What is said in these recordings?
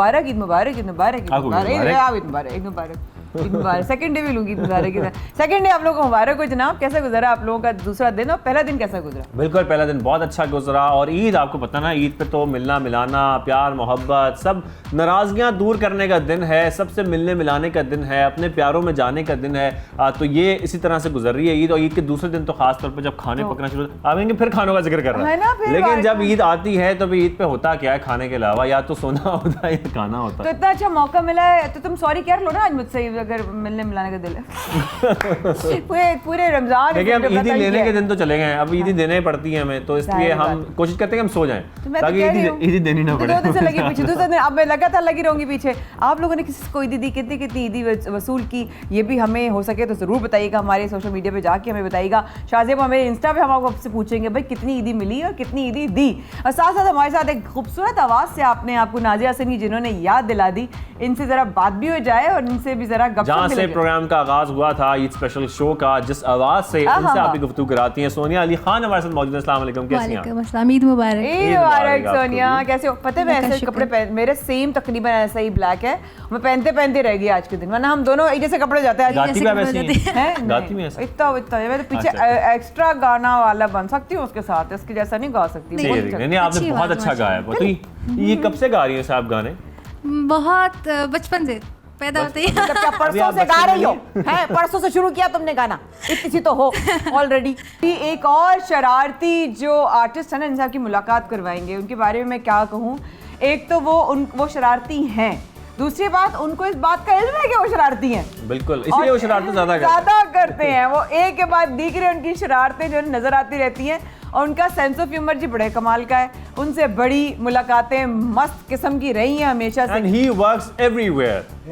मुबारक, ईद मुबारक, ईद मुबारक, ईद मुबारक, ईद मुबारक, ईद मुबारक, ईद मुबारक। Second day भी लूंगी ईद मुबारक। Second day आप लोगों को मुबारक हो जनाब। कैसा गुजरा आप लोगों का दूसरा दिन और पहला दिन कैसा गुजरा? बिल्कुल पहला दिन बहुत अच्छा गुजरा। और ईद आपको पता ना, ईद पे तो मिलना मिलाना, प्यार मोहब्बत, सब नाराज़गियाँ दूर करने का दिन है, सबसे मिलने मिलाने का दिन है, अपने प्यारों में जाने का दिन है। तो ये इसी तरह से गुजर रही है ईद। और ईद के दूसरे दिन तो खास तौर पर जब खाने पकना शुरू आएंगे, फिर खानों का जिक्र कर रहा है। लेकिन जब ईद आती है तो ईद पे होता क्या है खाने के अलावा? या तो सोना होता है या खाना होता है। तो इतना अच्छा मौका मिला है तो तुम सॉरी कर लो ना आज मुझसे, अगर मिलने मिलाने का दिल है। पूरे रमजान देखिए हम ईदी लेने के दिन तो चले गए, अब ईदी देने पड़ती है हमें, तो इसलिए हम कोशिश करते हैं कि हम सो जाएं ताकि ईदी देनी ना पड़े। 2 दिन से लगी पीछे, दूसरे दिन अब मैं लगातार लगी रहूंगी पीछे। आप लोगों ने किसी को ईदी दी, कितनी कितनी ईदी वसूल की, ये भी हमें हो सके तो जरूर बताइएगा, हमारे सोशल मीडिया पे जाके हमें बताइएगा। शाज़िब हमें इंस्टा पे हम आपसे पूछेंगे भाई कितनी ईदी मिली और कितनी ईदी दी। और साथ साथ हमारे साथ एक खूबसूरत आवाज़ से आपने आपको नाजिया हसन की जिन्होंने याद दिला दी, इनसे ज़रा बात भी हो जाए और इनसे भी ज़रा गपशप जहाँ भी से लगे। प्रोग्राम का आगाज हुआ था ईद स्पेशल शो का, जिस आवाज़ से उनसे आप भी गुफ्तगू कराती हैं, सोनिया अली खान हमारे साथ मौजूद है। अस्सलाम वालेकुम, कैसी हैं आप? वालेकुम, ईद मुबारक। ईद मुबारक सोनिया, कैसे हो? पता है मैं ऐसे कपड़े मेरे सेम तकरीबन ऐसा ही ब्लैक है, मैं पहनते पहनते रह गई आज के दिन, वरना हम दोनों एक जैसे कपड़े जाते हैं। गाती में वैसे ही हैं? गाती में ऐसा इतना मैं तो पीछे एक्स्ट्रा गाना वाला बन सकती हूँ उसके साथ, इसके जैसा नहीं गा सकती। नहीं, आपने बहुत अच्छा गाया है। तो ये कब से गा रही हैं साहब गाने? बहुत बचपन से पैदा होते ही। क्या परसों से गा रही हो? हैं, परसों से शुरू किया तुमने गाना, इतनी सी तो हो ऑलरेडी। एक और शरारती जो आर्टिस्ट है ना, इनसे आपकी मुलाकात करवाएंगे, उनके बारे में मैं क्या कहूँ। एक तो वो शरारती हैं, दूसरी बात उनको इस बात का इल्म है कि वो शरारती हैं। बिल्कुल, इसलिए वो शरारतें ज़्यादा करते हैं। वो एक के बाद दीगरे उनकी शरारतें जो नजर आती रहती हैं, और उनका सेंस ऑफ ह्यूमर जी बड़े कमाल का है। उनसे बड़ी मुलाकातें मस्त किस्म की रही हैं हमेशा से। And he works everywhere. इससे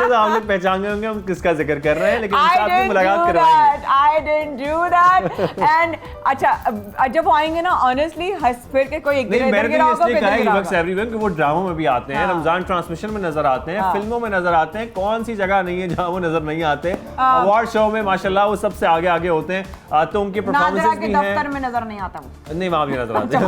तो आप लोग पहचान गए होंगे हम किसका जिक्र कर रहे हैं, लेकिन आपकी मुलाकात करवाएंगे। I didn't do that. And अच्छा जब वो आएंगे ना, ऑनेस्टली हंस फिर के कोई एक नहीं, मैंने तो इसलिए कहा he works everywhere कि वो ड्रामों में भी आते हैं, रमजान ट्रांसमिशन में नजर आते हैं, फिल्मों में नजर आते हैं। कौन सी जगह नहीं है जहाँ वो नजर नहीं आते। अवार्ड शो में माशाल्लाह वो सबसे आगे आगे होते हैं। तो उनकी परफॉर्मेंसेस भी हैं। दफ्तर में नजर नहीं आता वो। नहीं, वहाँ भी नजर आते हैं।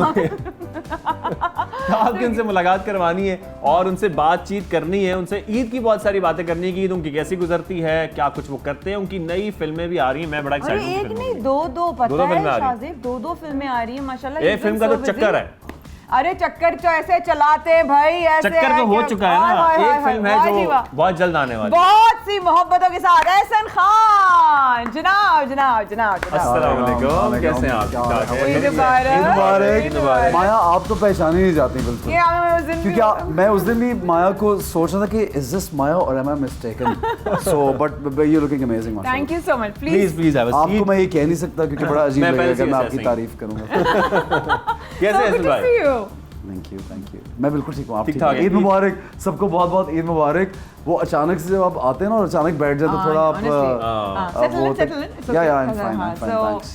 आपकी उनसे मुलाकात करवानी है और उनसे बातचीत करनी है, उनसे ईद की बहुत सारी बातें करनी है कि ईद उनकी कैसी गुजरती है, क्या कुछ वो करते हैं। उनकी नई फिल्में भी आ रही हैं, मैं बड़ा एक्साइटेड हूं। एक नहीं दो पता है शाज़िब, दो फिल्में आ रही हैं माशाल्लाह। ये फिल्म का तो चक्कर है। अरे चक्कर तो ऐसे चलाते हैं भाई, ऐसे चक्कर तो हो चुका है ना। एक फिल्म है जो बहुत जल्द आने वाली है, बहुत सी मोहब्बतों के साथ। एहसन खान, जनाब जनाब जनाब। अस्सलाम वालेकुम, कैसे हैं आप? ईद मुबारक। माया आप तो पहचानी नहीं जाती बिल्कुल, क्योंकि मैं उस दिन भी माया को सोच रहा था कि is this Maya or am I mistaken. So but you looking amazing. Thank you so much. Please have a seat. आपको मैं ये कह नहीं सकता क्योंकि बड़ा अजीब लगेगा अगर मैं आपकी तारीफ करूंगा। कैसे हैं भाई? Thank you. मैं बिल्कुल ठीक हूँ, आप ठीक हैं? ईद मुबारक सबको, बहुत बहुत ईद मुबारक। वो अचानक से जब आप आते हैं ना और अचानक बैठ जाते तो थोड़ा आप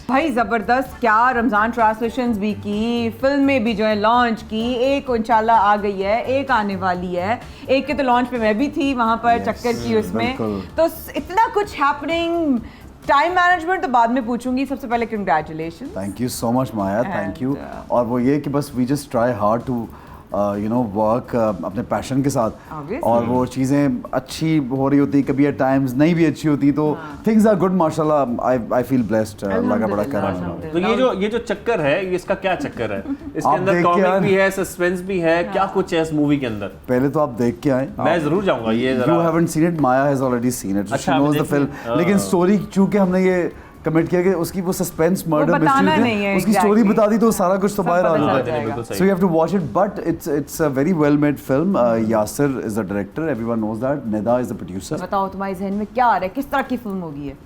भाई जबरदस्त। क्या रमजान ट्रांसलेशंस भी की, फिल्में भी जो है लॉन्च की, एक इंशाल्लाह आ गई है, एक आने वाली है। एक के तो लॉन्च पे मैं भी थी वहां पर, चक्कर की उसमें। तो इतना कुछ हैपनिंग। टाइम मैनेजमेंट तो बाद में पूछूंगी, सबसे पहले congratulation. Thank you so much Maya, thank you. और वो ये कि बस we just try hard to work अपने पैशन के साथ। Obviously. और वो चीज़ें अच्छी हो रही होती, कभी एट टाइम्स नहीं भी अच्छी होती, तो थिंग्स आर गुड माशाल्लाह। आई फील ब्लेस्ड, अल्लाह का बड़ा करम है। तो ये जो चक्कर है, ये इसका क्या चक्कर है? इसके अंदर कॉमिक भी है, सस्पेंस भी है, क्या कुछ है इस मूवी के अंदर? पहले तो आप देख के आए। मैं जरूर जाऊंगा। ये you haven't seen it, Maya has already seen it, she knows the film. लेकिन स्टोरी चूंकि हमने ये कमिट किया कि उसकी वो सस्पेंस मर्डर मिस्ट्री उसकी स्टोरी बता दी तो सारा कुछ तो बाहर आ जाएगा। So you have to watch it, but it's a very well made film. Yasir is the director, everyone knows that. Nida is the producer. बताओ तुम्हारे जहन में क्या आ रहा है, किस तरह की फिल्म होगी? है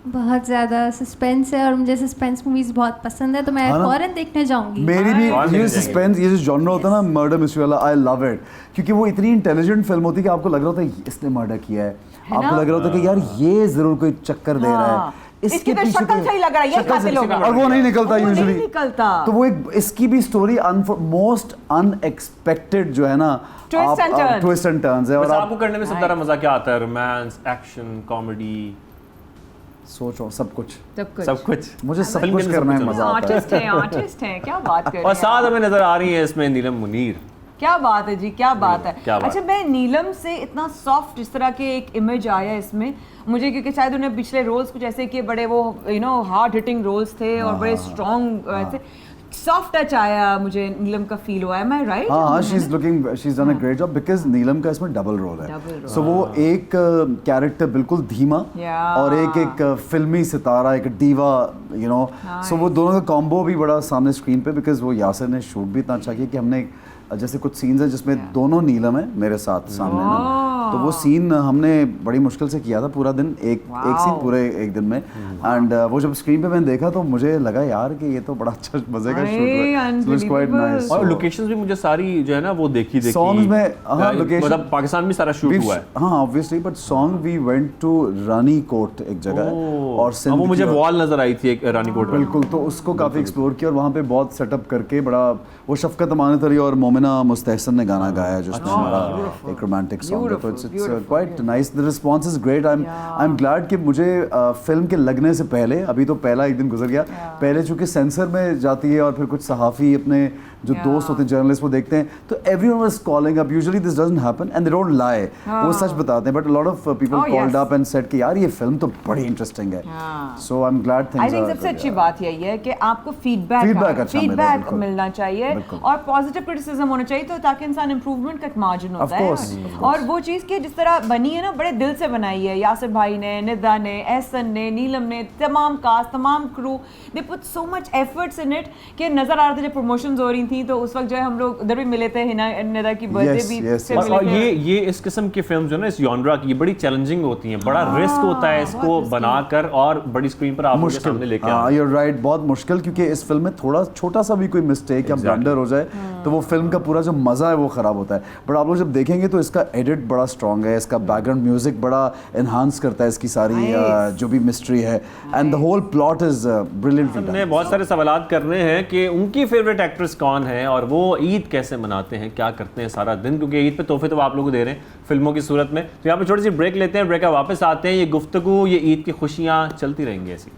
बहुत ज़्यादा सस्पेंस है और मुझे सस्पेंस मूवीज बहुत पसंद है, तो मैं फौरन देखने जाऊंगी। मेरी भी ये सस्पेंस, ये जो जॉनर होता है ना मर्डर मिस्ट्री वाला, आई लव इट। क्योंकि वो इतनी इंटेलिजेंट फिल्म होती है कि आपको लग रहा होता है इसने मर्डर किया है, आपको लग रहा होता है कि यार ये जरूर कोई चक्कर दे रहा है, इसके तो शक्ल सही लग रहा है, ये कातिल होगा, और वो नहीं निकलता यूजुअली। तो वो एक इसकी भी स्टोरी मोस्ट अनएक्सपेक्टेड जो है ना, ट्विस्ट एंड टर्न्स है। और आपको करने में सबसे ज्यादा मजा क्या आता है? Romance, action, comedy? सोचो सब कुछ मुझे सब कुछ करना है, मजा आता है। आर्टिस्ट हैं क्या बात कर रहे हैं। और साथ हमें नजर आ रही है इसमें नीलम मुनीर। क्या बात है जी, क्या बात है। क्या बात। अच्छा, मैं नीलम से इतना सॉफ्ट इस तरह के एक इमेज आया इसमें मुझे, क्योंकि शायद उन्हें पिछले रोल्स कुछ ऐसे किए बड़े वो हार्ड हिटिंग रोल्स थे और बड़े स्ट्रॉन्ग ऐसे सॉफ्ट टच आया मुझे नीलम का फील हुआ है। मैं राइट? हाँ, she is done a great job because Neelam का इसमें डबल रोल है। सो वो एक कैरेक्टर बिल्कुल धीमा और एक फिल्मी सितारा, एक डीवा, सो वो दोनों का कॉम्बो भी बड़ा सामने स्क्रीन पे, बिकॉज वो यासिर ने शूट भी इतना अच्छा किया कि हमने जैसे कुछ सीन्स हैं जिसमें दोनों नीलम है मेरे साथ सामने ना, तो वो सीन हमने बड़ी मुश्किल से किया था पूरा दिन, एक सीन पूरे एक दिन में। एंड वो जब स्क्रीन पे मैंने देखा तो मुझे लगा यार कि ये तो बड़ा अच्छा मजे का शूट है, इट्स क्वाइट नाइस। और लोकेशंस भी मुझे सारी जो है ना वो देखी सॉन्ग्स में, हाँ लोकेशन मतलब पाकिस्तान में सारा शूट हुआ है। हाँ obviously, but song we went to Rani Kot एक जगह और वो मुझे वॉल नजर आई थी एक रानी कोट, बिल्कुल, तो उसको काफी एक्सप्लोर किया और वहाँ पे बहुत सेटअप करके बड़ा वो शफकत अमानतरी और मोमिना मुस्तहसन ने गाना गाया जिसमें हमारा एक रोमांटिक सॉन्ग है, तो it's quite nice, the response is great. I am glad कि मुझे फिल्म के लगने से पहले, अभी तो पहला एक दिन गुजर गया, पहले चूंकि सेंसर में जाती है और फिर कुछ सहाफ़ी अपने जो दोस्त होते हैं जर्नलिस्ट वो देखते हैं, तो everyone was calling up, usually this doesn't happen and they don't lie, वो सच बताते हैं, but lot of people called up and said कि यार ये फिल्म तो बड़ी इंटरेस्टिंग है। So I am glad things, I think सबसे अच्छी बात यही है कि आपको फीडबैक मिलना चाहिए और पॉजिटिव क्रिटिसिज्म होना चाहिए, तो ताकि इंसान इंप्रूवमेंट का मार्जिन होता है। और वो चीज़ की जिस तरह बनी है ना, बड़े दिल से बनाई है यासिर भाई ने, निदा ने, एहसन ने, नीलम ने, तमाम कास्ट, तमाम crew, they put so much efforts in it कि नजर आ रहा था जब प्रमोशंस हो रही थी तो उस वक्त जो है हम लोग उधर भी मिले थे, हिना निदा की बर्थडे भी से मिले और थे। ये इस किस्म की फिल्म जो है ना, इस जॉनरा की, ये बड़ी चैलेंजिंग होती हैं, बड़ा रिस्क होता है इसको बनाकर और बड़ी स्क्रीन पर आप उसके सामने लेके आना। यू आर राइट, बहुत मुश्किल, क्योंकि इस फिल्म में थोड़ा छोटा सा भी कोई मिस्टेक या ब्लंडर हो जाए तो वो फिल्म का पूरा जो मजा है वो खराब होता है। बट आप लोग जब देखेंगे तो इसका एडिट बड़ा स्ट्रॉन्ग है, इसका बैकग्राउंड म्यूजिक बड़ा एनहांस करता है इसकी सारी जो भी मिस्ट्री है, and the whole plot is brilliantly done. हमने बहुत सारे सवालात करने हैं कि उनकी फेवरेट एक्ट्रेस कौन है और वो ईद कैसे मनाते हैं, क्या करते हैं सारा दिन, क्योंकि ईद पे तोहफे तो आप लोग को दे रहे हैं फिल्मों की सूरत में। तो यहाँ पे छोटी सी ब्रेक लेते हैं, ब्रेक का वापस आते हैं, ये गुफ्तगू, ये ईद की खुशियाँ चलती रहेंगी ऐसी।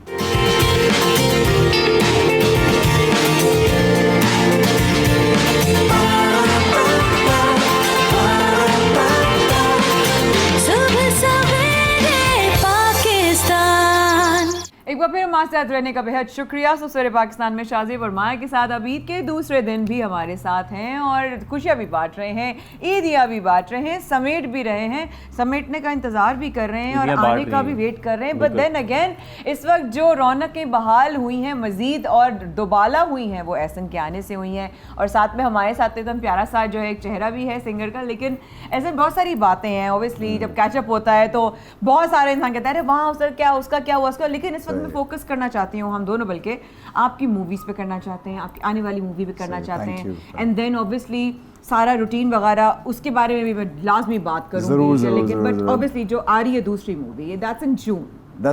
एक बार फिर हमारे साथ रहने का बेहद शुक्रिया। सवेरे पाकिस्तान में शाज़िब और माया के साथ अब ईद के दूसरे दिन भी हमारे साथ हैं और खुशियाँ भी बांट रहे हैं, ईदियाँ भी बांट रहे हैं, समेट भी रहे हैं, समेटने का इंतज़ार भी कर रहे हैं और आने का भी वेट कर रहे हैं। बट देन अगेन इस वक्त जो रौनकें बहाल हुई हैं मज़ीद और दोबाला हुई हैं वो एहसन के आने से हुई हैं, और साथ में हमारे साथ एकदम प्यारा सा जो है एक चेहरा भी है सिंगर का। लेकिन ऐसे बहुत सारी बातें हैं, ओबियसली जब कैचअप होता है तो बहुत सारे इंसान कहते हैं अरे वहाँ उसका क्या, उसका क्या हुआ, उसका। लेकिन इस वक्त मैं फोकस करना चाहती हूँ, हम दोनों बल्कि आपकी मूवीज़ पे करना चाहते हैं, आपकी आने वाली मूवी पे करना चाहते हैं, एंड देन ऑब्वियसली सारा रूटीन वगैरह उसके बारे में भी मैं लाजमी बात करूँगी। लेकिन बट ऑब्वियसली जो आ रही है दूसरी मूवी, दैट्स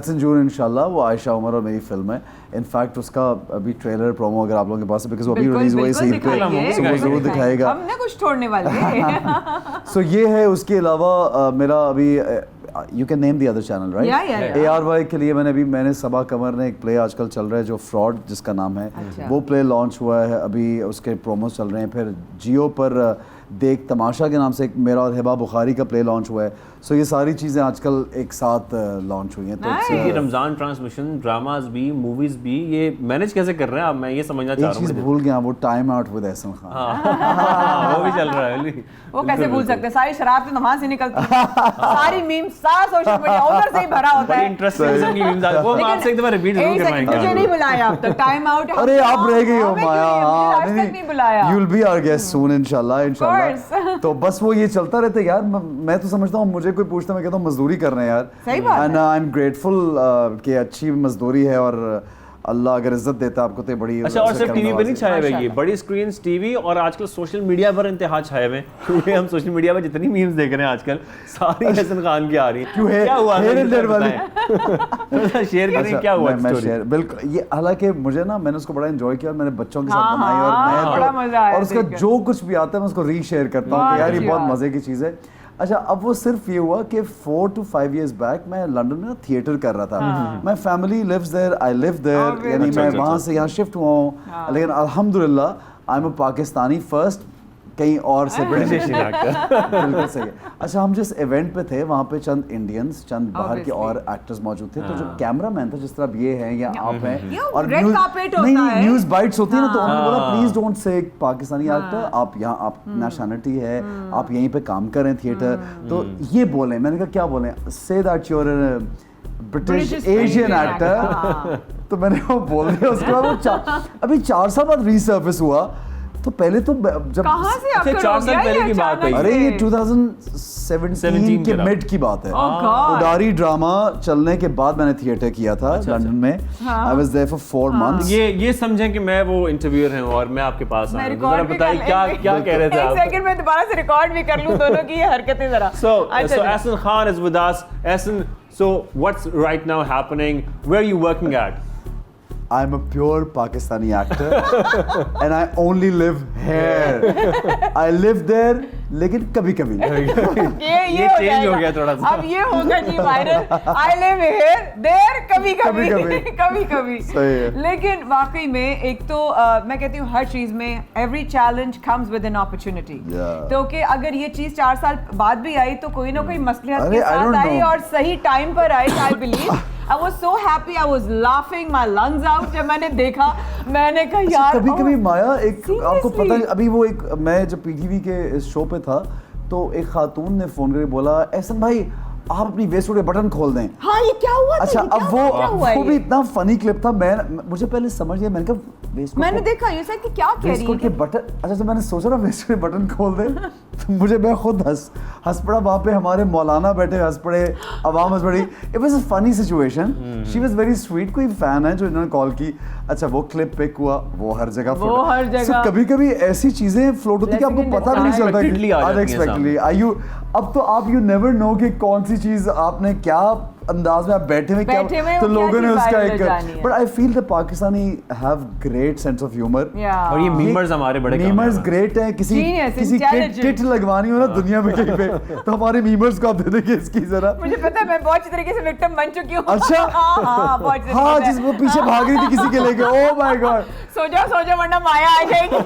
इन जून इंशाल्लाह, वो आयशा उमर और मेरी फिल्म है। इनफैक्ट उसका अभी ट्रेलर प्रोमो अगर आप लोगों के पास है, बिकॉज़ वो अभी रिलीज हुआ है इसी पे, सो वो जरूर दिखाएगा, हमने कुछ छोड़ने वाले। सो ये है। उसके अलावा मेरा अभी you can name the other channel right, ARY के लिए मैंने सबा कमर ने एक प्ले आजकल चल रहा है जो फ्रॉड जिसका नाम है, वो प्ले लॉन्च हुआ है अभी, उसके प्रोमोस चल रहे हैं। फिर जियो पर देख तमाशा के नाम से एक मेरा और हिबा बुखारी का प्ले लॉन्च हुआ है। सो ये सारी चीज़ें आजकल एक साथ लॉन्च हुई हैं। तो ये रमज़ान ट्रांसमिशन, ड्रामाज भी, मूवीज़ भी, ये मैनेज कैसे कर रहे हैं आप? मैं ये समझना चाह रहा हूँ। एक चीज़ भूल गया, वो time out with Ehsan Khan, वो भी चल रहा है। वो कैसे भूल सकते हैं, सारी शराब तो वहाँ से निकलती है, सारी मीम्स सारा सोशल मीडिया उधर से ही भरा होता है। इंटरेस्टिंग मीम्स आते हैं, वो हम आपसे एक दफा रिपीट जरूर करवाएंगे। मुझे नहीं बुलाया अब तक, टाइम आउट। अरे आप रह गई हो माया, आज तक नहीं बुलाया। You will be our guest soon इंशाल्लाह। तो बस वो ये चलता रहता है यार। मैं तो समझता हूँ, मुझे कोई पूछता, मैं कहता हूँ मजदूरी कर रहे हैं यार, सही बात है। एंड आई एम ग्रेटफुल कि अच्छी मजदूरी है और अल्लाह अगर इज्जत देता है आपको तो बड़ी। अच्छा, और सिर्फ टीवी पे नहीं छाए हुए, ये बड़ी स्क्रीन टीवी और आजकल सोशल मीडिया पर इंतहा छाए हुए, क्योंकि हम सोशल मीडिया पर जितनी मीम्स देख रहे हैं आजकल सारी एहसन खान की आ रही है। क्यों है, क्या हुआ वाली शेयर करें, क्या हुआ स्टोरी? बिल्कुल, ये हालांकि मुझे ना, मैंने उसको बड़ा एंजॉय किया और मैंने बच्चों के साथ बनाई और बड़ा मजा आया, और उसका जो कुछ भी आता है मैं उसको रीशेयर करता हूँ कि यार ये बहुत मजे की चीज़ है। अच्छा, अब वो सिर्फ ये हुआ कि 4 to 5 years बैक मैं लंदन में थिएटर कर रहा था। मैं family lives there, I live there, यानी मैं वहाँ से यहाँ शिफ्ट हुआ हूँ। लेकिन अल्हम्दुलिल्लाह I am a Pakistani first, कहीं और से British actor। बिल्कुल सही है। अच्छा, हम जिस इवेंट पे थे वहाँ पे चंद इंडियंस, चंद बाहर के और एक्टर्स मौजूद थे, तो जो कैमरामैन था, जिस तरह अब ये हैं या आप हैं, और red carpet होता है। न्यूज़ बाइट्स होती है ना, तो उन्होंने बोला please don't say Pakistani actor, आप यहाँ, आप नेशनलिटी है, आप यहीं पे काम कर रहे हैं थिएटर, तो ये बोले। मैंने कहा क्या बोले? Say that you are British Asian actor. तो मैंने वो बोल दिया। उसके बाद वो अभी 4 साल बाद रीसर्फेस हुआ। तो पहले तो जब कहाँ से आपका 4 साल पहले की बात है। अरे ये 2017 के मिड की बात है। उडारी ड्रामा चलने के बाद मैंने थिएटर किया था लंदन में। I was there for 4 months. ये समझें कि मैं वो इंटरव्यूअर हूं और मैं आपके पास आया हूं। जरा बताइए क्या कह रहे थे आप? एक सेकंड में दोबारा से रिकॉर्ड भी कर लूं दोनों की हरकतें जरा। So Ahsan Khan is with us. Ahsan, so what's right now happening? Where are you working at? I'm a pure Pakistani actor and I only live here. I live there, लेकिन कभी-कभी ये चेंज हो गया थोड़ा सा। अब ये होगा जी viral. I live here, there, कभी-कभी। सही है। लेकिन वाकई में एक तो मैं कहती हूँ हर चीज में every challenge comes with an opportunity। तो कि अगर ये चीज 4 साल बाद भी आई तो कोई ना कोई मसलियत के साथ आई और सही टाइम पर आई। I believe I was so happy, I was laughing my lungs out जब मैंने देखा। मैंने कहा यार कभी-कभी माया, एक आपको पता है, अभी वो एक, मैं जब पीटीवी के इस शो पे था तो एक खातून ने फोन करके बोला, एहसन भाई आप अपनी वेस्ट कोट के बटन खोल दें। हाँ, ये क्या हुआ? अच्छा, अब वो भी इतना फनी क्लिप था। मुझे पहले समझ गया, मैंने कहा वेस्ट कोट, मैंने देखा ये सर कि क्या कह रही है वेस्ट कोट के बटन। अच्छा, जब मैंने सोचा ना वेस्ट कोट के बटन खोल दे तो मैं खुद हंस पड़ा। वहाँ पे हमारे मौलाना बैठे हंस पड़े, अवाम हंस पड़ी। It was a funny situation. She was very sweet. कोई फैन है जो इन्होंने कॉल की। अच्छा, वो क्लिप पिक हुआ, वो हर जगह कभी-कभी ऐसी चीजें फ्लोट होती है कि आपको पता भी नहीं चलता कि अनएक्सपेक्टेडली अब तो आप यू नेवर नो कि कौन सी चीज आपने क्या अंदाज में आप बैठे हुए क्या, तो लोगों ने उसका एक, but I feel the Pakistani have great sense of humour. और ये मीमर्स हमारे बड़े मीमर्स ग्रेट है। किसी किट लगवानी हो ना दुनिया में कहीं पे, तो हमारे मीमर्स को आप दे देंगे इसकी जरा। मुझे पता है, मैं बहुत अच्छी तरीके से विक्टिम बन चुकी हूँ। अच्छा, हाँ, जिस वो पीछे भाग रही थी किसी के लेके। ओह माय गॉड, सो जाओ वरना माया आ जाएगी।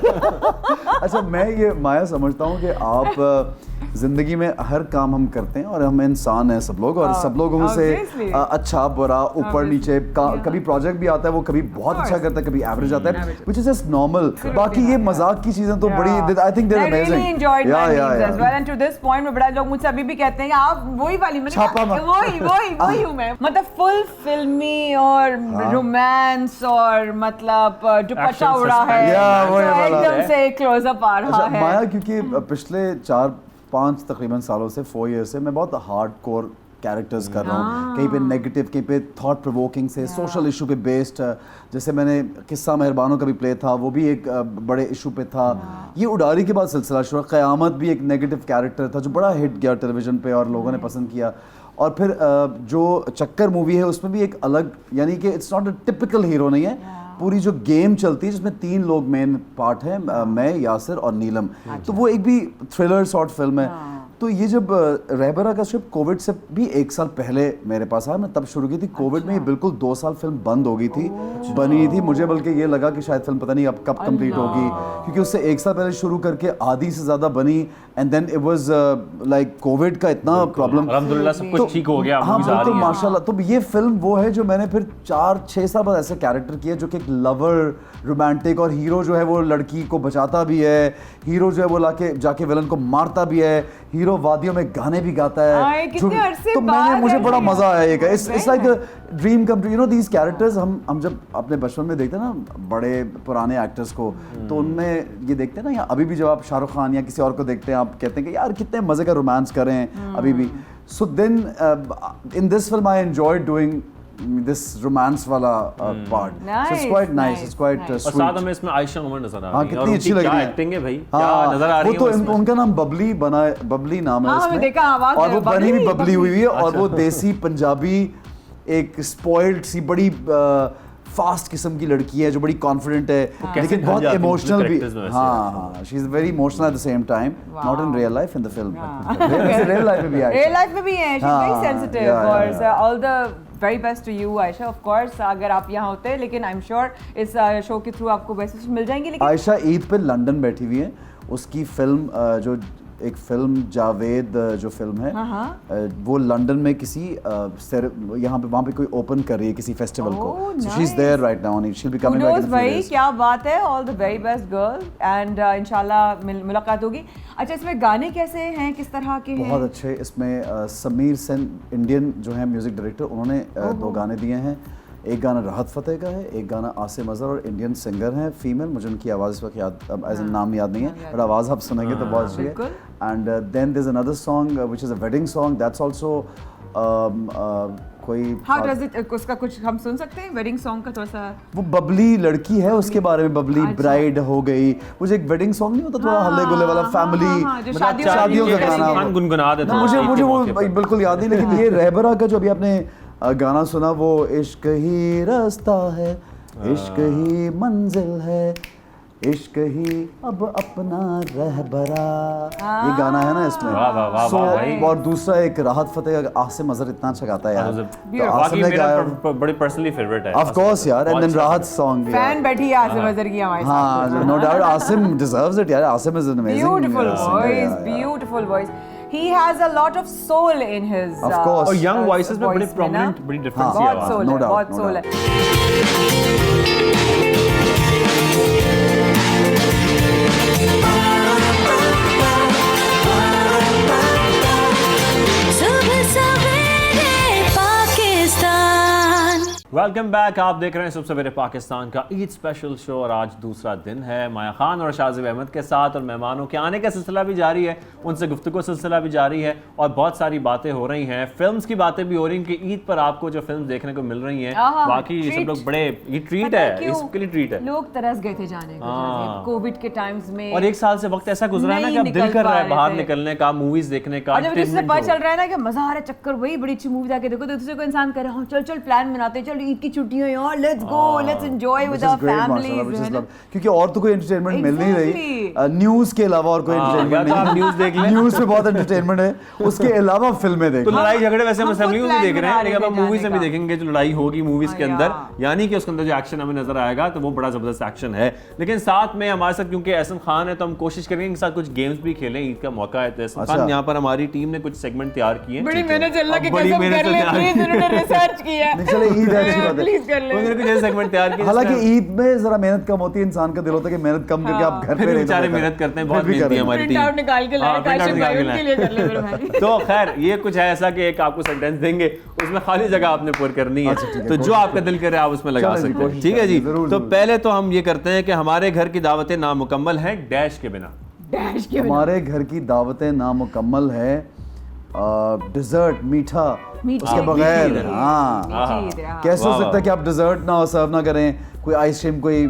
अच्छा, मैं ये माया समझता हूँ कि आप जिंदगी में हर काम हम करते हैं और हम इंसान हैं सब लोग, और सब लोगों से अच्छा बुरा ऊपर नीचे कभी प्रोजेक्ट भी आता है, वो कभी बहुत अच्छा करता है, कभी एवरेज आता है, व्हिच इज जस्ट नॉर्मल। बाकी ये मजाक की चीजें तो बड़ी, I think they are amazing. I enjoyed my memes as well, and to this point में बड़ा लोग मुझसे अभी भी कहते हैं कि आप वही वाली, वही हूँ मैं। मतलब फुल फिल्मी और रोमांस और मतलब दुपट्टा उड़ा है, एकदम से क्लोजअप आ रहा है। माया, क्योंकि पिछले 4-5 तकरीबन सालों से 4 ईयर से मैं बहुत हार्डकोर कैरेक्टर्स कर रहा हूँ, कहीं पे नेगेटिव, कहीं पे थॉट प्रोवोकिंग से सोशल इशू पे बेस्ड। जैसे मैंने किस्सा मेहरबानों का भी प्ले था, वो भी एक बड़े इशू पे था। ये उडारी के बाद सिलसिला शुरू, क़यामत भी एक नेगेटिव कैरेक्टर था जो बड़ा हिट गया टेलीविजन पे और लोगों ने पसंद किया। और फिर जो चक्कर मूवी है उसमें भी एक अलग, यानी कि it's not a typical hero नहीं है, पूरी जो गेम चलती है जिसमें 3 लोग मेन पार्ट है, मैं, यासिर और नीलम। तो वो एक भी थ्रिलर शॉर्ट फिल्म है। तो ये जब रहबरा का स्क्रिप्ट कोविड से भी 1 साल पहले मेरे पास आया, मैं तब शुरू की थी। कोविड में ये बिल्कुल 2 साल फिल्म बंद हो गई थी, बनी नहीं थी। मुझे बल्कि ये लगा कि शायद फिल्म पता नहीं अब कब कंप्लीट होगी, क्योंकि उससे 1 साल पहले शुरू करके आधी से ज़्यादा बनी, and then it was like covid का इतना प्रॉब्लम। अल्हम्दुलिल्लाह सब कुछ ठीक हो गया। हाँ बिल्कुल, माशाल्लाह। तो ये फिल्म वो है जो मैंने फिर 4-6 साल बाद ऐसे कैरेक्टर किए जो कि एक लवर, रोमांटिक, और हीरो जो है वो लड़की को बचाता भी है, हीरो जो है वो जाके विलन को मारता भी है, हीरो वादियों में गाने भी गाता है। तो मुझे बड़ा मजा आया। It's like dream come true. You know these characters, हम जब अपने बचपन में देखते हैं ना बड़े पुराने एक्टर्स को, तो उनमें ये देखते हैं ना, या अभी भी जब आप शाहरुख खान या किसी और को देखते हैं, आप कहते हैं कि यार कितने मजे का रोमांस कर रहे हैं अभी भी। So then in this film I enjoyed doing this romance वाला part. So it's quite nice. It's quite sweet. और साथ में इसमें आयशा उमर नजर आ रही है। हाँ, कितनी अच्छी लग रही है। एक्टिंग है भाई, क्या नजर आ रही है। वो तो उनका नाम बबली बना है, बबली नाम है इसमें, और वो बनी भी बबली हुई है। और वो देसी पंजाबी एक स्पॉइल्ड सी बड़ी फास्ट किस्म की लड़की है जो बड़ी कॉन्फिडेंट है, लेकिन बहुत इमोशनल भी। हाँ, she is very emotional at the same time, not in real life, in the film. Real life में भी है, रियल लाइफ में भी है। She is very sensitive. और all the very best to you Ayesha. Of course अगर आप यहाँ होते, लेकिन आई एम श्योर इस शो के थ्रू आपको बेस्ट मिल जाएंगी। लेकिन आयशा ईद पे लंदन बैठी हुई है, उसकी फिल्म जो एक फिल्म जावेद जो फिल्म है वो लंदन में किसी यहाँ पे वहाँ पे कोई ओपन कर रही है किसी फेस्टिवल को, so she's there right now and she'll be coming back in a few भाई days. क्या बात है, all the very best girl and इंशाल्लाह मुलाकात होगी। अच्छा, इसमें गाने कैसे हैं, किस तरह के हैं? बहुत अच्छे। इसमें समीर सेन इंडियन जो है म्यूजिक डायरेक्टर, उन्होंने 2 गाने दिए हैं। एक गाना राहत फ़तेह का है, एक गाना आसिम अज़हर, और इंडियन सिंगर हैं फीमेल, मुझे उनकी आवाज़ इस वक्त याद एज नाम याद नहीं है, बट आवाज़ आप सुनेंगे तो बहुत अच्छी है। And then there is another song which is a wedding song, that's also कोई हाउ डज इट, उसका कुछ हम सुन सकते हैं वेडिंग सॉन्ग का? थोड़ा सा वो बबली लड़की है, उसके बारे में बबली ब्राइड हो गई, मुझे एक वेडिंग सॉन्ग नहीं होता थोड़ा हल्ले गुल्ले वाला फैमिली शादियों का गाना गुनगुना देता, मुझे वो बिल्कुल याद नहीं, लेकिन ये रहबरा का जो अभी आपने गाना सुना वो इश्क ही रास्ता है, इश्क ही मंजिल है, इश्क ही अब अपना रहबरा, ये गाना है ना इसमें। वाह वाह वाह So, भाई। और दूसरा एक राहत फतेह का, आसिम अज़हर इतना अच्छा गाता है यार, तो आसिम ने मेरा गाया बड़े पर्सनली फेवरेट है ऑफ कोर्स यार, and then Rahat song fan बैठी है आसिम अज़हर की हमारे साथ। हाँ, no doubt Asim deserves it यार, Asim is an amazing beautiful voice. He has a lot of soul in his Of course. और यंग वॉइसेस में बड़े voice प्रोमिनेंट, बड़ी डिफरेंस बहुत आवाज। soul no है, doubt, बहुत no soul doubt. है। सुबह सवेरे पाकिस्तान। वेलकम बैक, आप देख रहे हैं सुबह सवेरे पाकिस्तान का ईद स्पेशल शो, और आज दूसरा दिन है माया खान और शाज़ेब अहमद के साथ, और मेहमानों के आने का सिलसिला भी जारी है, उनसे गुफ्तगू सिलसिला भी जारी है, और बहुत सारी बातें हो रही हैं, फिल्म्स की बातें भी हो रही हैं कि ईद पर आपको जो फिल्म देखने को मिल रही हैं, बाकी सब लोग बड़े, ये ट्रीट है, इसके लिए ट्रीट है। लोग तरस गए थे जाने को कोविड के टाइम्स में, और 1 साल से वक्त ऐसा गुजरा है ना कि अब दिल कर रहा है बाहर निकलने का, मूवीज देखने का, और जब इससे पता चल रहा है ना कि मजा आ रहा है, चक्कर वही बड़ी अच्छी मूवी जाके देखो, तो दूसरे को इंसान कह रहा हूँ चल चल प्लान बनाते हैं, चल ईद की छुट्टियां यार, let's go, let's enjoy with our families, क्योंकि और तो कोई एंटरटेनमेंट मिल नहीं रही, न्यूज़ के अलावा और कोई एंटरटेनमेंट नहीं। न्यूज़ देख लें, न्यूज़ पे बहुत एंटरटेनमेंट है, उसके अलावा फिल्में देख। तो लड़ाई झगड़े वैसे हम असेंबलियों में देख रहे हैं, लेकिन अब जाने मूवीज में भी का। देखेंगे जो लड़ाई होगी मूवीज के अंदर, यानी कि उसके अंदर जो एक्शन हमें नजर आएगा तो वो बड़ा जबरदस्त एक्शन है। लेकिन साथ में हमारे साथ क्योंकि एहसन खान है तो हम कोशिश करेंगे कि साथ कुछ गेम्स भी खेलें, ईद का मौका है तो एहसन खान यहाँ पर हमारी टीम ने कुछ सेगमेंट तैयार किए, बड़ी मेहनत चल रहा है कि बड़ी कसम मेहनत कर ले, से प्लीज उन्होंने रिसर्च किया है, चले ईद है, अच्छी बात है, प्लीज कर ले। उन्होंने कुछ ऐसे सेगमेंट तैयार किए। हालांकि ईद में जरा मेहनत कम होती है, इंसान का दिल होता है कि मेहनत कम करके आप घर पे फिर रहे, बेचारे मेहनत करते हैं, बहुत मेहनती है हमारी प्रिंट आउट टीम। निकाल के लाए, काशिफ भाई उनके लिए कर ले मेरे भाई। तो खैर ये कुछ है ऐसा कि एक आपको सेंटेंस देंगे, उसमें खाली जगह आपने पूरी करनी है, तो जो आपका दिल करे आप उसमें लगा सकते हैं, ठीक है जी। तो पहले तो हम ये करते हैं कि हमारे घर की दावतें नामुकम्मल हैं डैश के बिना। डैश के बिना हमारे घर की दावतें नामुकम्मल है, डिजर्ट मीठा उसके बगैर। हाँ, कैसे हो सकता है कि आप डिजर्ट ना हो, सर्व ना करें, कोई आइसक्रीम, कोई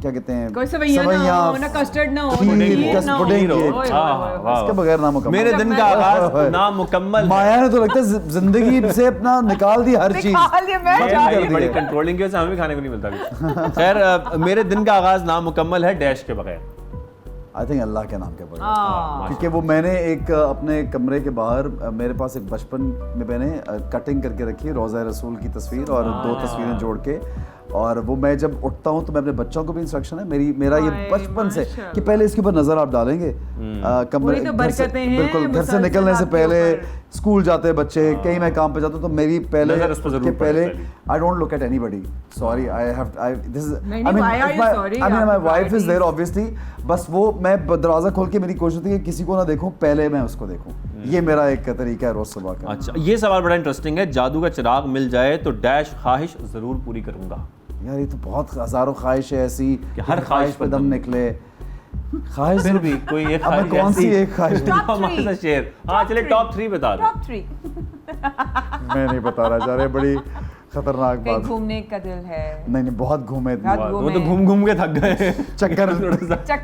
क्या कहते हैं, कोई सेवइयां ना हो, ना कस्टर्ड ना हो, खीर, पुडिंग ना हो। पुडिंग, ओए, इसके बगैर नामुकम्मल। मेरे दिन का आगाज नामुकम्मल। माया ने तो लगता है जिंदगी से अपना निकाल दी हर चीज। बड़ी कंट्रोलिंग की वजह से हमें भी खाने को नहीं मिलता कुछ। खैर मेरे दिन का आगाज नामुकम्मल है डैश के बगैर। आई थिंक अल्लाह के नाम के बगैर, क्योंकि वो मैंने एक अपने कमरे के बाहर, मेरे पास एक बचपन में मैंने कटिंग करके रखी है रोज़ा रसूल की तस्वीर और 2 तस्वीरें जोड़ के, और वो मैं जब उठता हूँ तो मैं अपने बच्चों को भी इंस्ट्रक्शन है मेरा ये बचपन से कि पहले इसके ऊपर नजर आप डालेंगे कमरे, बिल्कुल घर से निकलने से पहले, स्कूल जाते हैं बच्चे, कहीं मैं काम पे जाता हूँ तो मेरी पहले I don't look at anybody, sorry I have this I mean my wife is there obviously, बस वो मैं दरवाजा खोल के मेरी कोशिश होती है कि किसी को ना देखूं, पहले मैं उसको देखूं, ये मेरा एक तरीका है रोज सुबह का। अच्छा, ये सवाल बड़ा इंटरेस्टिंग है, जादू का चिराग मिल जाए तो डैश ख्वाहिश जरूर पूरी करूंगा। यार ये तो बहुत हजारों ख्वाहिश है ऐसी कि हर ख्वाहिश पे दम निकले, ख्वाहिश फिर भी कोई एक ख्वाहिश कौन सी एक ख्वाहिश हमारे साथ शेयर। हाँ चलिए टॉप 3 बता दो। टॉप 3 मैं नहीं बता रहा जा रहे, बड़ी खतरनाक बात। घूमने का दिल है, नहीं बहुत घूमे, वो तो घूम घूम के थक गए, चक्कर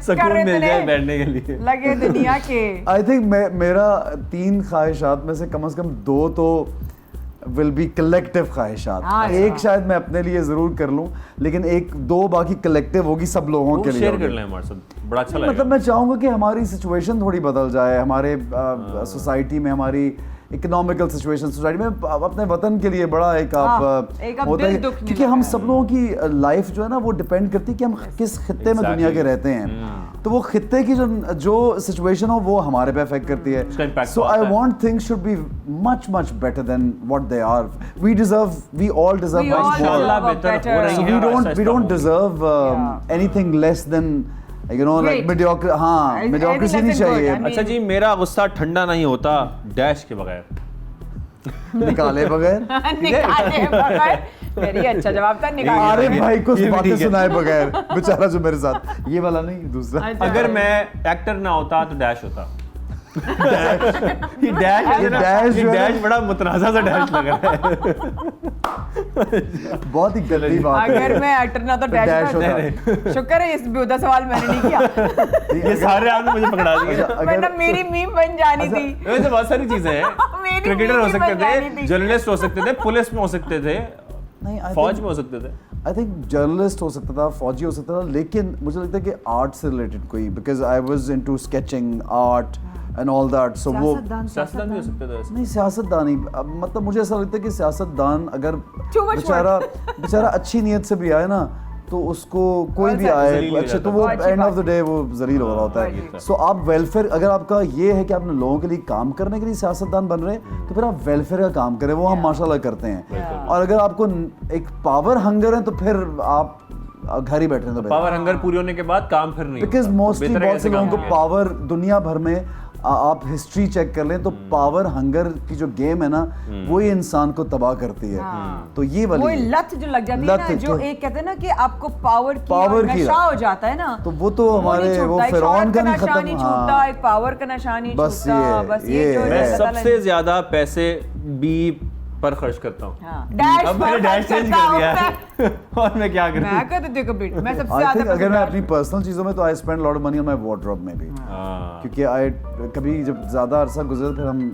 सुकून मिल जाए बैठने के लिए लगे दुनिया के। आई थिंक मेरा 3 ख्वाहिशात में से कम 2 तो विल बी कलेक्टिव ख्वाहिशात। एक शायद मैं अपने लिए जरूर कर लूं, लेकिन 1-2 बाकी कलेक्टिव होगी सब लोगों के लिए। शेयर कर लें हमारे साथ, बड़ा अच्छा लगेगा। मतलब मैं चाहूंगा कि हमारी सिचुएशन थोड़ी बदल जाए, हमारे सोसाइटी में हमारी इकोनॉमिकल सिचुएशन सोसाइटी में अपने वतन के लिए बड़ा एक आप एक आप होता दिल है, दुखने क्योंकि लगा हम है। सब लोगों की लाइफ जो है ना वो डिपेंड करती है कि हम किस खित्ते में दुनिया के रहते हैं। तो वो खित्ते की जो सिचुएशन हो वो हमारे पे अफेक्ट करती है। उसका impact सो बहुत आई है। Want things should be much better than what they are. We all deserve We all much more. deserve a बेहतर better- हो रही So है और ऐसा we don't होगा। deserve anything less than like Great. mediocre. हाँ, Anything mediocrity less नहीं than good. चाहिए। I mean- अच्छा जी, मेरा गुस्सा ठंडा नहीं होता डैश के बगैर। निकाले बगैर। निकाले बगैर। वेरी अच्छा जवाब था, निकाले अरे बगैर। भाई को ये भी बातें ठीक है। सुनाए बगैर बेचारा जो मेरे साथ, ये वाला नहीं दूसरा। अच्छा। अगर मैं एक्टर ना होता तो डैश होता। ये डैश है ना, डैश ये जो है ना- डैश बड़ा मुतनाज़ा सा डैश लग रहा है। बहुत ही गंदी बात है। अगर मैं एक्टर ना तो डैश डैश होता। होता। शुक्र है इस बेहुदा सवाल मैंने नहीं किया, ये सारे आपने मुझे पकड़ा दिए। वरना मेरी मीम बन जानी थी। वैसे बहुत सारी चीजें हैं। मेरी क्रिकेटर हो मीम सकते बन जानी थे, थी। जर्नलिस्ट हो सकते थे, पुलिस में हो सकते थे, नहीं, फौज में हो सकते थे। आई थिंक जर्नलिस्ट हो सकता था, फौजी हो सकता था, लेकिन मुझे लगता है कि आर्ट से रिलेटेड कोई, because I was into sketching art and all that, so वो सियासतदान भी हो सकते थे वैसे। नहीं सियासतदान ही, मतलब मुझे ऐसा लगता है कि सियासतदान अगर Too much बेचारा अच्छी नीयत से भी आए ना तो उसको कोई भी ज़लील आए हो अच्छे, जाता तो है। वो अच्छी एंड ऑफ बात द डे वो जलील हो रहा होता ये है। तो सो आप वेलफेयर, अगर आपका ये है कि आपने लोगों के लिए काम करने के लिए सियासतदान बन रहे हैं तो फिर आप वेलफेयर का काम करें, वो हम माशाल्लाह करते हैं। और अगर आपको एक पावर हंगर है तो फिर आप घर ही बैठे हैं तो पावर हंगर पूरी होने के बाद काम फिर नहीं बिकॉज होता। मोस्टली बेहतर है बहुत से ऐसे काम लोगों को करिए। पावर दुनिया भर में आप हिस्ट्री चेक कर लें तो पावर हंगर की जो गेम है ना वही इंसान को तबाह करती है। तो ये वो वाली लत जो लग जाती है लत ना, जो तो- एक कहते हैं ना कि आपको पावर की Power और की नशा लत। हो जाता है ना, तो वो तो हमारे नहीं वो छूटता, एक फिरौन शौहरत का नहीं नशा खत्म। नहीं हाँ। छूटता, एक पावर का नशा नहीं बस छूटता, ये- बस ये ये जो है। मैं अल्लाह ताला सबसे ज्यादा पैसे बी पर खर्च करता हूँ। हाँ, डैश अब मैंने पर डैश खर्च चेंज करता कर दिया हूँ है। और मैं क्या करूँ? मैं कहती थी कभी मैं सबसे आई ज्यादा थिंक अगर पैसे मैं डैश- अपनी पर्सनल चीज़ों में तो I spend lot of money on my wardrobe में भी, हाँ। क्योंकि आई कभी जब ज़्यादा अरसा गुजरे फिर हम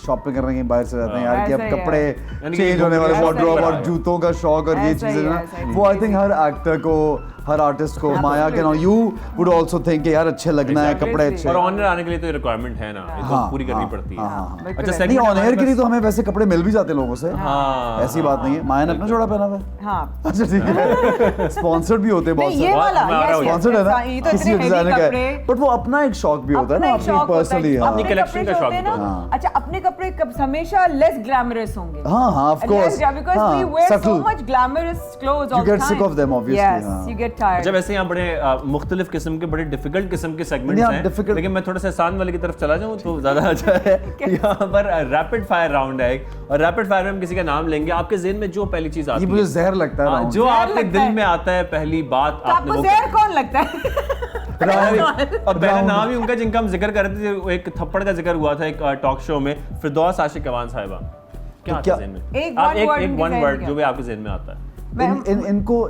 शॉपिंग करने के बाहर से जाते हैं यार कि अब ऐसा ही है। कपड़े यानी कि चेंज होने वाले ऐसा ही वार्डरोब है। और जूतों का शौक और ये ऐसा ही चीज़ें है, ना, ऐसा ही वो आई है। थिंक हर एक्टर को, हर आर्टिस्ट को, माया के now you would also think यार अच्छे लगना है, कपड़े अच्छे। और ऑनर आने के लिए तो रिक्वायरमेंट है ना, ये तो हाँ, पूरी करनी हाँ, पड़ती है। हाँ, हाँ, हाँ। बिल्कुल अच्छा ऐसा। नहीं, segment ऑन एयर हमारे के लिए पास- तो हमें वैसे कपड़े मिल भी जाते हैं लोगों से, हाँ, ऐसी बात नहीं है। माया ने अपना जोड़ा पहना हुआ है। हाँ अच्छा ठीक है, स्पॉन्सर्ड भी होते हैं बहुत नहीं, ये सारे, वाला हमारा yes, हो yes, स्पॉन्सर्ड है ना, yes, ये तो किसी इतने डिजाइनर heavy का कपड़े, है, बट वो अपना एक शौक भी होता है ना, अपना एक अपनी शौक होता है। पर्सनली। हाँ अपने collection कपड़े का जो शौक होते हैं ना, होता है। हाँ। अच्छा अपने कपड़े हमेशा लेस ग्लैमरस होंगे। हाँ, हाँ, of course. because हाँ, we wear so subtle. much glamorous clothes all You the get sick time. of them, obviously, Yes, हाँ। you get tired. जब ऐसे यहाँ बड़े मुख्तलिफ किस्म के बड़े डिफिकल्ट किस्म के सेगमेंट्स नहीं, आप हैं, difficult- लेकिन मैं थोड़ा सा आसान वाले की तरफ चला जाऊँ तो ज़्यादा अच्छा है। यहाँ पर रैपिड फायर राउंड है एक, और रैपिड फायर में हम किसी का नाम लेंगे, आपके ज़हन में जो पहली चीज़ आती ये है, मुझे जहर लगता है हाँ, round। जो जहर आपके लगता दिल है। में आता है पहली बात तो आपने आपको वो जहर करनी कौन लगता है? है। और पहला नाम ही उनका जिनका हम जिक्र कर रहे थे, एक थप्पड़ का जिक्र हुआ था एक टॉक शो में, फिरदौस आशिक अवान साहिबा। क्या आता है क्या- ज़हन में? एक आप one word एक उनके वन ज़हन वर्ड में जो भी आपके ज़हन में आता है। इनको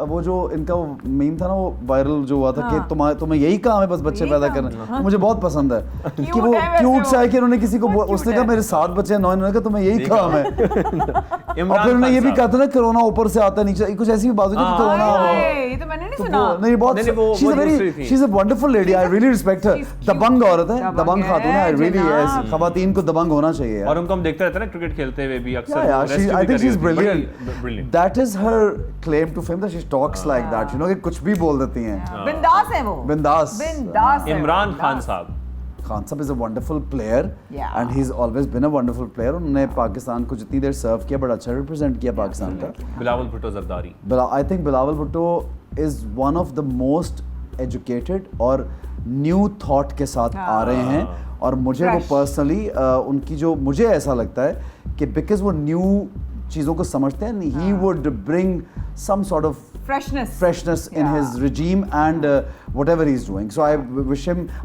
वो जो इनका वो मीम था ना, वो वायरल जो हुआ था कि तुम्हें यही काम है बस बच्चे यही पैदा काम करना, है। तो मुझे बहुत पसंद है कि Cute वो है वैसे क्यूट वो। सा है कि उन्होंने किसी को बहुत उसने cute कहा है। मेरे 7 बच्चे हैं, 9 इन्होंने कहा तुम्हें यही काम है। इमरान और फिर उन्होंने खान ये भी साहब। कहा था ना कोरोना ऊपर से आता है नीचे, कुछ ऐसी भी बात हुई थी कि कोरोना ये तो मैंने नहीं तो सुना। नहीं बहुत नहीं, वो शी इज अ दूसरी वेरी थी। She is a wonderful lady, I really respect her. She's cute. दबंग औरत है, दबंग दबंग है, खातून है, आई रियली जनाब। ऐसी खवातीन को दबंग होना चाहिए और उनको हम देखते रहते हैं ना क्रिकेट खेलते हुए भी अक्सर। Yeah, वो rescue I भी think कर she's रही होती है। brilliant. Brilliant. That is her claim to fame, that she talks like that, you know, कि कुछ भी बोल देती हैं। बिंदास है वो। बिंदास। बिंदास है वो, इमरान खान बिंदास। साहब, खान साहब is a wonderful player Yeah. and he's always been a wonderful player. उन्होंने पाकिस्तान को जितनी देर सर्व किया बड़ा अच्छा रिप्रेजेंट किया पाकिस्तान का। Bilawal Bhutto Zardari. I think Bilawal Bhutto is one of the most educated और new thought के साथ आ रहे हैं, और मुझे वो Fresh. पर्सनली उनकी जो मुझे ऐसा लगता है कि बिकॉज वो न्यू चीज़ों को समझते हैं, he would bring some sort of freshness in Yeah. his regime and whatever he's doing. So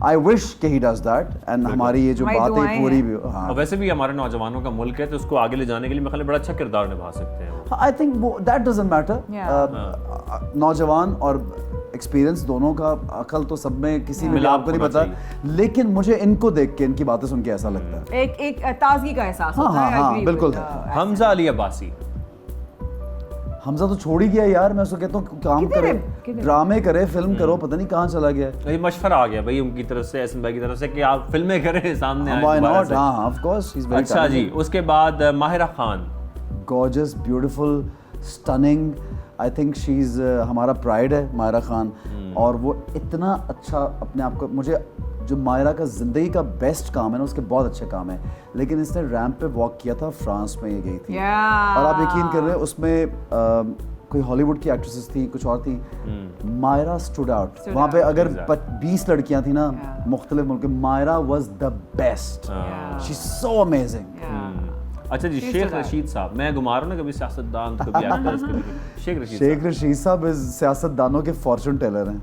I wish कि he does that, and हमारी ये जो हमारी बात है दुआएं पूरी हैं। भी, हाँ। और वैसे भी हमारे नौजवानों का मुल्क है तो उसको आगे ले जाने के लिए मैं ख्याल है बड़ा अच्छा किरदार निभा सकते हैं वो। I think that doesn't matter. Yeah. नौजवान और एक्सपीरियंस दोनों का, अकल तो सब में किसी में भी मिलाप आपको नहीं होना पता, लेकिन मुझे इनको देख के, इनकी बातें सुन के ऐसा लगता है। एक ताजगी का एहसास हाँ, होता है। हाँ, I agree बिल्कुल। with, हमजा अली अब्बासी। हमजा तो छोड़ ही गया यार, मैं उसको कहता हूँ काम करे, ड्रामे करे, फिल्म करो, पता नहीं कहाँ चला गया। ये मशवरा आ गया भाई उनकी तरफ से, एहसन भाई की तरफ से कि आप फिल्में करें, सामने आए। Why not? हाँ, of course, she's very अच्छा जी, talented. उसके बाद Mahira Khan. Gorgeous, beautiful, stunning. I think she's हमारा प्राइड है माहिरा खान, और वो इतना अच्छा अपने आप को, मुझे जो माहिरा का ज़िंदगी का बेस्ट काम है ना, उसके बहुत अच्छे काम है, लेकिन इसने रैंप पे वॉक किया था, फ्रांस में ये गई थी, और आप यकीन कर रहे हैं उसमें कोई हॉलीवुड की एक्ट्रेसेस थी, कुछ और थी, माहिरा स्टूड आउट वहाँ पे। अगर 20 लड़कियां थी ना मुख्तलिफ मुल्क, Mahira was the best, she is so amazing. अच्छा जी, शेख रशीद साहब, मैं घुमा रहा हूँ ना कभी सियासतदान तो कभी एक्टर्स कभी शेख रशीद साहब सियासतदानों के फॉर्चून टेलर हैं।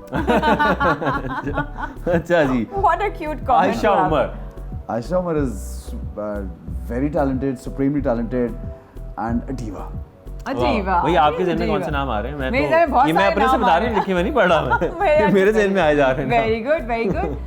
अच्छा जी, what a cute comment. Ayesha Omar is very talented, supremely talented and a diva. भाई आपके ज़हन में कौन से नाम आ रहे हैं? मैं अपने से बता रही हूँ, लिखी मैं नहीं पढ़ रहा, मैं मेरे ज़हन में आए जा रहे हैं। Very good, very good.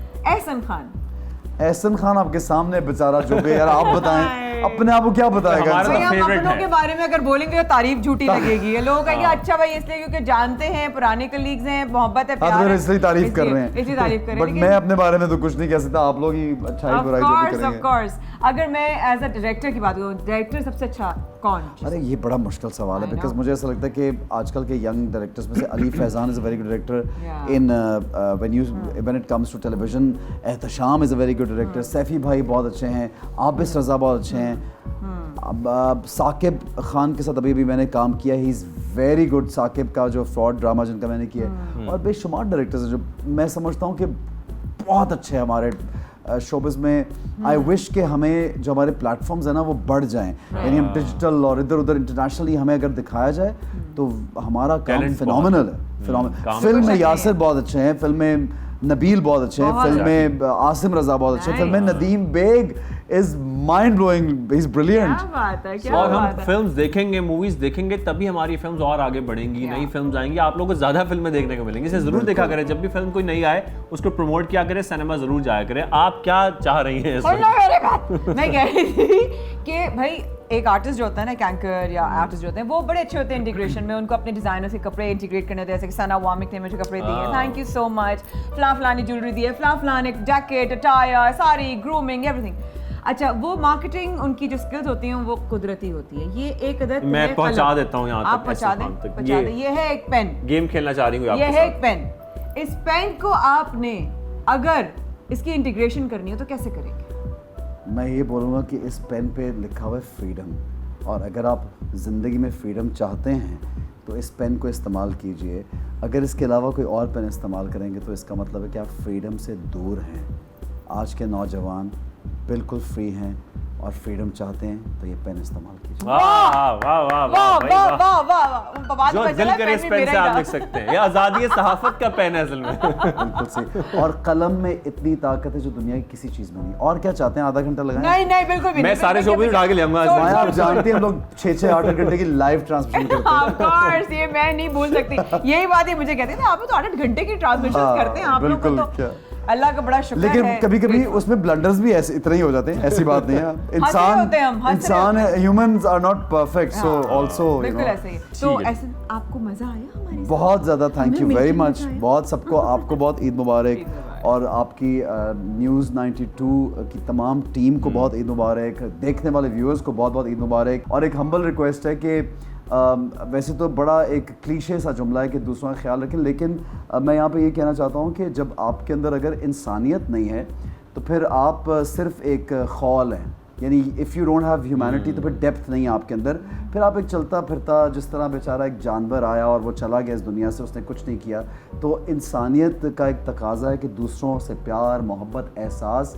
Ehsan Khan आपके सामने बेचारा जो भी, यार आप बताएं अपने आप को क्या बताएगा? हम अपनों के बारे में अगर बोलेंगे तो तारीफ झूठी लगेगी, लोग कहेंगे अच्छा भाई इसलिए क्योंकि जानते हैं, पुराने कलीग्स हैं, मोहब्बत है, प्यार है, इसलिए तारीफ कर रहे हैं। बट मैं अपने बारे में तो कुछ नहीं कह सकता, आप लोग ही अच्छाई बुराई जो भी करेंगे। Of course. अगर मैं एज अ डायरेक्टर की बात करूं, डायरेक्टर सबसे अच्छा कौन? अरे ये बड़ा मुश्किल सवाल है, बिकॉज मुझे ऐसा लगता है कि आजकल के यंग डायरेक्टर्स में से Ali Faizan is a very good director in when it comes to television, Ehtesham is a very good director, Saifi भाई बहुत अच्छे हैं, आबिस रजा बहुत अच्छे हैं, अब साकिब खान के साथ अभी मैंने काम किया, he is very good. Saqib का जो फ्रॉड ड्रामा जिनका मैंने किया है, और बेशुमार डायरेक्टर्स हैं जो मैं समझता हूँ कि बहुत अच्छे हैं हमारे शोबिज़ में। आई विश कि हमें जो हमारे प्लेटफॉर्म्स हैं ना वो बढ़ जाएं, यानी हम डिजिटल और इधर उधर इंटरनेशनली हमें अगर दिखाया जाए तो हमारा काम फिनोमिनल है। फिल्म में यासिर बहुत अच्छे हैं, फिल्म में नबील बहुत अच्छे हैं, फिल्म में आसिम रजा बहुत अच्छे हैं, फिल्म में Nadeem Baig is mind blowing, he is brilliant. क्या बात है, क्या और हम बात है। फिल्म्स देखेंगे, मूवीज देखेंगे, तभी हमारी फिल्म्स और आगे बढ़ेंगी, नई फिल्म्स आएंगी, आप लोगों को ज्यादा फिल्में देखने को मिलेंगी। इसे जरूर देखा करें, जब भी फिल्म कोई नई आए उसको प्रमोट किया करें, सिनेमा जरूर जाया करें। आप क्या चाह रही हैं? मैं कह रही थी कि भाई एक आर्टिस्ट जो होता है ना, कैंकर या आर्टिस्ट जो होते हैं, वो बड़े अच्छे होते हैं इंटीग्रेशन में, उनको अपने डिजाइनर से कपड़े इंटीग्रेट करने होते हैं। जैसे कि सना वामिक ने मुझे कपड़े दिए, थैंक यू सो मच, फलां ज्वेलरी दी है, फलां एक जैकेट, अटायर, सारी ग्रूमिंग, एवरीथिंग। अच्छा, वो मार्केटिंग उनकी जो स्किल्स होती हैं वो कुदरती होती है। ये एक अदद मैं पहुंचा देता हूँ यहाँ तक, आप पहुंचा दें। ये है एक पेन, गेम खेलना चाह रही हूँ, ये है एक पेन। इस पेन को आपने अगर इसकी इंटीग्रेशन करनी हो तो कैसे करेंगे? मैं ये बोलूँगा कि इस पेन पे लिखा हुआ है फ्रीडम, और अगर आप ज़िंदगी में फ्रीडम चाहते हैं तो इस पेन को इस्तेमाल कीजिए। अगर इसके अलावा कोई और पेन इस्तेमाल करेंगे तो इसका मतलब है कि आप फ्रीडम से दूर हैं। आज के नौजवान बिल्कुल फ्री हैं और फ्रीडम चाहते हैं तो ये पेन इस्तेमाल कीजिए। वाह वाह वाह वाह वाह वाह, जो दिल करे इस पेन से आप लिख सकते हैं। ये आज़ादी सहाफत का पेन है असल में। बिल्कुल सही। और कलम में इतनी ताकत है जो दुनिया की किसी चीज में नहीं। और क्या चाहते हैं, आधा घंटा लगाएं? नहीं बिल्कुल भी मैं सारे शो भी उठा के ले आऊंगा। आप जानते हैं हम लोग 6-8 घंटे की लाइव ट्रांसमिशन करते हैं। ऑफ कोर्स, ये मैं नहीं भूल सकती। यही बात ये मुझे कहते थे, आप तो 8 घंटे की ट्रांसमिशन करते हैं, आप लोग तो अल्लाह का बड़ा शुक्र है। लेकिन कभी-कभी उसमें ब्लंडर्स भी ऐसे इतने ही हो जाते हैं, ऐसी बात नहीं है। इंसान है, humans are not perfect, so also बिल्कुल ऐसे ही। तो ऐसे आपको मजा आया हमारे साथ? बहुत ज़्यादा, थैंक यू वेरी मच। बहुत सबको, आपको बहुत ईद मुबारक, और आपकी न्यूज़ 92 की तमाम टीम को बहुत ईद मुबारक, देखने वाले व्यूअर्स को बहुत बहुत ईद मुबारक। और एक हम्बल रिक्वेस्ट है कि वैसे तो बड़ा एक क्लीशे सा जुमला है कि दूसरों का ख्याल रखें, लेकिन मैं यहाँ पे ये कहना चाहता हूँ कि जब आपके अंदर अगर इंसानियत नहीं है तो फिर आप सिर्फ एक खौल हैं, यानी if you don't have humanity तो फिर डेप्थ नहीं है आपके अंदर। फिर आप एक चलता फिरता, जिस तरह बेचारा एक जानवर आया और वो चला गया इस दुनिया से, उसने कुछ नहीं किया। तो इंसानियत का एक तकाजा है कि दूसरों से प्यार, मोहब्बत, एहसास,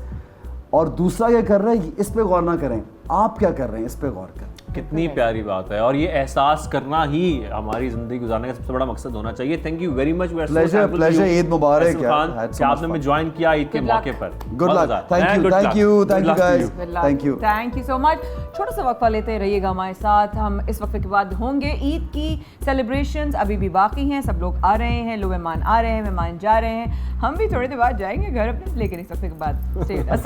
और दूसरा क्या कर रहा है इस पे गौर ना करें, आप क्या कर रहे हैं इस पे गौर करें। कितनी प्यारी बात है, और ये एहसास करना ही हमारी जिंदगी गुजारने का सबसे बड़ा मकसद होना चाहिए। Thank you very much. Pleasure, Eid मुबारक आपने हमें ज्वाइन किया ईद के मौके पर। Good luck, thank you guys, thank you so much. छोटा सा वक्फा लेते रहिएगा हमारे साथ, हम इस वक्फे के बाद होंगे। ईद की सेलिब्रेशंस अभी भी बाकी हैं, सब लोग आ रहे हैं, लोग मेहमान आ रहे हैं, मेहमान जा रहे हैं, हम भी थोड़ी देर बाद जाएंगे घर अपने, लेकिन इस वक्फे के बाद स्टे विद अस।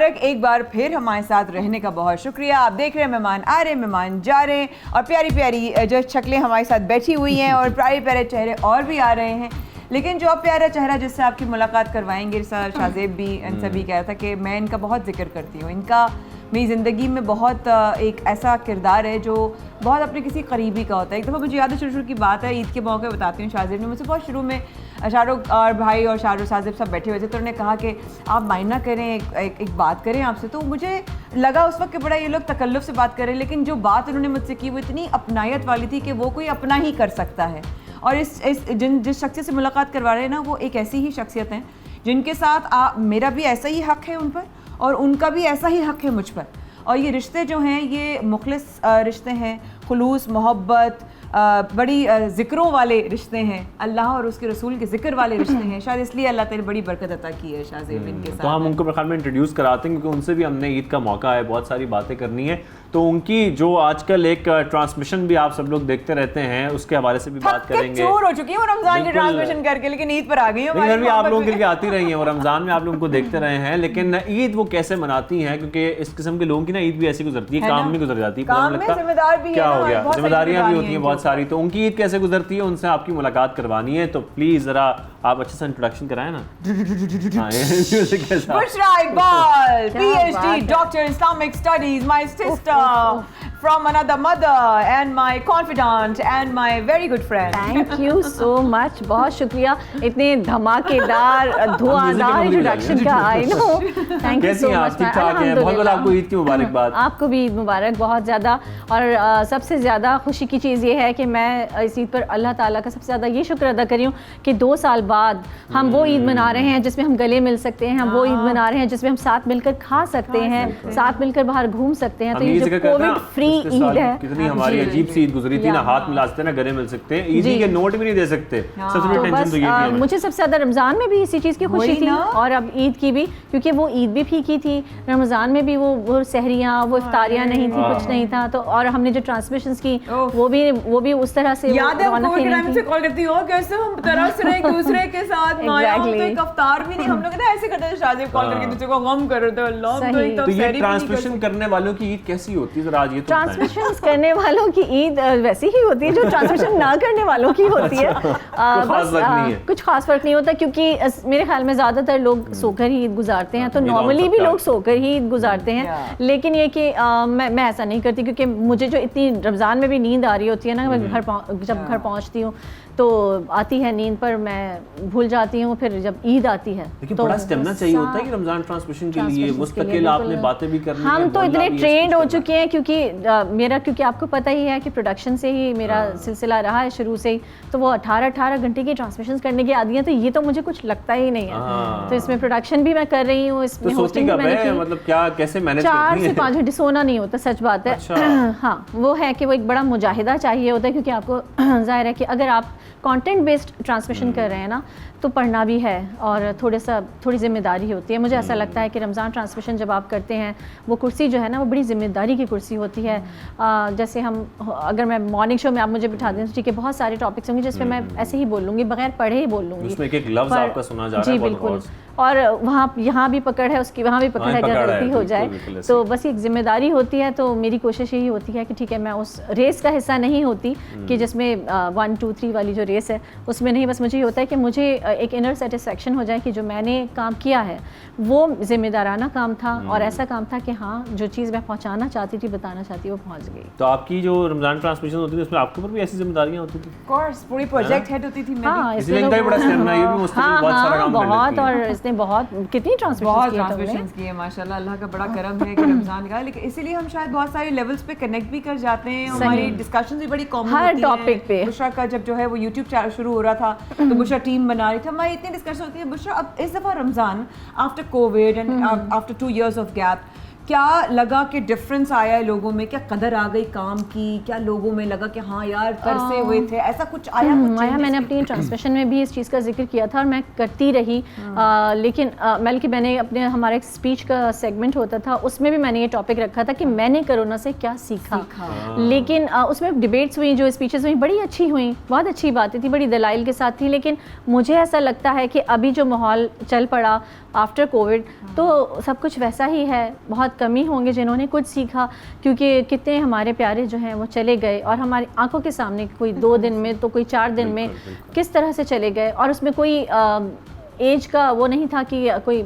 मुबारक। एक बार फिर हमारे साथ रहने का बहुत शुक्रिया। आप देख रहे हैं मेहमान आ रहे मेहमान जा रहे, और प्यारी प्यारी जो शक्लें हमारे साथ बैठी हुई हैं और प्यारे प्यारे चेहरे और भी आ रहे हैं। लेकिन जो प्यारा चेहरा जिससे आपकी मुलाकात करवाएंगे, शाज़ेब भी इन सभी कह रहा था कि मैं इनका बहुत जिक्र करती हूँ। इनका मेरी ज़िंदगी में बहुत एक ऐसा किरदार है जो बहुत अपने किसी करीबी का होता है। एक दफ़ा मुझे याद है, शुरू की बात है, ईद के मौके बताती हूँ, शाज़ेब ने मुझसे बहुत शुरू में, शाहरुख और भाई और शाहरुख साजिब सब बैठे हुए थे, तो उन्होंने कहा कि आप माइंड ना करें, एक बात करें आपसे। तो मुझे लगा उस वक्त कि बड़ा ये लोग तकल्लुफ़ से बात करें, लेकिन जो बात उन्होंने मुझसे की वो इतनी अपनायत वाली थी कि वो कोई अपना ही कर सकता है। और जिस शख्सियत से मुलाकात करवा रहे हैं ना, वो एक ऐसी ही शख्सियत हैं जिनके साथ मेरा भी ऐसा ही हक़ है उन पर, और उनका भी ऐसा ही हक़ है मुझ पर। और ये रिश्ते जो हैं ये मुखलिस रिश्ते हैं, खुलूस, मोहब्बत, बड़ी ज़िक्रों वाले रिश्ते हैं, अल्लाह और उसके रसूल के ज़िक्र वाले रिश्ते हैं। शायद इसलिए अल्लाह ताला बड़ी बरकत अता की है शाज़ेब इनके साथ। तो हम उनको ख्याल में इंट्रोड्यूस कराते हैं, क्योंकि उनसे भी हमने ईद का मौका है, बहुत सारी बातें करनी है। तो उनकी जो आजकल एक ट्रांसमिशन भी आप सब लोग देखते रहते हैं, उसके हवाले से भी बात करेंगे। चोर हो चुकी हूँ रमज़ान की ट्रांसमिशन करके, लेकिन ईद पर आ गई हूँ। लेकिन भी आप लोगों के लिए आती रही हैं और रमज़ान में आप लोगों को देखते रहे हैं। लेकिन ईद वो कैसे मनाती हैं, क्योंकि इस किस्म के लोगों की ना ईद भी ऐसी गुजरती है, काम में गुजर जाती है, काम में जिम्मेदार भी क्या हो गया, बहुत जिम्मेदारियां भी होती हैं बहुत सारी। तो उनकी ईद कैसे गुजरती है, उनसे आपकी मुलाकात करवानी है। तो प्लीज जरा आप अच्छे से इंट्रोडक्शन कराएं ना। Bushra Iqbal, PhD, Doctor Islamic Studies, my sister from another mother and my confidant and my very good friend. Thank you so much, बहुत शुक्रिया इतने धमाकेदार धुआंधार इंट्रोडक्शन का। I know, thank you so much. बहुत आपको ईद की मुबारकबाद। आपको भी ईद मुबारक बहुत ज़्यादा। और सबसे ज़्यादा खुशी की चीज़ ये है कि मैं इस ईद पर अल्लाह ताला का सबसे ज़्यादा ये शुक्र अदा कर रही हूँ कि 2 साल बाद हम वो ईद मना रहे हैं जिसमें हम गले मिल सकते हैं, हम वो ईद मना रहे हैं जिसमें हम साथ मिलकर खा सकते हैं, साथ मिलकर बाहर घूम सकते हैं। तो ये जो कोविड फ्री ईद है, कितनी हमारी अजीब सी ईद गुजरी थी ना, हाथ मिला सकते ना, गले मिल सकते हैं, ईदी के नोट भी नहीं दे सकते। सबसे बड़ी टेंशन तो ये थी। मुझे सबसे ज़्यादा रमज़ान में भी इसी चीज़ की खुशी थी, और अब ईद की भी, क्योंकि वो ईद भी फीकी थी। रमज़ान में भी वो सहरियाँ, वो इफ्तारियाँ नहीं थी, कुछ नहीं था। तो और हमने जो ट्रांसमिशंस की वो भी उस तरह से याद है, कॉल करती हो कैसे हम तरस रहे एक दूसरे के साथ। Exactly. तो एक अफ्तार भी नहीं, हम लोग ना ऐसे करते थे, शादी कॉल करके दूसरे को गम कर रहे थे। अल्लाह, तो ये ट्रांसमिशन करने वालों की ईद कैसी होती है, जरा आज ये तो ट्रांसमिशन करने वालों की ईद वैसी ही होती है जो ट्रांसमिशन ना करने वालों की होती है। कुछ खास फर्क नहीं होता, क्योंकि मेरे ख्याल में ज़्यादातर लोग सोकर ही ईद गुजारते हैं। तो नॉर्मली भी लोग सोकर ही ईद गुजारते हैं, लेकिन ये कि मैं ऐसा नहीं करती, क्योंकि मुझे जो इतनी रमज़ान में भी नींद आ रही होती है ना, मैं जब घर पहुँचती हूँ तो आती है नींद, पर मैं भूल जाती हूँ फिर जब ईद आती है। लेकिन बड़ा स्टेमिना चाहिए होता है कि रमजान ट्रांसमिशन के लिए मुस्तकिल आपने बातें भी करनी है। हम तो इतने ट्रेंड हो चुके हैं, क्योंकि आपको पता ही है कि प्रोडक्शन से ही मेरा सिलसिला रहा है शुरू से ही, तो वो 18 घंटे की ट्रांसमिशन करने की आदि है। तो ये तो मुझे कुछ लगता ही नहीं है। तो इसमें प्रोडक्शन भी मैं कर रही हूँ, इसमें होस्टिंग भी मैंने की। मतलब क्या कैसे मैनेज 4 से 5 घंटे सोना नहीं होता, सच बात है। हाँ, वो है कि वो एक बड़ा मुजाहिदा चाहिए होता है, क्योंकि आपको जाहिर है कि अगर आप कंटेंट बेस्ड ट्रांसमिशन कर रहे हैं ना, तो पढ़ना भी है और थोड़ी जिम्मेदारी होती है। मुझे ऐसा लगता है कि रमज़ान ट्रांसमिशन जब आप करते हैं, वो कुर्सी जो है ना, वो बड़ी जिम्मेदारी की कुर्सी होती है। जैसे अगर मैं मॉर्निंग शो में आप मुझे बिठा दें तो ठीक है, बहुत सारे टॉपिक्स होंगे जिसमें मैं ऐसे ही बोल लूँगी, बगैर पढ़े ही बोल लूँगी। उसमें एक लफ्ज़ आपका सुना जा रहा है। जी बिल्कुल। और यहाँ भी पकड़ है, उसकी वहाँ भी पकड़ है, अगर गलती हो जाए तो बस एक जिम्मेदारी होती है। तो मेरी कोशिश यही होती है कि ठीक है, मैं उस रेस का हिस्सा नहीं होती कि जिसमें 1 2 3 वाली जो रेस है उसमें नहीं। बस मुझे ये होता है कि मुझे एक इनर सेटिस्फेक्शन हो जाए कि जो मैंने काम किया है वो जिम्मेदाराना काम था, और ऐसा काम था कि हाँ, जो चीज़ मैं पहुँचाना चाहती थी, बताना चाहती वो पहुँच गई। तो आपकी जो रमज़ान ट्रांसमिशन होती थी उसमें आपके ऊपर भी ऐसी जिम्मेदारियाँ होती थी? ऑफ कोर्स, पूरी प्रोजेक्ट हेड होती थी। हाँ, इसलिए इनका भी बड़ा स्टेमिना, ये भी मुस्तकिल बहुत सारा काम कर लेती है। और इसने बहुत कितनी ट्रांसमिशंस की है माशाल्लाह, अल्लाह का बड़ा करम है कि रमज़ान का। लेकिन इसीलिए हम शायद बहुत सारे लेवल्स पे कनेक्ट भी कर जाते हैं, हमारी डिस्कशंस भी बड़ी कॉमन हर टॉपिक पे। बुशरा का जब जो है वो यूट्यूब चैनल शुरू हो रहा था तो बुशरा टीम बना रही थी, हमारी इतनी डिस्कशन होती है। बुशरा अब इस दफ़ा Ramzan after Covid and after 2 years of gap, क्या लगा कि डिफरेंस आया है लोगों में, क्या कदर आ गई काम की, क्या लोगों में लगा कि हाँ यार तरसे हुए थे, ऐसा कुछ आया? आया, मैंने अपनी ट्रांसमिशन में भी इस चीज़ का जिक्र किया था और मैं करती रही। लेकिन बल्कि मैंने अपने हमारा एक स्पीच का सेगमेंट होता था, उसमें भी मैंने ये टॉपिक रखा था कि मैंने कोरोना से क्या सीखा। लेकिन उसमें डिबेट्स हुई, जो स्पीचेस हुई बड़ी अच्छी हुई, बहुत अच्छी बातें थी, बड़ी दलाइल के साथ थी। लेकिन मुझे ऐसा लगता है कि अभी जो माहौल चल पड़ा आफ्टर कोविड, तो सब कुछ वैसा ही है। बहुत कमी होंगे जिन्होंने कुछ सीखा, क्योंकि कितने हमारे प्यारे जो हैं वो चले गए और हमारी आंखों के सामने, कोई 2 दिन में तो कोई 4 दिन में किस तरह से चले गए। और उसमें कोई एज का वो नहीं था कि कोई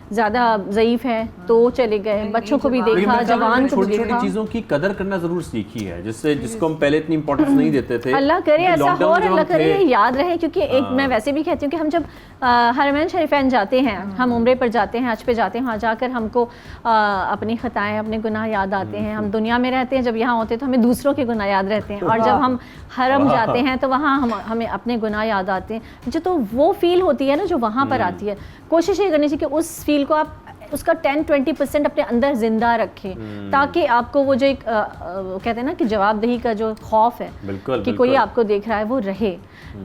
ज़्यादा ज़यीफ़ है तो चले गए, बच्चों को भी देखा, जवान को भी देखा। छोटी चीज़ों की कदर करना ज़रूर सीखी है, जिसको हम पहले इतनी इंपॉर्टेंस नहीं देते थे। अल्लाह करे ऐसा हो और अल्लाह करे ये याद रहे, क्योंकि एक मैं वैसे भी कहती हूँ कि हम जब हरमैन शरीफैन जाते हैं, हम उम्रे पर जाते हैं, हज पे जाते हैं, वहाँ जाकर हमको अपनी ख़ताएँ, अपने गुनाह याद आते हैं। हम दुनिया में रहते हैं, जब यहाँ होते हैं तो हमें दूसरों के गुनाह याद रहते हैं, और जब हम हरम जाते हैं तो वहाँ हमें अपने गुनाह याद आते हैं। जो तो वो फील होती है ना जो वहाँ पर आती है, कोशिश ये करनी चाहिए कि उस फील को आप उसका 10-20% अपने अंदर जिंदा रखें, ताकि आपको वो जो एक कहते हैं ना कि जवाबदेही का जो खौफ है कि कोई आपको देख रहा है वो रहे।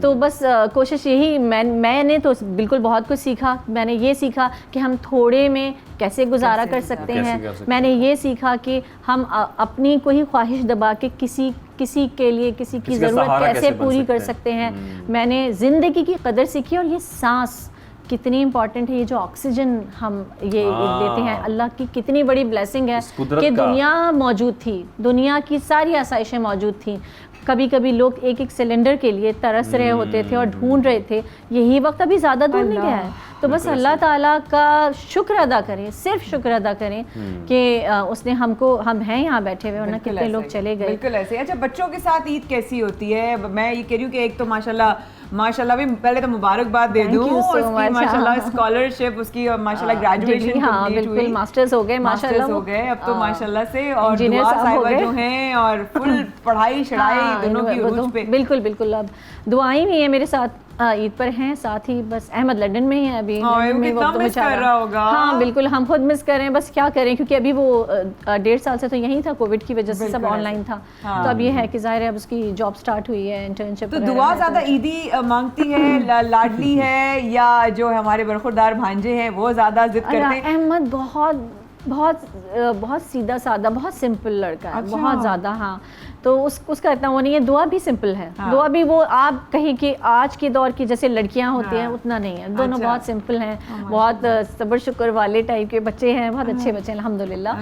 तो बस कोशिश यही, मैंने तो बिल्कुल बहुत कुछ सीखा। मैंने ये सीखा कि हम थोड़े में कैसे गुजारा कर सकते हैं। मैंने ये सीखा कि हम अपनी कोई ख्वाहिश दबा के किसी के लिए किसी की ज़रूरत कैसे पूरी कर सकते हैं। मैंने ज़िंदगी की कदर सीखी, और ये सांस कितनी इंपॉर्टेंट है, ये जो ऑक्सीजन हम ये लेते हैं, अल्लाह की कितनी बड़ी ब्लेसिंग है कि दुनिया मौजूद थी, दुनिया की सारी आसाइशें मौजूद थी। कभी कभी लोग एक सिलेंडर के लिए तरस रहे होते थे और ढूंढ रहे थे, यही वक्त अभी ज़्यादा दूर नहीं गया है। तो बस अल्लाह ताला का शुक्र अदा करें, सिर्फ शुक्र अदा करें कि उसने हम हैं यहाँ बैठे हुए, वरना कितने लोग चले गए। बिल्कुल ऐसे। अच्छा, बच्चों के साथ ईद कैसी होती है? मैं ये कह रही हूँ कि एक तो माशाल्लाह भी पहले तो मुबारकबाद दे दूँ, उसकी माशाल्लाह स्कॉलरशिप, उसकी माशाल्लाह ग्रेजुएशन कंप्लीट हुई, मास्टर्स हो गए, माशाल्लाह हो गए अब तो माशाल्लाह से, और दुआ साहिबा जो हैं और फुल पढ़ाई शढ़ाई दोनों की उरूज पे। बिल्कुल अब दुआएं भी हैं मेरे साथ, ईद पर हैं, साथ ही बस अहमद लंदन में ही है अभी। कितना मिस कर रहा होगा। हाँ बिल्कुल, हम खुद मिस कर रहे हैं, बस क्या करें, क्योंकि अभी वो 1.5 साल से तो यहीं था, कोविड की वजह से सब ऑनलाइन था। तो अब ये है कि जाहिर है अब उसकी जॉब स्टार्ट हुई है, इंटर्नशिप। तो दुआ ज़्यादा ईदी मांगती है, लाडली है, या जो हमारे बरखुरदार भांजे हैं वो ज़्यादा जिद करते हैं? अहमद बहुत सीधा साधा, बहुत सिंपल लड़का है। अच्छा। बहुत ज़्यादा। हाँ, तो उसका इतना वो नहीं है। दुआ भी सिंपल है। हाँ। दुआ भी वो आप कहीं कि आज के दौर की जैसे लड़कियां होती हैं उतना नहीं है। दोनों बहुत सिंपल हैं, बहुत सब्र शुक्र वाले टाइप के बच्चे हैं, बहुत अच्छे बच्चे हैं अल्हम्दुलिल्लाह।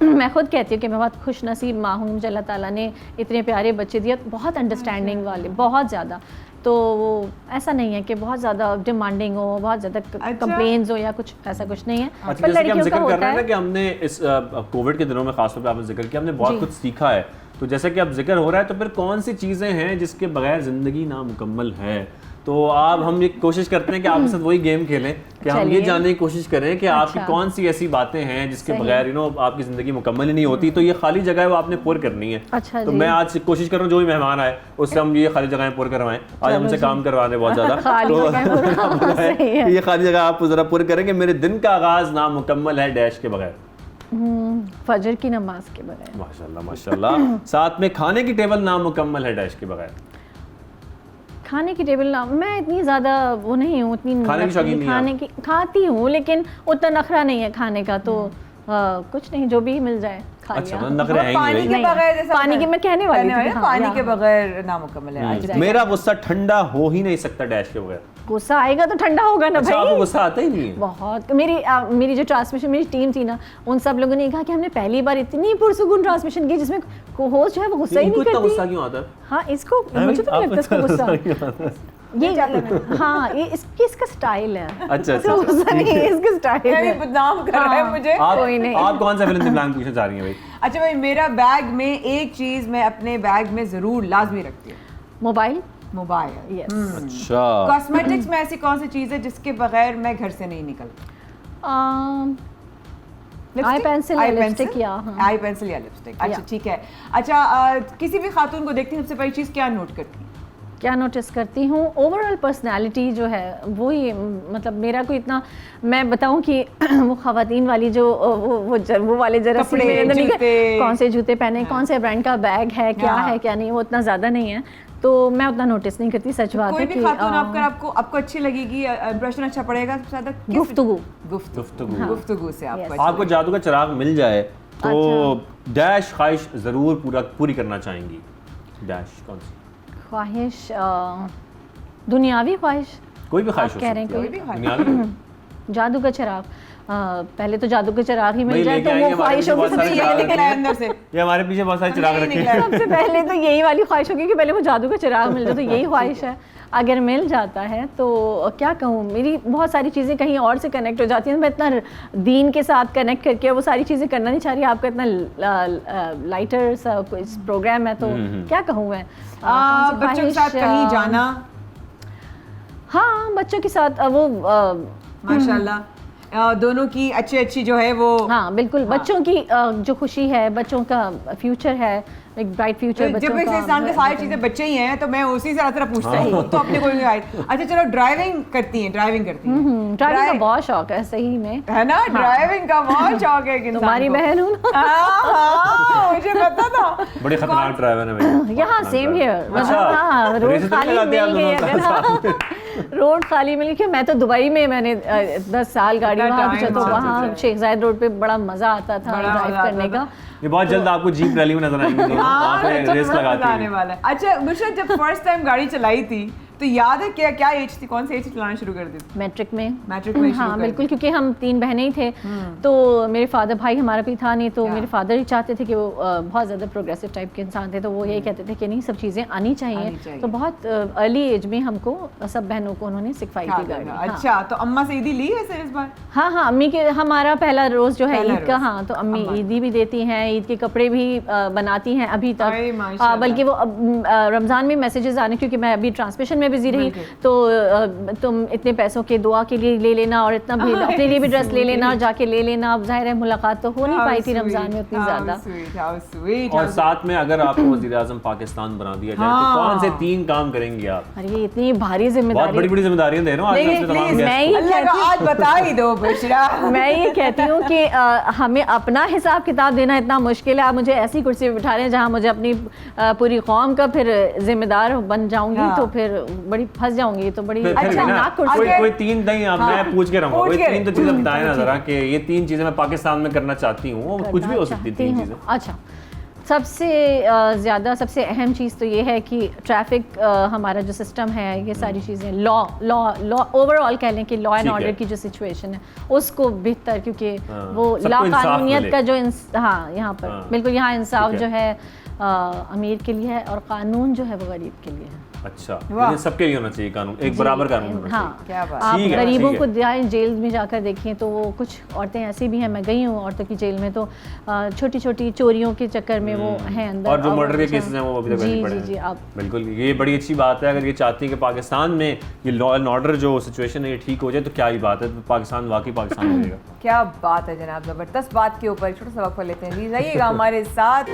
मैं खुद कहती हूँ कि मैं बहुत खुश नसीब माँ हूँ, मुझे अल्लाह ताला ने इतने प्यारे बच्चे दिए, बहुत अंडरस्टैंडिंग वाले, बहुत ज़्यादा। तो वो ऐसा नहीं है कि बहुत ज़्यादा डिमांडिंग हो, बहुत ज़्यादा कंप्लेंट्स हो या कुछ, ऐसा कुछ नहीं है। पर लड़कियों का होता है ना कि हमने इस कोविड के दिनों में खासतौर पे आपने जिक्र किया, हमने बहुत कुछ सीखा है। तो जैसा कि अब जिक्र हो रहा है, तो फिर कौन सी चीज़ें हैं जिसके बगैर ज़िंदगी नामुकम्मल है? तो हम ये कोशिश करते हैं कि आपके साथ वही गेम खेलें कि हम ये जानने की कोशिश करें कि आपकी कौन सी ऐसी बातें हैं जिसके बगैर आपकी ज़िंदगी मुकम्मल ही नहीं होती। तो ये खाली जगह है वो आपने पूरी करनी है। तो मैं आज कोशिश कर रहा हूँ जो भी मेहमान आए उससे हम ये खाली जगह पूरी करवाएं। आज हमसे काम करवा रहे बहुत ज़्यादा, तो ये खाली जगह आप ज़रा पूरी करें कि मेरे दिन का आगाज़ नामुकम्मल है डैश के बगैर, फजर की नमाज के बगैर। माशाल्लाह माशाल्लाह। साथ में खाने की टेबल नामुकम्मल है डैश के बगैर। खाने की टेबल ना, मैं इतनी ज़्यादा वो नहीं हूँ, इतनी खाने की शौकीन नहीं, खाने की खाती हूँ लेकिन उतना नखरा नहीं है खाने का। तो कुछ नहीं, जो भी मिल जाए खा लिया। पानी के बगैर, जैसा पानी की मैं कहने वाली थी, पानी के बगैर नामुकम्मल है। मेरा गुस्सा ठंडा हो ही नहीं सकता डैश के बगैर। गुस्सा आएगा तो ठंडा होगा ना भाई। आपको गुस्सा आता ही नहीं है? बहुत। मेरी जो ट्रांसमिशन मेरी टीम थी ना, उन सब लोगों ने कहा कि हमने पहली बार इतनी पुरसुकून ट्रांसमिशन की जिसमें होस्ट जो है वो गुस्सा ही नहीं करती। गुस्सा क्यों आता है? हाँ, इसको मुझे तो लगता है इसको गुस्सा ये हाँ, ये इसका स्टाइल है। अच्छा गुस्सा नहीं है, इसका स्टाइल है। बदनाम कर रहा है मुझे। कोई नहीं। आप कौन सा फिल्म प्लान पूछना चाह रही हैं भाई? अच्छा भाई, मेरा बैग में एक चीज मैं अपने बैग में जरूर लाजमी रखती हूँ, मोबाइल। यस। अच्छा। कॉस्मेटिक्स में ऐसी कौन सी चीज है जिसके बगैर मैं घर से नहीं निकलती? आई पेंसिल या लिपस्टिक। आई पेंसिल या लिपस्टिक। अच्छा ठीक है। अच्छा, किसी भी खातून को देखती हैं सबसे पहली चीज क्या नोट करती हैं? क्या नोटिस करती हूँ, ओवरऑल पर्सनालिटी जो है वो ही, मतलब मेरा कोई इतना मैं बताऊँ कि वो ख़वातीन वाली जो वो वाले जरा कौन से जूते पहने, कौन से ब्रांड का बैग है, क्या है क्या नहीं, वो उतना ज़्यादा नहीं है, तो मैं उतना नोटिस नहीं करती। सच बात है कि कोई भी खातून आपको अच्छी लगेगी, इंप्रेशन अच्छा पड़ेगा, सबसे ज़्यादा गुफ्तगू से आपको जादू का चिराग मिल जाए तो डैश ख्वाहिश ज़रूर पूरी करना चाहेंगी। डैश कौन सी ख्वाहिश? दुनियावी ख्वाहिश, कोई भी ख्वाहिश कह रहे हैं, कोई भी दुनियावी जादू का चिराग। पहले तो जादू का चिराग ही मिल जाए तो वो ख्वाहिश होगी सबसे अंदर से। ये हमारे पीछे बहुत सारे चिराग रखे हैं। सबसे पहले तो यही वाली ख्वाहिश होगी कि पहले वो जादू का चिराग मिल जाए, तो यही ख्वाहिश है। अगर मिल जाता है तो क्या कहूँ, मेरी बहुत सारी चीज़ें कहीं और से कनेक्ट हो जाती हैं। मैं इतना दीन के साथ कनेक्ट करके वो सारी चीज़ें करना नहीं चाह रही। आपका इतना लाइटर सा प्रोग्राम है, तो क्या कहूँ मैं, बच्चों के साथ कहीं जाना। हाँ, बच्चों के साथ वो माशाल्लाह दोनों की अच्छी जो है वो, हाँ बिल्कुल, बच्चों की जो खुशी है, बच्चों का फ्यूचर है, एक ब्राइट फ्यूचर बच्चों का। जब एक इंसान के सारी चीजें बच्चे ही हैं तो मैं उसी से तरह पूछता हूँ तो अपने कोई नहीं। अच्छा चलो, ड्राइविंग करती हैं? ड्राइविंग का बहुत शौक है, सही में है ना, ड्राइविंग का बहुत शौक है। तुम्हारी बहन हूँ ना, मुझे पता था। बड़ी खतरनाक ड्राइवर है भाई। यहाँ सेम हियर, मतलब रोड खाली मिल गई, रोड खाली मिल गई। मैं तो दुबई में मैंने 10 साल गाड़ी वहाँ, तो वहाँ शेख जायद रोड पे बड़ा मजा आता था ड्राइव करने का। ये बहुत जल्द आपको जीप रैली में नजर आएंगे, रेस लगाते हैं। अच्छा मुर्शद, जब फर्स्ट टाइम गाड़ी चलाई थी तो याद है क्या एज थी, कौन सी एज चलाना शुरू कर दी? मैट्रिक में हाँ बिल्कुल, क्योंकि हम 3 बहनें ही थे, तो मेरे फादर, भाई हमारा भी था नहीं, तो मेरे फादर ही चाहते थे कि वो बहुत ज़्यादा प्रोग्रेसिव टाइप के इंसान थे, तो वो यही कहते थे कि नहीं, सब चीज़ें आनी चाहिए। तो बहुत अर्ली एज में हमको सब बहनों को उन्होंने सिखवाई थी गाड़ी। अच्छा, तो अम्मा से ईदी ली वैसे इस बार? हाँ, अम्मी के, हमारा पहला रोज़ जो है ईद का, हाँ, तो अम्मी ईदी भी देती हैं, ईद के कपड़े भी बनाती हैं अभी तक। बल्कि वो रमज़ान में मैसेजेस आने, क्योंकि मैं अभी ट्रांसमिशन में बिजी रही, तो तुम इतने पैसों के दुआ के लिए ले लेना और इतना भी अपने लिए भी ड्रेस ले लेना और जाके ले लेना। अब जाहिर है मुलाकात तो हो नहीं पाई थी रमजान में उतनी ज्यादा। और साथ में अगर आपको वज़ीर आज़म पाकिस्तान बना दिया जाए तो कौन से 3 काम करेंगे आप? अरे इतनी भारी जिम्मेदारी, बहुत बड़ी जिम्मेदारियां दे रहा हूं आज बता ही दो बुशरा। मैं ये कहती हूँ कि हमें अपना हिसाब किताब देना इतना मुश्किल है। आप मुझे ऐसी कुर्सी पे बिठा रहे हैं जहाँ मुझे अपनी पूरी कौम का फिर जिम्मेदार बन जाऊंगी, तो फिर बड़ी फंस जाऊंगी, तो बड़ी खतरनाक कुर्सी। कोई 3 नहीं, मैं पूछ के रहूंगा, कोई 3 तो चीजें बताएं ना जरा, कि ये 3 चीजें मैं पाकिस्तान में करना चाहती हूँ, कुछ भी हो सकती है 3 चीजें। अच्छा, सबसे ज़्यादा सबसे अहम चीज़ तो ये है कि ट्रैफिक, हमारा जो सिस्टम है, ये सारी चीज़ें, लॉ ओवरऑल कह लें कि लॉ एंड ऑर्डर की जो सिचुएशन है उसको बेहतर, क्योंकि वो लाकानूनियत का जो यहाँ पर बिल्कुल, यहाँ इंसाफ जो है अमीर के लिए है और कानून जो है वो गरीब के लिए है। अच्छा, लेकिन सबके लिए होना चाहिए कानून, एक बराबर कानून होना चाहिए। हाँ, क्या बात। आप गरीबों को जाएं जेल में जाकर देखें तो वो कुछ औरतें ऐसी भी हैं, मैं गई हूँ औरतों की जेल में, तो छोटी छोटी चोरियों के चक्कर में वो हैं अंदर, और जो मर्डर के केसेस हैं वो अभी तक नहीं पड़े। जी, आप बिल्कुल, ये बड़ी अच्छी बात है। अगर ये चाहती है कि पाकिस्तान में ये लॉ एंड ऑर्डर जो सिचुएशन है ये ठीक हो जाए, तो क्या ही बात है, तो पाकिस्तान वाकई पाकिस्तान हो जाएगा। क्या बात है जनाब, जबरदस्त बात के ऊपर छोटा सा वक्फा लेते हैं। जाइएगा हमारे साथ।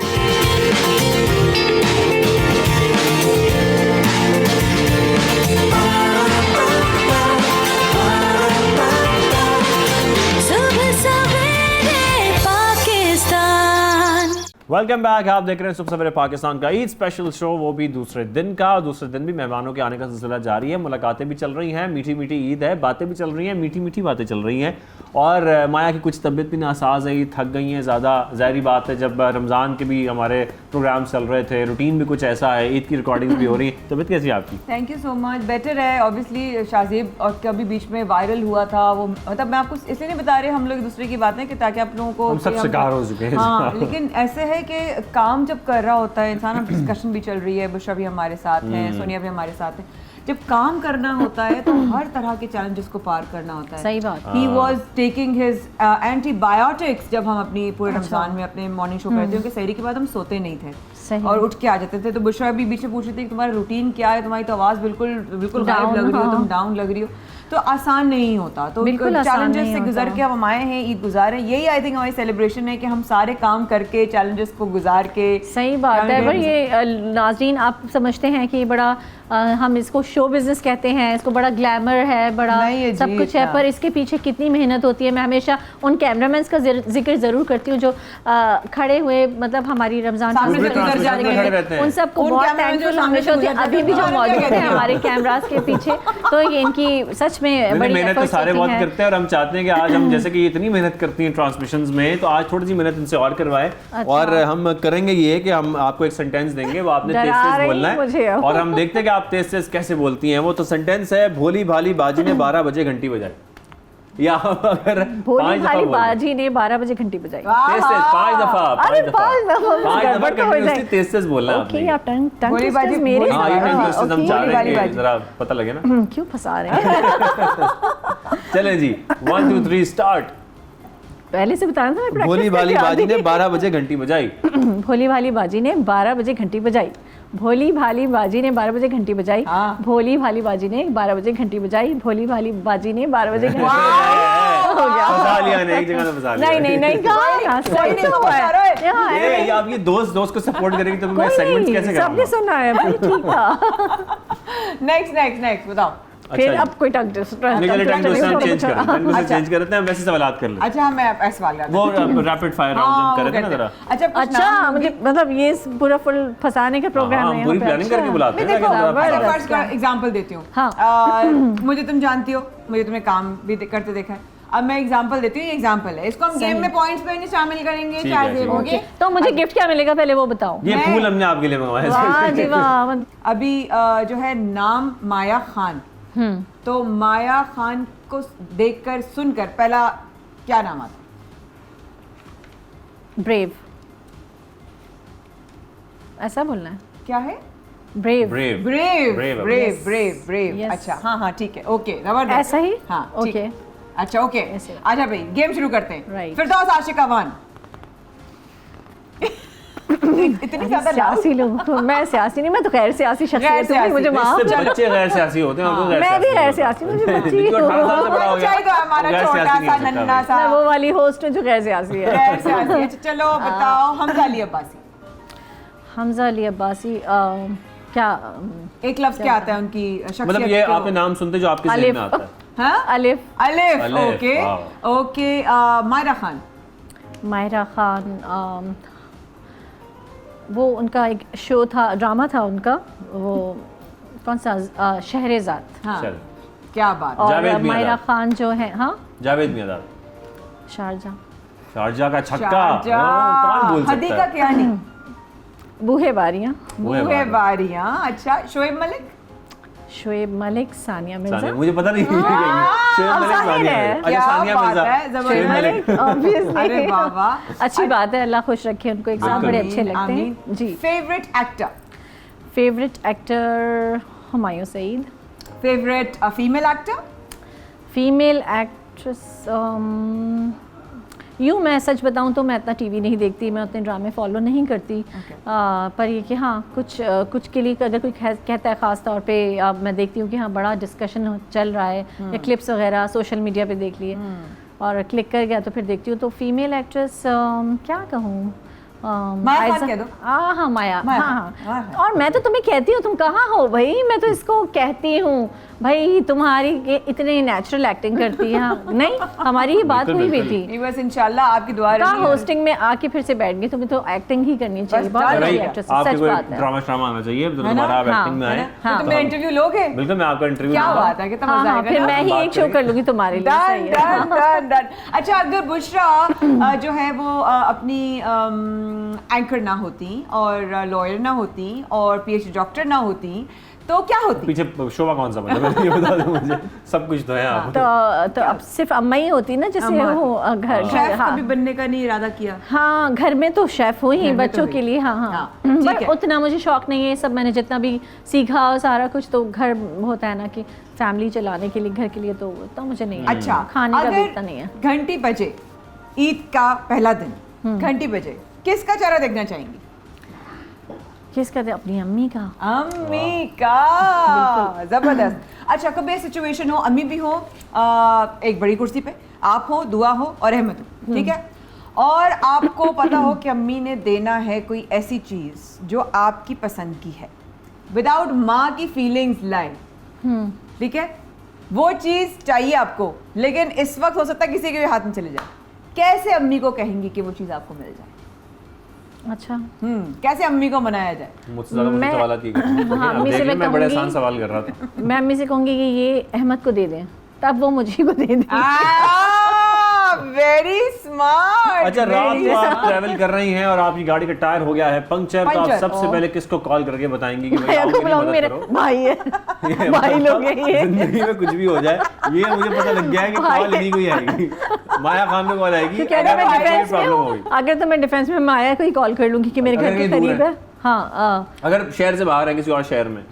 वेलकम बैक, आप देख रहे हैं सुबह सवेरे पाकिस्तान का ईद स्पेशल शो, वो भी दूसरे दिन का। दूसरे दिन भी मेहमानों के आने का सिलसिला जारी है, मुलाकातें भी चल रही हैं, मीठी मीठी ईद है, बातें भी चल रही हैं, मीठी मीठी बातें चल रही हैं। और माया की कुछ तबीयत भी नासाज है, थक गई हैं ज़्यादा, ज़ाहिरी बात है, जब रमज़ान के भी हमारे प्रोग्राम चल रहे थे, रूटीन भी कुछ ऐसा है, ईद की रिकॉर्डिंग भी हो रही है। तबीयत कैसी है आपकी? Thank you so much, better है। ऑब्वियसली शाज़ेब और कभी बीच में वायरल हुआ था वो, मतलब मैं आपको इसलिए नहीं बता रहे हम लोग दूसरे की बातें, कि ताकि आप लोगों को सब शिकार हो चुके हैं। हाँ, लेकिन ऐसे है कि काम जब कर रहा होता है इंसान, डिस्कशन भी चल रही है, बुशरा भी हमारे साथ है, सोनिया भी हमारे साथ है, जब काम करना होता है तो हर तरह के चैलेंजेस को पार करना होता है। सही बात। He was taking his antibiotics जब हम अपनी पूरे रमजान में अपने मॉर्निंग शो करते हैं, क्योंकि सहरी के बाद हम सोते नहीं थे और उठ के आ जाते थे। तो बुशरा भी बीच में पूछ रही थी कि तुम्हारा रूटीन क्या है, तुम्हारी तो आवाज़ बिल्कुल गायब लग रही हो, तुम डाउन लग रही हो। तो आसान नहीं होता, तो बिल्कुल आसान चैलेंजेस नहीं से गुजर होता। के अब हम आए हैं, ईद गुजार हैं। यही आई थिंक हमारी सेलिब्रेशन है कि हम सारे काम करके चैलेंजेस को गुजार के। सही बात है, पर ये नाज़रीन आप समझते हैं कि बड़ा हम इसको शो बिजनेस कहते हैं, इसको बड़ा ग्लैमर है, बड़ा नहीं, सब कुछ है, पर इसके पीछे कितनी मेहनत होती है। मैं हमेशा उन कैमरामैन्स का जिक्र ज़रूर करती हूँ जो खड़े हुए, मतलब हमारी रमज़ान सामने से गुजर जाते हैं। उन सबको उन बहुत कैमरामैन जो थैंकफुल सामने हमेशा से होती है, गुजर अभी भी जो जाते हैं, मौजूद क्या है हमारे कैमरास के पीछे, तो ये इनकी सच में बड़ी मेहनत तो efforts सारे होती बहुत हैं। करते हैं, और हम चाहते हैं कि आज हम जैसे कि इतनी मेहनत करती हैं ट्रांसमिशंस में, तो आज थोड़ी सी मेहनत इनसे और करवाएं। और हम करेंगे ये कि हम आपको एक सेंटेंस देंगे, वो आपने तेज तेज बोलना मुझे है, अब। और हम देखते हैं कि आप तेज तेज कैसे बोलती हैं। वो तो सेंटेंस है, भोली भाली बाजी ने 12 बजे घंटी बजाई, या अगर भोली 5 दफा भाली बोल दें। बाजी ने 12 बजे घंटी बजाई। तेज तेज 5 दफा, अरे 5 दफा गड़बड़ तो हो कंटिन्यूअसली जाए। तेज तेज बोलना है ओके, आपने। आप टंग भोली बाजी ट्विस्टर्स मेरे हाँ, ये टंग ट्विस्टर्स हम ओके। चाह भोली रहे हैं भाली कि जरा पता लगे ना। क्यों फंसा रहे हैं? चलें जी, 1 2 3 स्टार्ट। पहले से बताना था, मैं practice भोली भाली करके आ बाजी ने गई। 12 बजे घंटी बजाई। भोली भाली बाजी ने 12 बजे घंटी बजाई। भोली भाली बाजी ने 12 बजे घंटी बजाई। हाँ। भोली भाली बाजी ने 12 बजे घंटी बजाई। भोली भाली बाजी ने 12 बजे घंटी बजाई। हो गया। फंसा लिया ने, एक जगह में फंसा लिया। नहीं नहीं कहा कोई नहीं फंसा रहा है। यहाँ है। ये आप ये दोस्त को सपोर्ट करेंगी तो मैं कोई सेगमेंट्स नहीं, कैसे सबने कराऊंगा? सुना है भाई, ठीक था। नेक्स्ट बताओ। फिर जी। अब कोई टंग निकले टाइम दोस्त हम चेंज कर लेते हैं, चेंज कर लेते हैं, वैसे सवालात कर लेते अच्छा मैं ऐसे सवाल करती हैं। हूँ। वो रैपिड फायर राउंड हम कर रहे थे ना जरा। अच्छा कुछ अच्छा, नाम मुझे मतलब ये पूरा फुल फंसाने का प्रोग्राम हाँ, है पूरी यहाँ पे। प्लानिंग करके अच्छा। बुलाते हैं ना, देखो कि जरा बराबर। अच्छा फर्स्ट का एग्जांपल देती हूँ। हाँ। मुझे तुम जानती हो, मुझे तुम्हें काम भी करते देखा है। अब मैं एग्जांपल देती हूँ, ये एग्जांपल है, इसको हम गेम में पॉइंट्स पे नहीं शामिल करेंगे, ठीक है, चाहे ठीक है। होंगे। तो मुझे गिफ्ट क्या मिलेगा पहले वो बताओ। ये फूल हमने आपके लिए मंगवाया है। वाह जी वाह। अभी जो है नाम माया खान, तो माया खान को देखकर सुनकर पहला क्या नाम आता? ब्रेव, ऐसा बोलना है। क्या है? Brave. Brave brave Brave, brave brave brave. Yes. अच्छा हाँ ठीक है, ओके जबरदस्त। ऐसा ही? हाँ ठीक। Okay. अच्छा ओके, ऐसे। अच्छा भाई गेम शुरू करते हैं। Right. फिरदौस आशिक अवान। इतनी ज्यादा सियासी लोग, मैं सियासी नहीं, मैं तो गैर सियासी शख्सियत हूँ, सियासी। मुझे माफ। इससे बच्चे गैर सियासी होते हैं, उनको गैर मैं भी सियासी गैर होते हैं। सियासी, मुझे बच्ची देखिए, 18 साल से हूँ। बड़ा हो गया। चाहिए तो हमारा गैर छोटा सियासी नहीं सा हो सकता नन्ना भाई। सा मैं वो वाली होस्ट हूँ जो गैर सियासी है। गैर सियासी। अच्छा चलो बताओ, हमजा अली अब्बासी। हमजा अली अब्बासी, क्या एक लफ्ज क्या आता है उनकी शख्सियत मतलब ये को? आपने नाम सुनते जो आपके ज़हन अलिफ। में आता है। हाँ? अलिफ। अलिफ, अलिफ, ओके वाह। ओके। मायरा खान। मायरा खान, वो उनका एक शो था, ड्रामा था उनका, वो कौन सा, शहरेज़ाद। हाँ चल, क्या बात। और जावेद मायरा मियाँदाद। खान जो है, हाँ, जावेद मियाँदाद। शारजा। शारजा का छक्का। शारजा। कौन भूल हदी सकता का है? क्या नहीं? बूहे बारियाँ। बूहे बारियां। अच्छा शोएब मलिक। शोएब मलिक, सानिया मिर्जा। सानिया, मुझे पता नहीं शोएब मलिक, जाहिर सानिया है। मिर्जा। अच्छा क्या सानिया बात मिर्जा, है, जबरदस्त। शोएब मलिक। Obviously। अरे वाह वाह, अच्छी बात है, अल्लाह खुश रखे उनको, एग्जाम बड़े अच्छे लगते हैं जी। Favourite actor. Favourite actor Humayun Saeed. Favourite female actor. Female actress, यूँ मैं सच बताऊँ तो मैं इतना टीवी नहीं देखती, मैं उतने ड्रामे फॉलो नहीं करती। पर ये कि हाँ कुछ के लिए अगर कोई कहता है ख़ास तौर पे, मैं देखती हूँ कि हाँ बड़ा डिस्कशन चल रहा है, या क्लिप्स वगैरह सोशल मीडिया पे देख लिए और क्लिक कर गया तो फिर देखती हूँ। तो फीमेल एक्ट्रेस क्या कहूँ, माया खान कह दो। हाँ माया, माया हाँ खान, हाँ। माया और मैं तो तुम्हें कहती हूँ, तुम कहाँ हो भाई, मैं तो इसको कहती हूँ भाई तुम्हारी ये इतनी नेचुरल एक्टिंग करती है। हाँ, नहीं हमारी ही बात बिल्कुल, हुई बिल्कुल। बेटी ये बस इंशाल्लाह आपकी दुआ का रही। होस्टिंग में आके फिर से बैठ गई, तुम्हें तो एक्टिंग ही करनी चाहिए, बस बहुत डाल अच्छी दो। एक्ट्रेस है, आपके सच कोई बात है। ड्रामा आना चाहिए तो है ना? दोबारा आप हाँ, एक्टिंग में है आए। ना? तो हाँ। तुम मेरा इंटरव्यू लोगे? बिल्कुल, मैं आपका इंटरव्यू क्या लूंगा। बात है, कितना हाँ मजा हाँ, आएगा फिर ना? मैं ही बात एक शो करेंगे। कर लूंगी तुम्हारे लिए, डन सही है। Done done done. अच्छा अगर बुशरा जो है वो अपनी एंकर ना होती और लॉयर ना होती और पीएचडी डॉक्टर ना होती तो क्या होती? पीछे शोभा कौन सा मतलब ये बता दो मुझे, सब कुछ तो है आप। तो अब सिर्फ अम्मा ही होती ना, जैसे अम्मा वो घर शेफ हाँ कभी बनने का नहीं इरादा किया? हाँ, घर में तो शेफ हुई घर में तो बच्चों हुई। के लिए, हाँ हाँ, हाँ, ठीक पर है। उतना मुझे शौक नहीं है, सब मैंने जितना भी सीखा सारा कुछ तो घर होता है ना कि फैमिली चलाने के लिए, घर के लिए, तो उतना मुझे नहीं है। अच्छा खाने का भी अगर उतना नहीं है। घंटी बजे, ईद का पहला दिन, घंटी बजे किसका चेहरा देखना चाहेंगी? किस करते अपनी अम्मी का। अम्मी का जबरदस्त। अच्छा, कभी सिचुएशन हो, अम्मी भी हो, एक बड़ी कुर्सी पे आप हो, दुआ हो और अहमद हो, ठीक है, और आपको पता हो कि अम्मी ने देना है कोई ऐसी चीज जो आपकी पसंद की है, विदाउट माँ की फीलिंग्स लाए, ठीक है, वो चीज चाहिए आपको, लेकिन इस वक्त हो सकता है किसी के भी हाथ में चले जाए, कैसे अम्मी को कहेंगी कि वो चीज आपको मिल जाए? अच्छा, कैसे अम्मी को मनाया जाए? मुझसे ज़्यादा मुझे सवाल आती है। हाँ, अम्मी से मैं बड़े आसान सवाल कर रहा था। मैं अम्मी से कहूँगी कि ये अहमद को दे दें, तब वो मुझे को दे दें। Very smart. अच्छा, रात को आप ट्रैवल कर रही हैं और आपकी गाड़ी का टायर हो गया है पंक्चर, तो आप सबसे पहले किसको कॉल करके बताएंगी कि भाई आओ मेरी मदद मेरे करो? भाई है, भाई लोग हैं ये। जिंदगी में कुछ भी हो जाए, ये मुझे पता लग गया है कि कॉल नहीं कोई आएगी, माया खान में कॉल आएगी अगर तो मैं डिफेंस में माया को ही कॉल कर लूंगी कि मेरे घर के करीब है। हाँ, अगर शहर से बाहर है किसी और शहर में,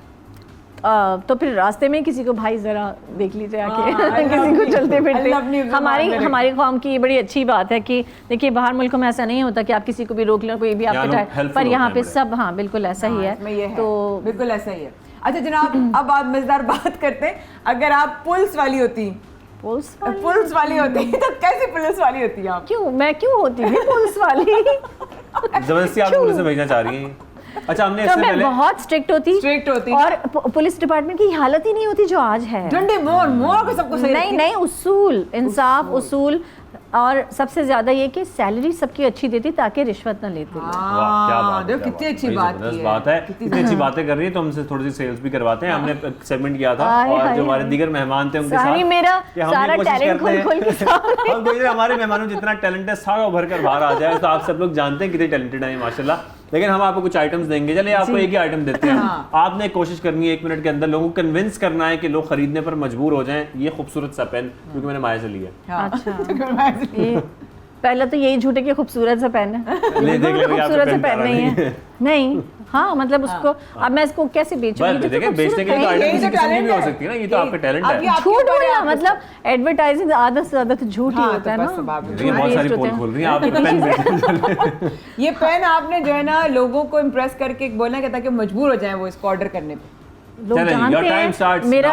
तो फिर रास्ते में किसी को भाई जरा देख लीजिए आके, किसी को चलते फिरते। हमारी कौम की ये बड़ी अच्छी बात है कि देखिए बाहर मुल्कों में ऐसा नहीं होता कि आप किसी को भी रोक लो, कोई भी आपको टाइम, पर यहाँ पे सब हाँ बिल्कुल ऐसा ही है। तो बिल्कुल ऐसा ही है। अच्छा जनाब, अब आप मजेदार बात करते हैं, अगर आप पुलिस वाली होती, पुलिस वाली होती तो कैसी पुलिस वाली होती आप? क्यों, मैं क्यों होती हूँ पुलिस वाली? जबरदस्ती आप पुलिस में भेजना चाह रही हैं? अच्छा, हमने तो मैं बहुत स्ट्रिक्ट होती और पुलिस डिपार्टमेंट की हालत ही नहीं होती जो आज है। डंडे मोर को सबको सही नहीं, उसूल, इंसाफ, उसूल, और सबसे ज्यादा ये कि सैलरी सबकी अच्छी देती ताकि रिश्वत न लेते। कितनी अच्छी बात है, कितनी अच्छी बातें कर रही है। तो हमसे थोड़ी सी सेल्स भी करवाते हैं, हमने सेगमेंट किया था और जो हमारे दीगर मेहमान थे उनके साथ मेरा सारा टैलेंट खोल के सामने हमारे मेहमानों में जितना टैलेंट है सारा भर कर बाहर आ जाए। तो आप सब लोग जानते हैं कितने टैलेंटेड हैं माशाल्लाह। लेकिन हम आपको कुछ आइटम्स देंगे, चलिए आपको एक ही आइटम देते हैं। आपने कोशिश करनी है 1 मिनट के अंदर लोगों को कन्विंस करना है कि लोग खरीदने पर मजबूर हो जाएं ये खूबसूरत सा पेन, क्योंकि मैंने माया से लिया। अच्छा, पहले तो यही झूठे कि खूबसूरत सा पेन है, खूबसूरत सा पेन नहीं है। नहीं, हाँ मतलब उसको अब मैं इसको कैसे बेचूंगी? देखिए बेचने के लिए तो आइटम किसी किस्म की भी हो सकती है ना, ये तो आपका टैलेंट है। झूठ बोलना मतलब एडवर्टाइजिंग आधा से ज्यादा तो झूठ ही होता है ना। ये बहुत सारी पोल खोल रही हैं आप। पेन बेचने ये पेन आपने जो है ना लोगों को इम्प्रेस करके बोलना है ताकि मजबूर हो जाए वो इसको ऑर्डर करने पे। लोग जानते हैं, मेरा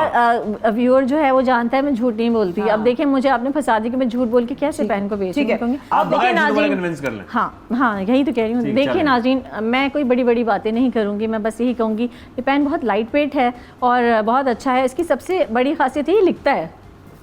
व्यूअर जो है वो जानता है मैं झूठ नहीं बोलती। अब देखिए मुझे आपने फंसा दी कि मैं झूठ बोल के कैसे पेन को बेच सकूंगी। आप देखिए नाज़रीन, हाँ यही तो कह रही हूँ। देखिए नाज़रीन, मैं कोई बड़ी बड़ी बातें नहीं करूंगी, मैं बस यही कहूंगी ये पेन बहुत लाइट वेट है और बहुत अच्छा है। इसकी सबसे बड़ी खासियत है ये लिखता है।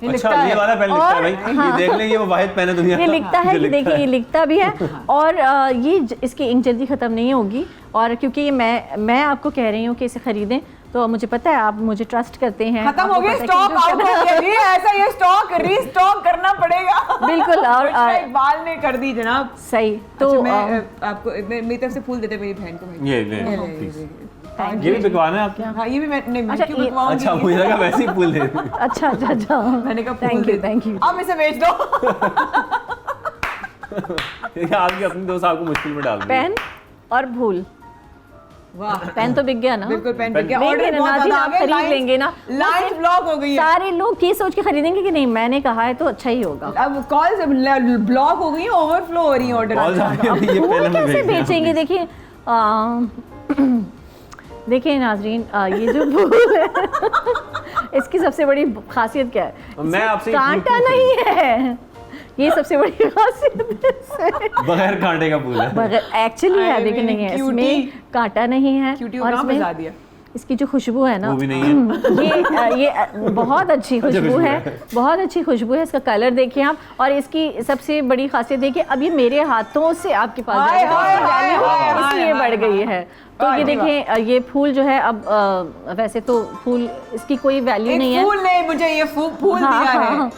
अच्छा, ये वाला पेन लिखता है भाई, ये देख लें, ये वो वाहिद पेन है दुनिया का। ये लिखता है कि देखिए ये लिखता भी है और ये इसकी इंक जल्दी ख़त्म नहीं होगी। और क्योंकि मैं आपको कह रही हूँ कि इसे ख़रीदें, तो मुझे पता है आप मुझे ट्रस्ट करते हैं। खत्म हो गया, स्टॉक आउट हो गया जी, ऐसा ये स्टॉक रीस्टॉक करना पड़ेगा। बिल्कुल। और इकबाल ने कर दी जनाब। सही। तो अच्छा, मैं आपको मेरी तरफ से फूल देते मेरी बहन को। ये भी बिकवाना है आपके? हाँ, ये भी मैं नहीं, अच्छा, क्यों बिकवाऊंगी? अच्छा, मुझे लगा वैसे ही फूल दे। अच्छा मैंने कहा थैंक यू। अब इसे बेच दो। आपकी अपनी दोस्त आपको मुश्किल में डाल दी। पेन और भूल। वाह, पेन तो बिक गया ना। बिल्कुल पेन बिक गया। ऑर्डर आप खरीद लेंगे ना, लाइन ब्लॉक हो गई है। सारे लोग ये सोच के खरीदेंगे कि नहीं मैंने कहा है तो अच्छा ही होगा। अब कॉल्स ब्लॉक हो गई है, ओवरफ्लो हो रही है ऑर्डर। कैसे बेचेंगे? देखिए देखिए नाजरीन, ये जो फूल है इसकी सबसे बड़ी खासियत क्या है? मैं आपसे कांटा नहीं है, ये सबसे बड़ी खासियत है। बगैर कांटे का फूल है। बगैर एक्चुअली है, लेकिन नहीं है, इसमें कांटा नहीं है। और इसमें इसकी जो खुशबू है ना, वो भी नहीं है। ये बहुत अच्छी खुशबू है, बहुत अच्छी खुशबू है। इसका कलर देखिए आप, और इसकी सबसे बड़ी खासियत देखिए, अब ये मेरे हाथों से आपके पास इसलिए बढ़ गई है। तो ये देखिए, ये फूल जो है, अब वैसे तो फूल इसकी कोई वैल्यू नहीं है। फूल नहीं, मुझे ये फूल दिया है।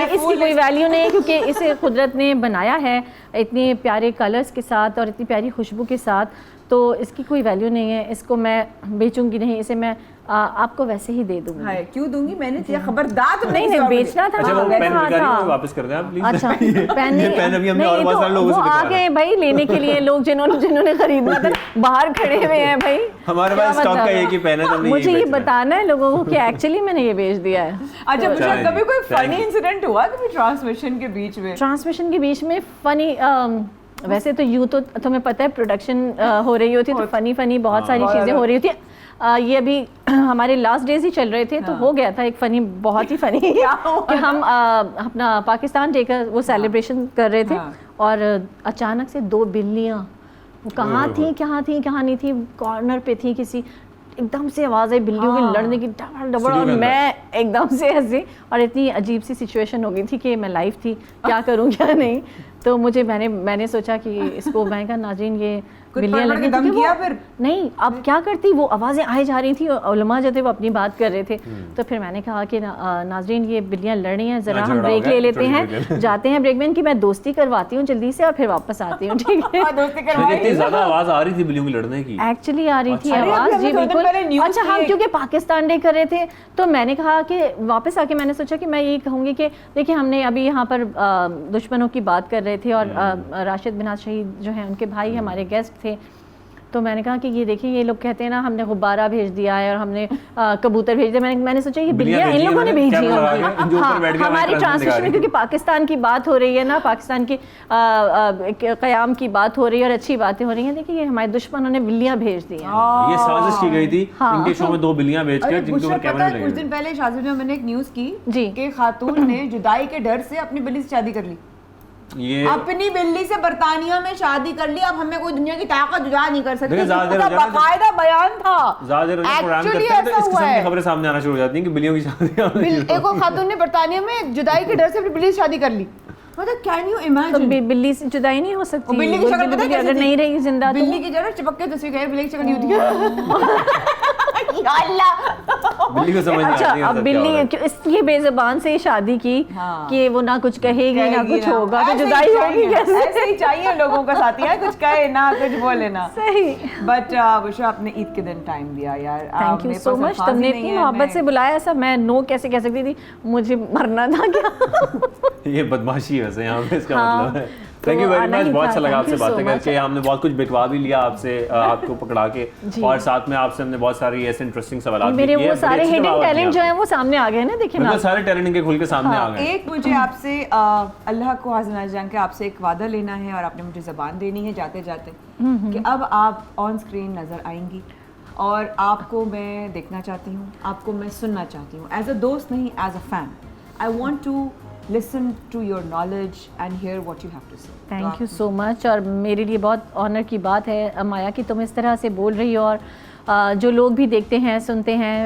इसकी कोई वैल्यू नहीं है क्योंकि इसे कुदरत ने बनाया है इतने प्यारे कलर्स के साथ और इतनी प्यारी खुशबू के साथ, तो इसकी कोई वैल्यू नहीं है। इसको मैं बेचूंगी नहीं, इसे मैं आपको वैसे ही दे दूंगी। क्यों दूंगी? मैंने दिया, खबरदार। नहीं बेचना था। अच्छा, वो पेन वापस कर दें आप प्लीज। अच्छा, पेन ये पेन अभी हमने और बहुत सारे लोगों से आ गए भाई लेने के लिए, लोग जिन्होंने खरीदना था बाहर खड़े हुए हैं भाई। हमारे पास स्टॉक का एक ही पेन है, तो मुझे ये बताना है लोगों को कि एक्चुअली मैंने ये बेच दिया है। अच्छा, मुझे कभी कोई फनी इंसिडेंट हुआ कभी ट्रांसमिशन के बीच में? ट्रांसमिशन के बीच में फनी वैसे तो यूँ तो तुम्हें पता है प्रोडक्शन हो रही होती तो फनी बहुत सारी चीज़ें हो रही होती ये अभी हमारे लास्ट डेज ही चल रहे थे तो हो गया था एक फ़नी, बहुत ही फ़नी कि हम अपना पाकिस्तान डे का वो सेलिब्रेशन कर रहे थे और अचानक से 2 बिल्लियाँ वो कहाँ नहीं थी, कॉर्नर पे थी किसी, एकदम से आवाज़ आई बिल्लियों की लड़ने की डबड़ और मैं एकदम से हंसी और इतनी अजीब सी सिचुएशन हो गई थी कि मैं लाइव थी, क्या करूँ क्या नहीं। तो मुझे मैंने सोचा कि इसको मैं कहा नाज़रीन ये बिल्लियाँ लगी दम किया फिर नहीं, अब क्या करती, वो आवाज़ें आई जा रही थी और उलमा जो थे वो अपनी बात कर रहे थे। तो फिर मैंने कहा कि नाज़रीन ये बिल्लियाँ लड़ रही हैं, ज़रा हम ब्रेक ले लेते हैं, जाते हैं ब्रेक में, इनकी मैं दोस्ती करवाती हूँ जल्दी से और फिर वापस आती हूँ, ठीक है। इतनी ज़्यादा आवाज़ आ रही थी बिल्लियों की लड़ने की? एक्चुअली आ रही थी आवाज़, जी बिल्कुल। अच्छा, हम क्योंकि पाकिस्तान डे कर रहे थे तो मैंने कहा कि वापस आके मैंने सोचा कि मैं यही कहूँगी कि देखिए हमने अभी यहाँ पर दुश्मनों की बात कर रहे थे और राशिद बिनात शहीद जो हैं उनके भाई हमारे गेस्ट थे, तो मैंने कहा कि ये देखिए ये लोग कहते हैं ना हमने गुब्बारा भेज दिया है और हमने कबूतर भेज दिया, मैंने सोचा ये बिल्लियाँ इन लोगों ने भेजी होंगी। हाँ, हमारी ट्रांसलेशन में क्योंकि पाकिस्तान की बात हो रही है ना, पाकिस्तान की क़याम की बात हो रही है और अच्छी बातें हो रही हैं, देखिए ये हमारे दुश्मनों ने बिल्लियाँ भेज दी हैं। ये साजिश की गई थी इनके शो में 2 बिल्लियाँ भेज कर जिनके ऊपर कैमरा लगे। कुछ दिन पहले शाज़िब ने मैंने एक न्यूज़ की जी कि खातून ने जुदाई के डर से अपनी बिल्ली से शादी कर ली, ये अपनी बिल्ली से बरतानिया में शादी कर ली, अब हमें कोई दुनिया की ताकत जुदा नहीं कर सकती, बाकायदा बयान था। खबरें सामने आना शुरू हो जाती हैं कि बिल्लियों की शादी, एक और खातून ने बरतानिया में जुदाई के डर से अपनी बिल्ली से शादी कर ली। मतलब कैन यू इमेजिन, बिल्ली से जुदाई नहीं हो सकती, बिल्ली की शक्ल पता है अगर नहीं रही जिंदा, बिल्ली की जरा चिपक के तस्वीर है, बिल्ली की शक्ल नहीं होती है। या अल्लाह, बिल्ली को समझ नहीं आती है अब बिल्ली इसलिए बेज़बान से शादी की कि वो ना कुछ कहेगी ना कुछ होगा, तो जुदाई होगी कैसे? ऐसे ही चाहिए लोगों का साथी है, कुछ कहे ना कुछ बोले ना। सही। बट बुशरा आपने ईद के दिन टाइम दिया यार, थैंक यू सो मच, तुमने इतनी मोहब्बत से बुलाया, ऐसा मैं नो कैसे कह सकती थी, मुझे मरना था क्या? ये बदमाशी है वैसे यहाँ पे, इसका मतलब है। थैंक यू वेरी मच, बहुत अच्छा लगा आपसे बातें करके, हमने बहुत कुछ बिकवा भी लिया आपसे, आपको पकड़ा के, और साथ में आपसे हमने बहुत सारी ऐसे इंटरेस्टिंग सवाल किए, मेरे वो सारे हिडन टैलेंट जो हैं वो सामने आ गए ना, देखिए ना सारे टैलेंट इनके खुल के सामने आ गए। एक मुझे आपसे अल्लाह को हाज़िर जान के आपसे एक वादा लेना है और आपने मुझे ज़बान देनी है जाते जाते कि अब आप ऑन स्क्रीन नज़र आएंगी और आपको मैं देखना चाहती हूँ, आपको मैं सुनना चाहती हूँ, एज अ दोस्त नहीं, as a fan. I want to listen to your knowledge and hear what you have to say. Thank you so much, और मेरे लिए बहुत ऑनर की बात है माया कि तुम इस तरह से बोल रही हो और जो लोग भी देखते हैं सुनते हैं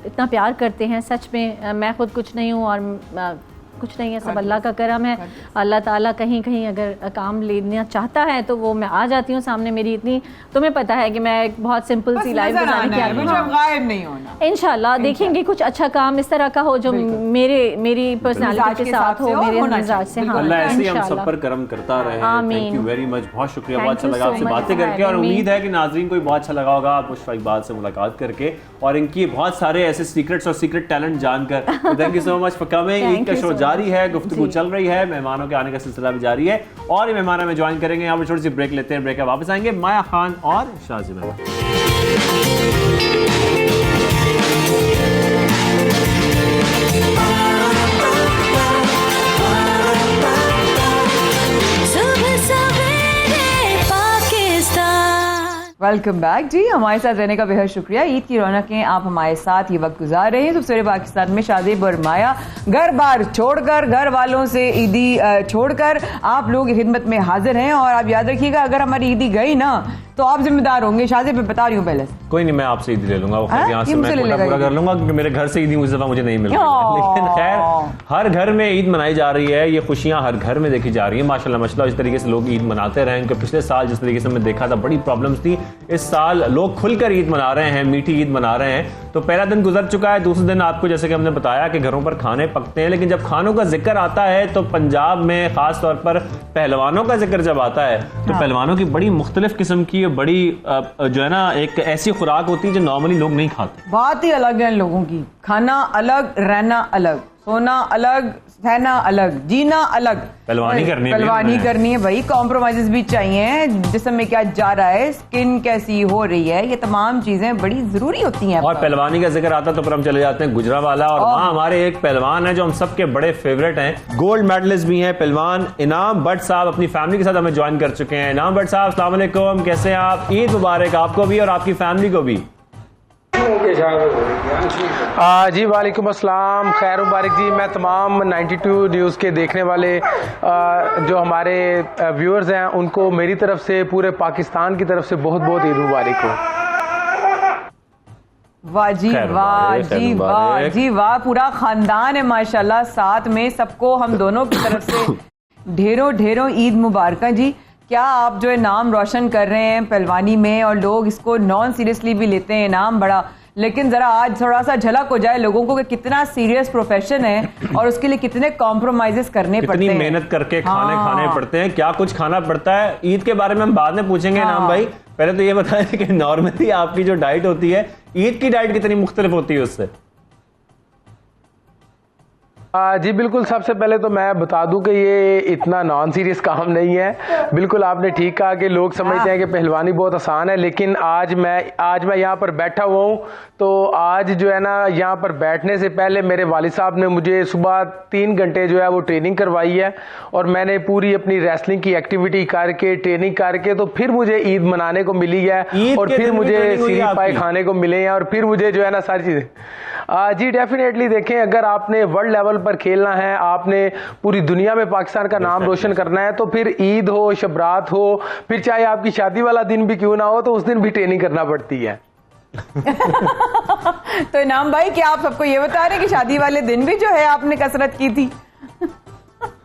इतना प्यार करते हैं, सच में मैं खुद कुछ नहीं हूँ और कुछ नहीं है, सब अल्लाह का करम है। अल्लाह ताला कहीं कहीं अगर काम लेना चाहता है तो वो मैं आ जाती हूँ सामने, मेरी इतनी तुम्हें पता है कि मैं एक बहुत सिंपल सी लाइफ गुजारने की आदमी हूँ। गायब नहीं होना, इंशाल्लाह देखेंगे कुछ अच्छा काम इस तरह का हो जो मेरी पर्सनालिटी के साथ हो, मेरे मिजाज से। हाँ, अल्लाह ऐसे हम सब पर करम करता रहे। थैंक यू वेरी मच, बहुत शुक्रिया, बहुत अच्छा लगा आपसे बातें करके, और उम्मीद है कि नाज़रीन को बहुत अच्छा लगा होगा बुशरा इकबाल से मुलाकात करके और इनकी बहुत सारे ऐसे सीक्रेट्स और सीक्रेट टैलेंट जानकर। Thank you so much for coming. Eid का शो जारी है, गुफ्तगू चल रही है, मेहमानों के आने का सिलसिला भी जारी है और ये मेहमान हमें ज्वाइन करेंगे। यहाँ पर छोटी सी ब्रेक लेते हैं, ब्रेक के वापस आएंगे माया खान और शाज़िब अहमद। वेलकम बैक जी, हमारे साथ रहने का बेहद शुक्रिया। ईद की रौनकें आप हमारे साथ ये वक्त गुजार रहे हैं। सबसे पाकिस्तान में शाज़िब और माया घर बार छोड़कर, घर वालों से ईदी छोड़कर आप लोग खिदमत में हाजिर हैं। और आप याद रखिएगा अगर हमारी ईदी गई ना तो आप जिम्मेदार होंगे। शाज़िब मैं बता रही हूँ पहले, कोई नहीं, मैं आपसे ईदी ले लूंगा, वो यहाँ से मैं कोटा पूरा कर लूंगा क्योंकि मेरे घर से ईदी उस दफा मुझे नहीं मिल रही है। लेकिन खैर हर घर में ईद मनाई जा रही है, ये खुशियां हर घर में देखी जा रही है माशाल्लाह माशाल्लाह। इस तरीके से लोग ईद मनाते रहे, क्योंकि पिछले साल जिस तरीके से हमने देखा था बड़ी प्रॉब्लम्स थी, इस साल लोग खुलकर ईद मना रहे हैं, मीठी ईद मना रहे हैं। तो पहला दिन गुजर चुका है, दूसरे दिन आपको जैसे कि हमने बताया कि घरों पर खाने पकते हैं, लेकिन जब खानों का जिक्र आता है तो पंजाब में खास तौर पर पहलवानों का जिक्र जब आता है तो पहलवानों की बड़ी मुख्तलिफ किस्म की बड़ी जो है ना एक ऐसी खुराक होती है जो नॉर्मली लोग नहीं खाते। बात ही अलग है लोगों की, खाना अलग, रहना अलग, सोना अलग, है ना अलग, जीना अलग, पहलवानी करनी है, पहलवानी करनी है भाई, कॉम्प्रोमाइजेस भी चाहिए, जिस्म में क्या जा रहा है, स्किन कैसी हो रही है, ये तमाम चीजें बड़ी जरूरी होती हैं। और पहलवानी का जिक्र आता तो फिर हम चले जाते हैं गुजरावाला, और वहाँ हमारे एक पहलवान है जो हम सबके बड़े फेवरेट हैं, गोल्ड मेडलिस्ट भी हैं, पहलवान इनाम भट्ट साहब अपनी फैमिली के साथ हमें ज्वाइन कर चुके हैं। इनाम भट्ट साहब अस्सलाम वालेकुम, कैसे हैं आप? ईद मुबारक आपको भी और आपकी फैमिली को भी। जी वालेकुम अस्सलाम, खैर मुबारक जी। मैं तमाम 92 न्यूज़ के देखने वाले जो हमारे व्यूअर्स हैं उनको मेरी तरफ से, पूरे पाकिस्तान की तरफ से बहुत बहुत ईद मुबारक हो। वाह जी वाह जी वाह जी वाह, पूरा खानदान है माशाल्लाह साथ में, सबको हम दोनों की तरफ से ढेरों ढेरों ईद मुबारक जी। क्या आप जो है नाम रोशन कर रहे हैं पहलवानी में, और लोग इसको नॉन सीरियसली भी लेते हैं नाम बड़ा, लेकिन जरा आज थोड़ा सा झलक हो जाए लोगों को कि कितना सीरियस प्रोफेशन है और उसके लिए कितने कॉम्प्रोमाइजेस करने पड़ते हैं, मेहनत करके खाने पड़ते हैं, क्या कुछ खाना पड़ता है। ईद के बारे में हम बाद में पूछेंगे इनाम भाई, पहले तो ये बताएं कि नॉर्मली आपकी जो डाइट होती है, ईद की डाइट कितनी मुख्तलिफ होती है उससे? जी बिल्कुल, सबसे पहले तो मैं बता दूं कि ये इतना नॉन सीरियस काम नहीं है। बिल्कुल आपने ठीक कहा कि लोग समझते हैं कि पहलवानी बहुत आसान है, लेकिन आज मैं यहाँ पर बैठा हुआ हूँ, तो आज जो है ना यहाँ पर बैठने से पहले मेरे वालिद साहब ने मुझे सुबह 3 घंटे जो है वो ट्रेनिंग करवाई है, और मैंने पूरी अपनी रेसलिंग की एक्टिविटी करके, ट्रेनिंग करके, तो फिर मुझे ईद मनाने को मिली है, और फिर मुझे सीरी पाए खाने को मिले हैं, और फिर मुझे जो है ना सारी चीजें। जी डेफिनेटली देखें, अगर आपने वर्ल्ड लेवल पर खेलना है, आपने पूरी दुनिया में पाकिस्तान का नाम रोशन करना है, तो फिर ईद हो, शबरात हो, फिर चाहे आपकी शादी वाला दिन भी क्यों ना हो, तो उस दिन भी ट्रेनिंग करना पड़ती है। तो इनाम भाई, क्या आप सबको ये बता रहे हैं कि शादी वाले दिन भी जो है आपने कसरत की थी?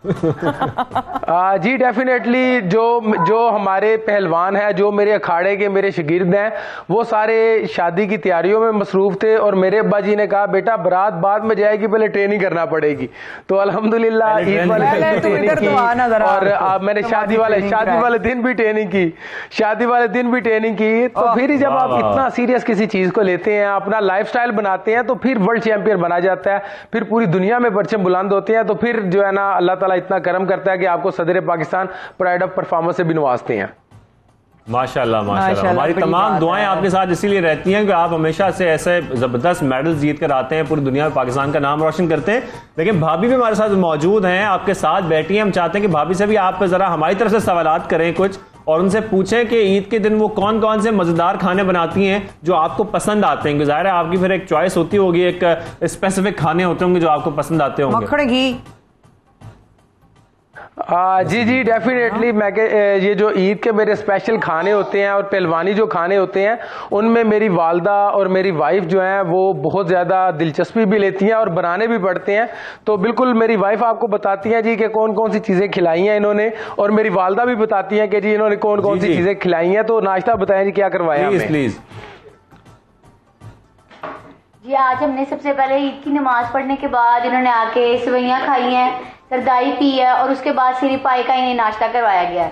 जी डेफिनेटली जो हमारे पहलवान हैं, जो मेरे अखाड़े के मेरे शागिर्द हैं, वो सारे शादी की तैयारियों में मसरूफ थे, और मेरे अब्बा जी ने कहा बेटा बारात बाद में जाएगी, पहले ट्रेनिंग करना पड़ेगी। तो अल्हम्दुलिल्लाह ईद वाले दिन ट्रेनिंग की, और मैंने शादी वाले दिन भी ट्रेनिंग की। तो फिर जब आप इतना सीरियस किसी चीज को लेते हैं, अपना लाइफस्टाइल बनाते हैं, तो फिर वर्ल्ड चैंपियन बना जाता है, फिर पूरी दुनिया में परचम बुलंद होते हैं, तो फिर जो है ना अल्लाह ताला इतना करम करता है कि आपको सदर पाकिस्तान प्राइड ऑफ परफॉर्मेंस से भी नवाजते हैं। माशाल्लाह माशाल्लाह, हमारी तमाम दुआएं आपके साथ इसीलिए रहती हैं कि आप हमेशा से ऐसे जबरदस्त मेडल्स जीत कर आते हैं, पूरी दुनिया में पाकिस्तान का नाम रोशन करते हैं। लेकिन भाभी भी हमारे साथ मौजूद हैं, आपके साथ बैठी हैं, हम चाहते हैं कि भाभी से भी आप जरा हमारी तरफ से सवालात करें कुछ, और उनसे पूछें कि ईद के दिन वो कौन कौन से मजेदार खाने बनाती हैं जो आपको पसंद आते हैं। ज़ाहिर है आपकी फिर एक चॉइस होती होगी, एक स्पेसिफिक खाने होते होंगे जो आपको पसंद आते होंगे। मक्खन घी। जी डेफिनेटली, मैं ये जो ईद के मेरे स्पेशल खाने होते हैं और पहलवानी जो खाने होते हैं, उनमें मेरी वालदा और मेरी वाइफ जो हैं वो बहुत ज़्यादा दिलचस्पी भी लेती हैं और बनाने भी पड़ते हैं। तो बिल्कुल मेरी वाइफ आपको बताती हैं जी कि कौन कौन सी चीज़ें खिलाई हैं इन्होंने, और मेरी वालदा भी बताती हैं कि जी इन्होंने कौन कौन सी चीज़ें खिलाई हैं। तो नाश्ता बताएं जी, क्या करवाया प्लीज। जी आज हमने सबसे पहले ईद की नमाज पढ़ने के बाद इन्होंने आके सेवइयाँ खाई हैं, सरदाई पी है, और उसके बाद सीरी पाई का इन्हें नाश्ता करवाया गया है।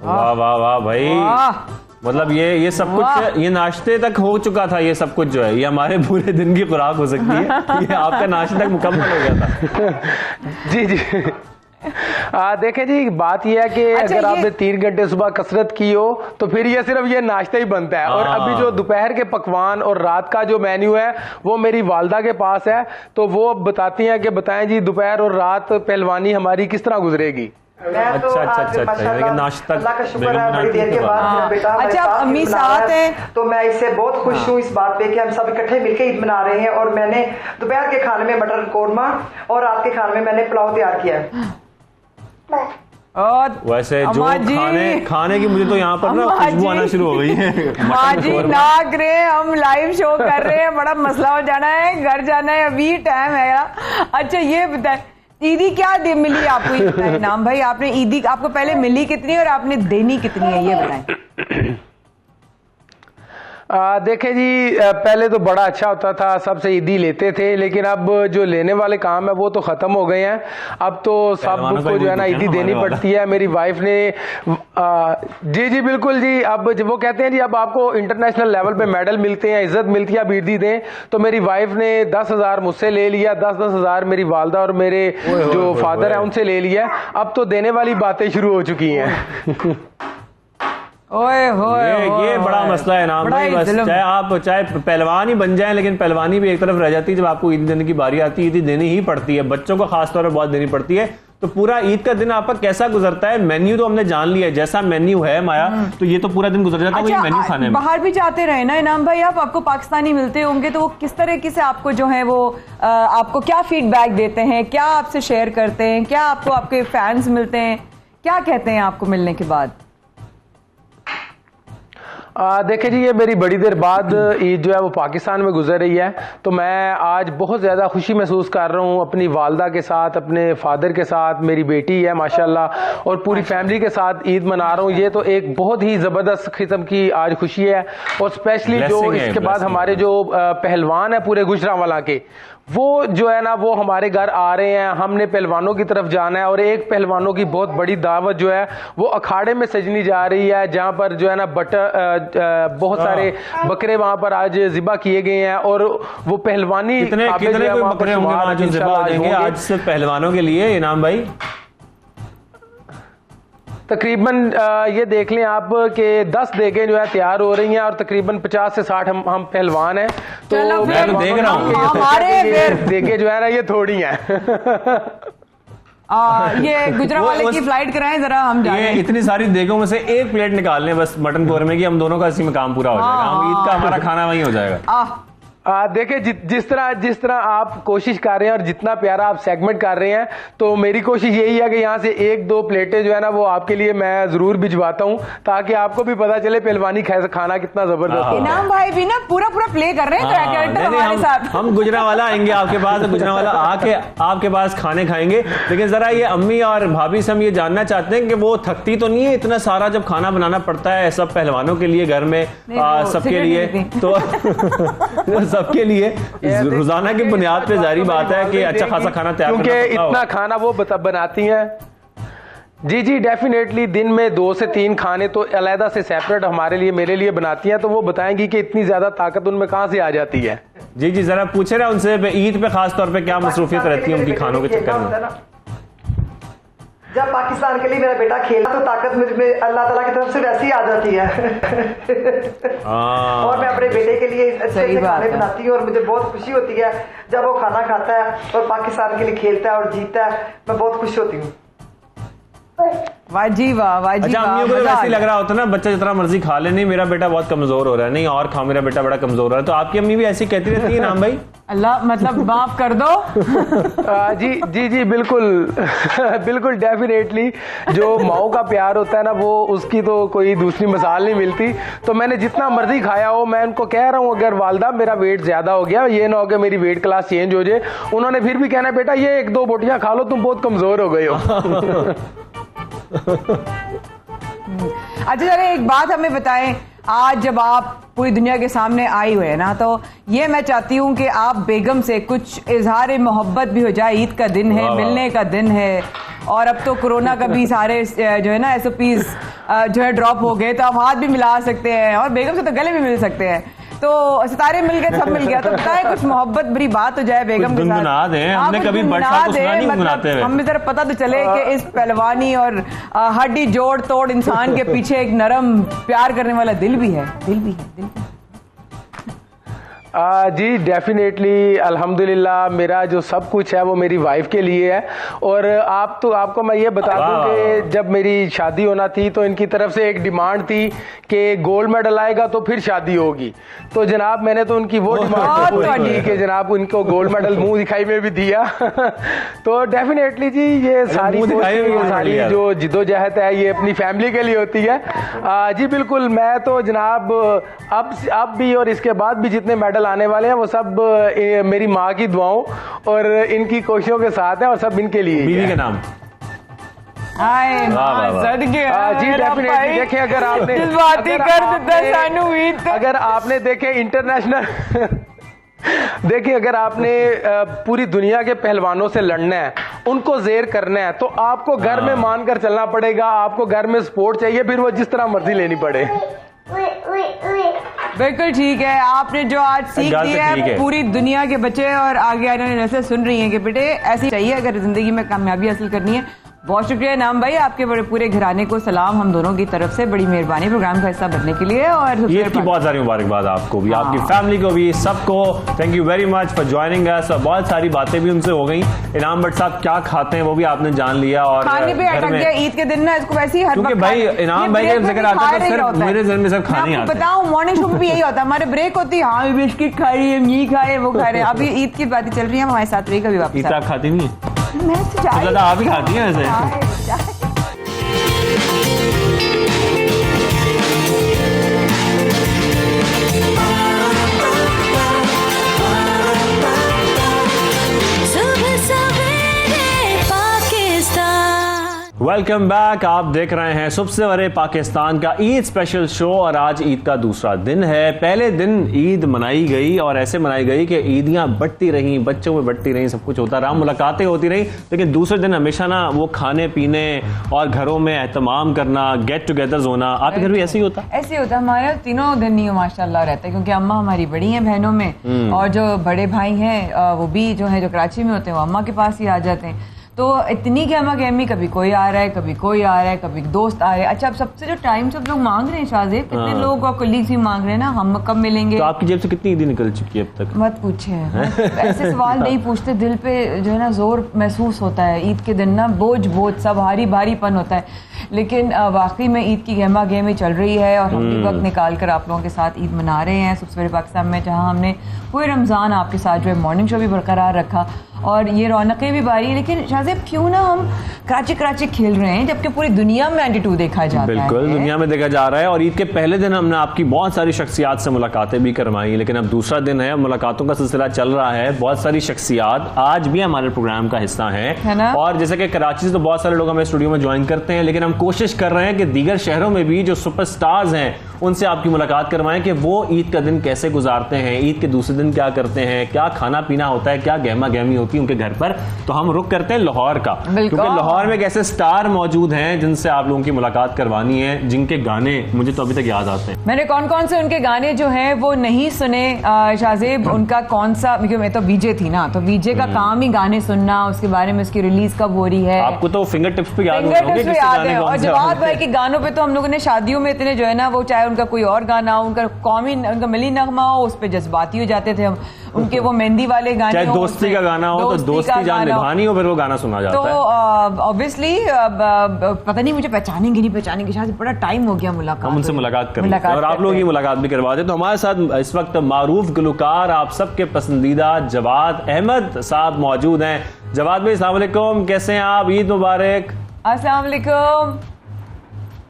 वाह वाह वाह भाई, मतलब ये सब कुछ ये नाश्ते तक हो चुका था, ये सब कुछ जो है ये हमारे पूरे दिन की खुराक हो सकती है। ये आपका नाश्ते तक मुकम्मल हो गया था। जी देखें जी, बात यह है कि अगर आपने 3 घंटे सुबह कसरत की हो तो फिर ये सिर्फ ये नाश्ता ही बनता है, और अभी जो दोपहर के पकवान और रात का जो मेन्यू है वो मेरी वालदा के पास है, तो वो बताती हैं कि बताएं जी दोपहर और रात पहलवानी हमारी किस तरह गुजरेगी। अच्छा, नाश्ता अल्लाह का शुक्र है, बड़ी देर के बाद मेरा बेटा अच्छा, अम्मी साथ हैं, तो मैं इससे बहुत खुश हूँ इस बात पे कि हम सब इकट्ठे मिलकर ईद मना रहे हैं। और मैंने दोपहर के खाने में मटर कौरमा और रात के खाने में मैंने पुलाव तैयार किया है। वैसे जो खाने की मुझे तो यहाँ पर ना खुशबू आना शुरू हो गई है। माँ जी नाक रे, हम लाइव शो कर रहे हैं, बड़ा मसला हो जाना है, घर जाना है, अभी टाइम है। अच्छा ये बताए, ईदी क्या मिली आपको? ये बताएं नाम भाई, आपने ईदी आपको पहले मिली कितनी और आपने देनी कितनी है, ये बताएं। देखे जी, पहले तो बड़ा अच्छा होता था, सबसे ईदी लेते थे, लेकिन अब जो लेने वाले काम है वो तो ख़त्म हो गए हैं। अब तो सबको जो है ना ईदी देनी पड़ती है। मेरी वाइफ ने जी बिल्कुल जी, अब वो कहते हैं जी अब आपको इंटरनेशनल लेवल पे मेडल मिलते हैं, इज्जत मिलती है, अब ईदी दें। तो मेरी वाइफ ने 10,000 मुझसे ले लिया, 10,000 मेरी वालदा और मेरे जो फादर है उनसे ले लिया। अब तो देने वाली बातें शुरू हो चुकी हैं। ये बड़ा मसला है नाम भाई। बस चाहे पहलवान ही बन जाए, लेकिन पहलवानी भी एक तरफ रह जाती है जब आपको ईद देने की बारी आती है। ईद देनी ही पड़ती है, बच्चों को खासतौर पर बहुत देनी पड़ती है। तो पूरा ईद का दिन आपका कैसा गुजरता है? मेन्यू तो हमने जान लिया है, जैसा मेन्यू है माया, तो ये तो पूरा दिन गुजर जाता है वही मेन्यू खाने में। बाहर भी जाते रहे ना इनाम भाई, आपको पाकिस्तानी मिलते होंगे, तो वो किस तरीके से आपको जो है वो आपको क्या फीडबैक देते हैं, क्या आपसे शेयर करते हैं, क्या आपको आपके फैंस मिलते हैं, क्या कहते हैं आपको मिलने के बाद? देखिए जी, ये मेरी बड़ी देर बाद ईद जो है वो पाकिस्तान में गुजर रही है, तो मैं आज बहुत ज़्यादा खुशी महसूस कर रहा हूँ अपनी वालदा के साथ, अपने फादर के साथ, मेरी बेटी है माशाल्लाह, और पूरी फैमिली के साथ ईद मना रहा हूँ। ये तो एक बहुत ही ज़बरदस्त किस्म की आज खुशी है। और स्पेशली जो इसके बाद हमारे जो पहलवान है पूरे गुजरांवाला के, वो जो है ना वो हमारे घर आ रहे हैं। हमने पहलवानों की तरफ जाना है, और एक पहलवानों की बहुत बड़ी दावत जो है वो अखाड़े में सजनी जा रही है, जहां पर जो है ना बहुत सारे बकरे वहां पर आज ज़िबा किए गए हैं। और वो पहलवानी कितने कोई बकरे होंगे आज ज़िबा हो जाएंगे आज से पहलवानों के लिए इनाम भाई? तकरीबन ये देख लें आप कि 10 देगें जो है तैयार हो रही हैं, और तकरीबन 50 से 60 हम पहलवान हैं। तो मैं तो देख रहा हूँ हमारे देगें जो है ना ये थोड़ी हैं। ये गुजरांवाले की फ्लाइट कराएं जरा, हम जाएं। ये इतनी सारी देगों में से एक प्लेट निकाल लें बस मटन कोरमे की, हम दोनों का इसी में काम पूरा हो जाएगा। हम ईद का हमारा खाना वही हो जाएगा। देखिए जिस तरह आप कोशिश कर रहे हैं और जितना प्यारा आप सेगमेंट कर रहे हैं, तो मेरी कोशिश यही है कि यहाँ से 1-2 प्लेटें जो है ना वो आपके लिए मैं जरूर भिजवाता हूँ, ताकि आपको भी पता चले पहलवानी खाना कितना जबरदस्त है। इनाम भाई भी ना पूरा प्ले कर रहे हैं कैरेक्टर हमारे साथ। हम गुजरांवाला आएंगे आपके पास, गुजरांवाला आके आपके पास खाने खाएंगे। लेकिन जरा ये अम्मी और भाभी से हम ये जानना चाहते हैं कि वो थकती तो नहीं है इतना सारा जब खाना बनाना पड़ता है सब पहलवानों के लिए घर में, सबके लिए, तो सबके लिए रोजाना की बुनियाद पे जारी बात है कि अच्छा खासा खाना तैयार करना पड़ता है। क्योंकि इतना खाना वो बनाती हैं। जी डेफिनेटली दिन में 2 से 3 खाने तो अलहदा से सेपरेट हमारे लिए मेरे लिए बनाती हैं, तो वो बताएंगी कि इतनी ज्यादा ताकत उनमें कहां से आ जाती है। जी जरा पूछे रहे उनसे ईद पे खास तौर पे क्या मसरूफियत रहती है उनकी खानों के चक्कर में? जब पाकिस्तान के लिए मेरा बेटा खेला तो ताकत मुझे अल्लाह ताला की तरफ से वैसी आ जाती है। और मैं अपने बेटे के लिए अच्छे खाने बनाती हूँ, और मुझे बहुत खुशी होती है जब वो खाना खाता है और पाकिस्तान के लिए खेलता है और जीतता है। मैं बहुत खुश होती हूँ। वाजी वाह, वाजी अच्छा, अम्मियों को वैसे लग रहा होता है ना बच्चा जितना मर्जी खा ले, नहीं मेरा बेटा बहुत कमजोर हो रहा है, नहीं और खाओ मेरा बेटा बड़ा कमजोर हो रहा है, तो आपकी अम्मी भी ऐसी कहती रहती है नाम भाई? अल्लाह मतलब माफ कर दो। जी बिल्कुल डेफिनेटली जो माओ का प्यार होता है ना वो उसकी तो कोई दूसरी मिसाल नहीं मिलती। तो मैंने जितना मर्जी खाया हो, मैं उनको कह रहा हूँ अगर वालदा मेरा वेट ज्यादा हो गया, ये ना हो कि मेरी वेट क्लास चेंज हो जाए, उन्होंने फिर भी कहना बेटा ये 1-2 बोटियां खा लो, तुम बहुत कमजोर हो गए हो। अच्छा जरा एक बात हमें बताएं, आज जब आप पूरी दुनिया के सामने आई हुए हैं ना, तो ये मैं चाहती हूँ कि आप बेगम से कुछ इजहार मोहब्बत भी हो जाए। ईद का दिन है, मिलने का दिन है, और अब तो कोरोना का भी सारे जो है ना SOPs जो है ड्रॉप हो गए, तो आप हाथ भी मिला सकते हैं और बेगम से तो गले भी मिल सकते हैं। तो सितारे मिल गए, सब मिल गया, तो बताए कुछ मोहब्बत भरी बात हो जाए बेगम के साथ। हमने कभी मतलब हमें जरा पता तो चले कि इस पहलवानी और हड्डी जोड़ तोड़ इंसान के पीछे एक नरम प्यार करने वाला दिल भी है। जी डेफिनेटली अल्हम्दुलिल्लाह मेरा जो सब कुछ है वो मेरी वाइफ के लिए है। और आपको मैं ये बता दूं कि जब मेरी शादी होना थी तो इनकी तरफ से एक डिमांड थी कि गोल्ड मेडल आएगा तो फिर शादी होगी। तो जनाब मैंने तो उनकी वो डिमांड पूरी की कि जनाब उनको गोल्ड मेडल मुंह दिखाई में भी दिया। तो डेफिनेटली जी ये सारी जो जिद्दोजहद है ये अपनी फैमिली के लिए होती है। जी बिल्कुल, मैं तो जनाब अब भी और इसके बाद भी जितने मेडल आने वाले हैं वो सब मेरी माँ की दुआओं और इनकी कोशिशों के साथ है, और सब इनके लिए। बीवी के नाम हाय सदके जी डेफिनेटली देखें अगर आपने देखे इंटरनेशनल देखिए अगर आपने पूरी दुनिया के पहलवानों से लड़ना है, उनको जेर करना है, तो आपको घर में मानकर चलना पड़ेगा। आपको घर में सपोर्ट चाहिए, फिर वो जिस तरह मर्जी लेनी पड़े। बिल्कुल ठीक है, आपने जो आज सीख दी है पूरी दुनिया के बच्चे और आगे आने वाले नस्लें सुन रही हैं कि बेटे ऐसी चाहिए अगर जिंदगी में कामयाबी हासिल करनी है। बहुत शुक्रिया नाम भाई, आपके बड़े पूरे घराने को सलाम हम दोनों की तरफ से, बड़ी मेहरबानी प्रोग्राम का हिस्सा बनने के लिए। और ईद की बहुत सारी मुबारकबाद आपको भी, आपकी फैमिली को भी, सबको thank you very much for joining us. और बहुत सारी बातें भी उनसे हो गई। इनाम भट्ट साहब क्या खाते हैं वो भी आपने जान लिया। और खाने पे अटक गया ईद के दिन ना, इसको वैसे ही हर क्योंकि भाई इनाम भाई का जिक्र आता है तो सिर्फ मेरे जहन में सब खाने आते हैं। बताऊं मॉर्निंग शो में भी यही होता है, हमारे ब्रेक होती है, हाँ बिस्किट खा रही है, ये खा रहे हैं, वो खा रहे हैं। अभी ईद की बातें चल रही है, हमारे साथ रहेगा भी वापस। ईद आप खाती नहीं है? मैं तो ज्यादा आप ही खाती हैं वैसे। वेलकम बैक, आप देख रहे हैं सबसे बड़े पाकिस्तान का ईद स्पेशल शो। और आज ईद का दूसरा दिन है। पहले दिन ईद मनाई गई और ऐसे मनाई गई कि ईदियां बढ़ती रहीं, बच्चों में बढ़ती रहीं, सब कुछ होता रहा, मुलाकातें होती रहीं। लेकिन दूसरे दिन हमेशा ना वो खाने पीने और घरों में एहतमाम करना, गेट टुगेदर्स होना। आपके घर भी ऐसे ही होता? ऐसे ही होता, हमारे तीनों दिन ही माशाल्लाह रहता है, क्योंकि अम्मा हमारी बड़ी हैं बहनों में, और जो बड़े भाई हैं वो भी जो है जो कराची में होते हैं वो अम्मा के पास ही आ जाते हैं। तो इतनी गहमा गहमी, कभी कोई आ रहा है, कभी कोई आ रहा है, कभी दोस्त आ रहे हैं। अच्छा, अब सबसे जो टाइम सब लोग मांग रहे हैं शाहजेब, कितने लोग और कलीग्स भी मांग रहे हैं ना, हम कब मिलेंगे। तो आपकी जेब से कितनी ईदी निकल चुकी है अब तक? मत पूछे, ऐसे सवाल नहीं पूछते, दिल पे जो है ना जोर महसूस होता है। ईद के दिन ना बोझ सब भारी भारीपन होता है। लेकिन वाकई में ईद की गहमा गहमी चल रही है और हम भी वक्त निकाल कर आप लोगों के साथ ईद मना रहे हैं सबसे बड़े पाकिस्तान में, जहाँ हमने पूरे रमज़ान आपके साथ जो है मॉर्निंग शो भी बरकरार रखा और ये रौनकें भी बारी। लेकिन शाहजेब क्यों ना हम कराची खेल रहे हैं जबकि पूरी दुनिया में 92 देखा जाता है। बिल्कुल दुनिया में देखा जा रहा है। और ईद के पहले दिन हमने आपकी बहुत सारी शख्सियात से मुलाकातें भी करवाई, लेकिन अब दूसरा दिन है, मुलाकातों का सिलसिला चल रहा है। बहुत सारी शख्सियात आज भी हमारे प्रोग्राम का हिस्सा है ना? और जैसे कि कराची से तो बहुत सारे लोग हमें स्टूडियो में ज्वाइन करते हैं, लेकिन हम कोशिश कर रहे हैं कि दीगर शहरों में भी जो सुपरस्टार्स हैं उनसे आपकी मुलाकात करवाएं कि वो ईद का दिन कैसे गुजारते हैं, ईद के दूसरे दिन क्या करते हैं, क्या खाना पीना होता है, क्या गहमा गहमी होती है उनके घर पर। तो हम रुक करते हैं लाहौर का, क्योंकि लाहौर में एक ऐसे स्टार मौजूद हैं जिनसे आप लोगों की मुलाकात करवानी है, जिनके गाने मुझे तो अभी तक याद आते हैं। मैंने कौन कौन से उनके गाने जो हैं वो नहीं सुने शाहजेब, उनका कौन सा, क्योंकि मैं तो वीजे थी ना, तो वीजे का काम ही गाने सुनना, उसके बारे में उसकी रिलीज कब हो रही है। आपको तो फिंगर टिप्स पे याद है। और जवाब भाई के गानों पे तो हम लोगों ने शादियों में इतने जो है ना, वो चाहे उनका कोई और गाना हो, उनका कौमी, उनका मिली नगमा हो, उस पे जज्बाती हो जाते थे हम। उनके वो मेहंदी वाले गाने, चाहे दोस्ती का गाना हो तो दोस्ती जान निभानी हो, फिर वो गाना सुना जाता है। तो ऑब्वियसली पता नहीं मुझे पहचानेंगे शायद, बड़ा टाइम हो गया मुलाकात, हम उनसे मुलाकात करें और आप लोगों की मुलाकात भी करवा दें। तो हमारे साथ इस वक्त मारूफ गुलकार, आप सबके पसंदीदा जवाद अहमद साहब मौजूद हैं। जवाद भाई अस्सलाम वालेकुम, कैसे हैं आप? ईद मुबारक। अस्सलाम वालेकुम।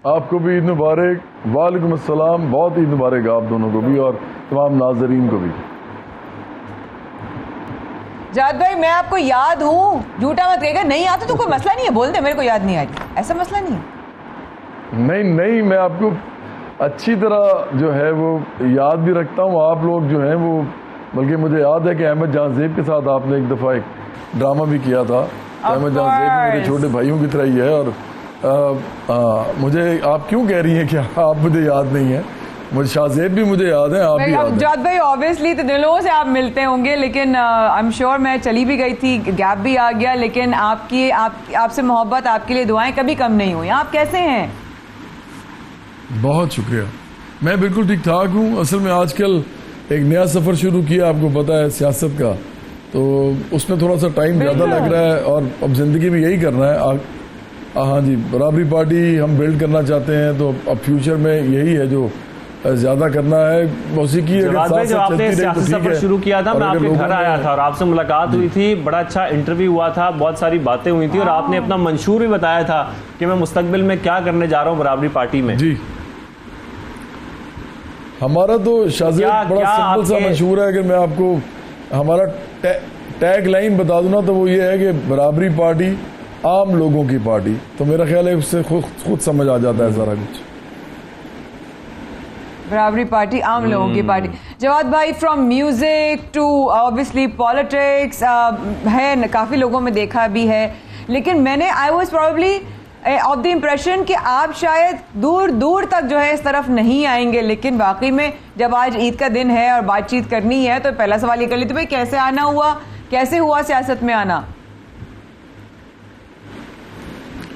आपको भी ईद मुबारक। वालेकुम अस्सलाम, बहुत ईद मुबारक आप दोनों को भी और तमाम नाजरीन को भी। जाद भाई मैं आपको याद हूँ, झूठा मत कहेगा। नहीं आता तो कोई मसला नहीं है, बोल दे मेरे को याद नहीं आई, ऐसा मसला नहीं है। नहीं मैं आपको अच्छी तरह जो है वो याद भी रखता हूँ। आप लोग जो हैं वो, बल्कि मुझे याद है कि अहमद जहांजेब के साथ आपने एक दफ़ा एक ड्रामा भी किया था। अहमद जहांजेब मेरे छोटे भाइयों की तरह ही है। और मुझे आप क्यों कह रही हैं कि आप मुझे याद नहीं है? मुझे शाहजेब भी मुझे याद है, आप भी याद है। जाद भाई ऑब्वियसली तो दिलों से आप मिलते होंगे, लेकिन आई एम श्योर मैं चली भी गई थी, गैप भी आ गया, लेकिन आपसे मोहब्बत, आपके लिए दुआएं कभी कम नहीं हुई। आप कैसे हैं? बहुत शुक्रिया, मैं बिल्कुल ठीक ठाक हूँ। असल में आजकल एक नया सफ़र शुरू किया, आपको पता है, सियासत का, तो उसमें थोड़ा सा टाइम ज़्यादा लग रहा है और अब ज़िंदगी में यही करना है। हाँ जी, बराबरी पार्टी हम बिल्ड करना चाहते हैं, तो अब फ्यूचर में यही है जो ज्यादा करना है। मौसीकी जब आपने सियासी सफर शुरू किया था, मैं आपके घर आया था और आपसे मुलाकात हुई थी, बड़ा अच्छा इंटरव्यू हुआ था, बहुत सारी बातें हुई थी और आपने अपना मंशूर भी बताया था कि मैं मुस्तकबिल में क्या करने जा रहा हूँ बराबरी पार्टी में। जी, हमारा तो शाहजेब बड़ा सिंपल सा मंशूर है। अगर मैं आपको हमारा टैग लाइन बता दूं ना, तो वो ये है कि बराबरी पार्टी आम लोगों की पार्टी, तो मेरा ख्याल है उससे खुद समझ आ जाता है सारा कुछ। बराबरी पार्टी, आम लोगों की पार्टी। जवाद भाई, from music to obviously politics है, काफ़ी लोगों में देखा भी है, लेकिन मैंने I was probably of the impression कि आप शायद दूर दूर तक जो है इस तरफ नहीं आएंगे, लेकिन वाकई में जब आज ईद का दिन है और बातचीत करनी है तो पहला सवाल ये कर ली, तो भाई कैसे आना हुआ, कैसे हुआ सियासत में आना?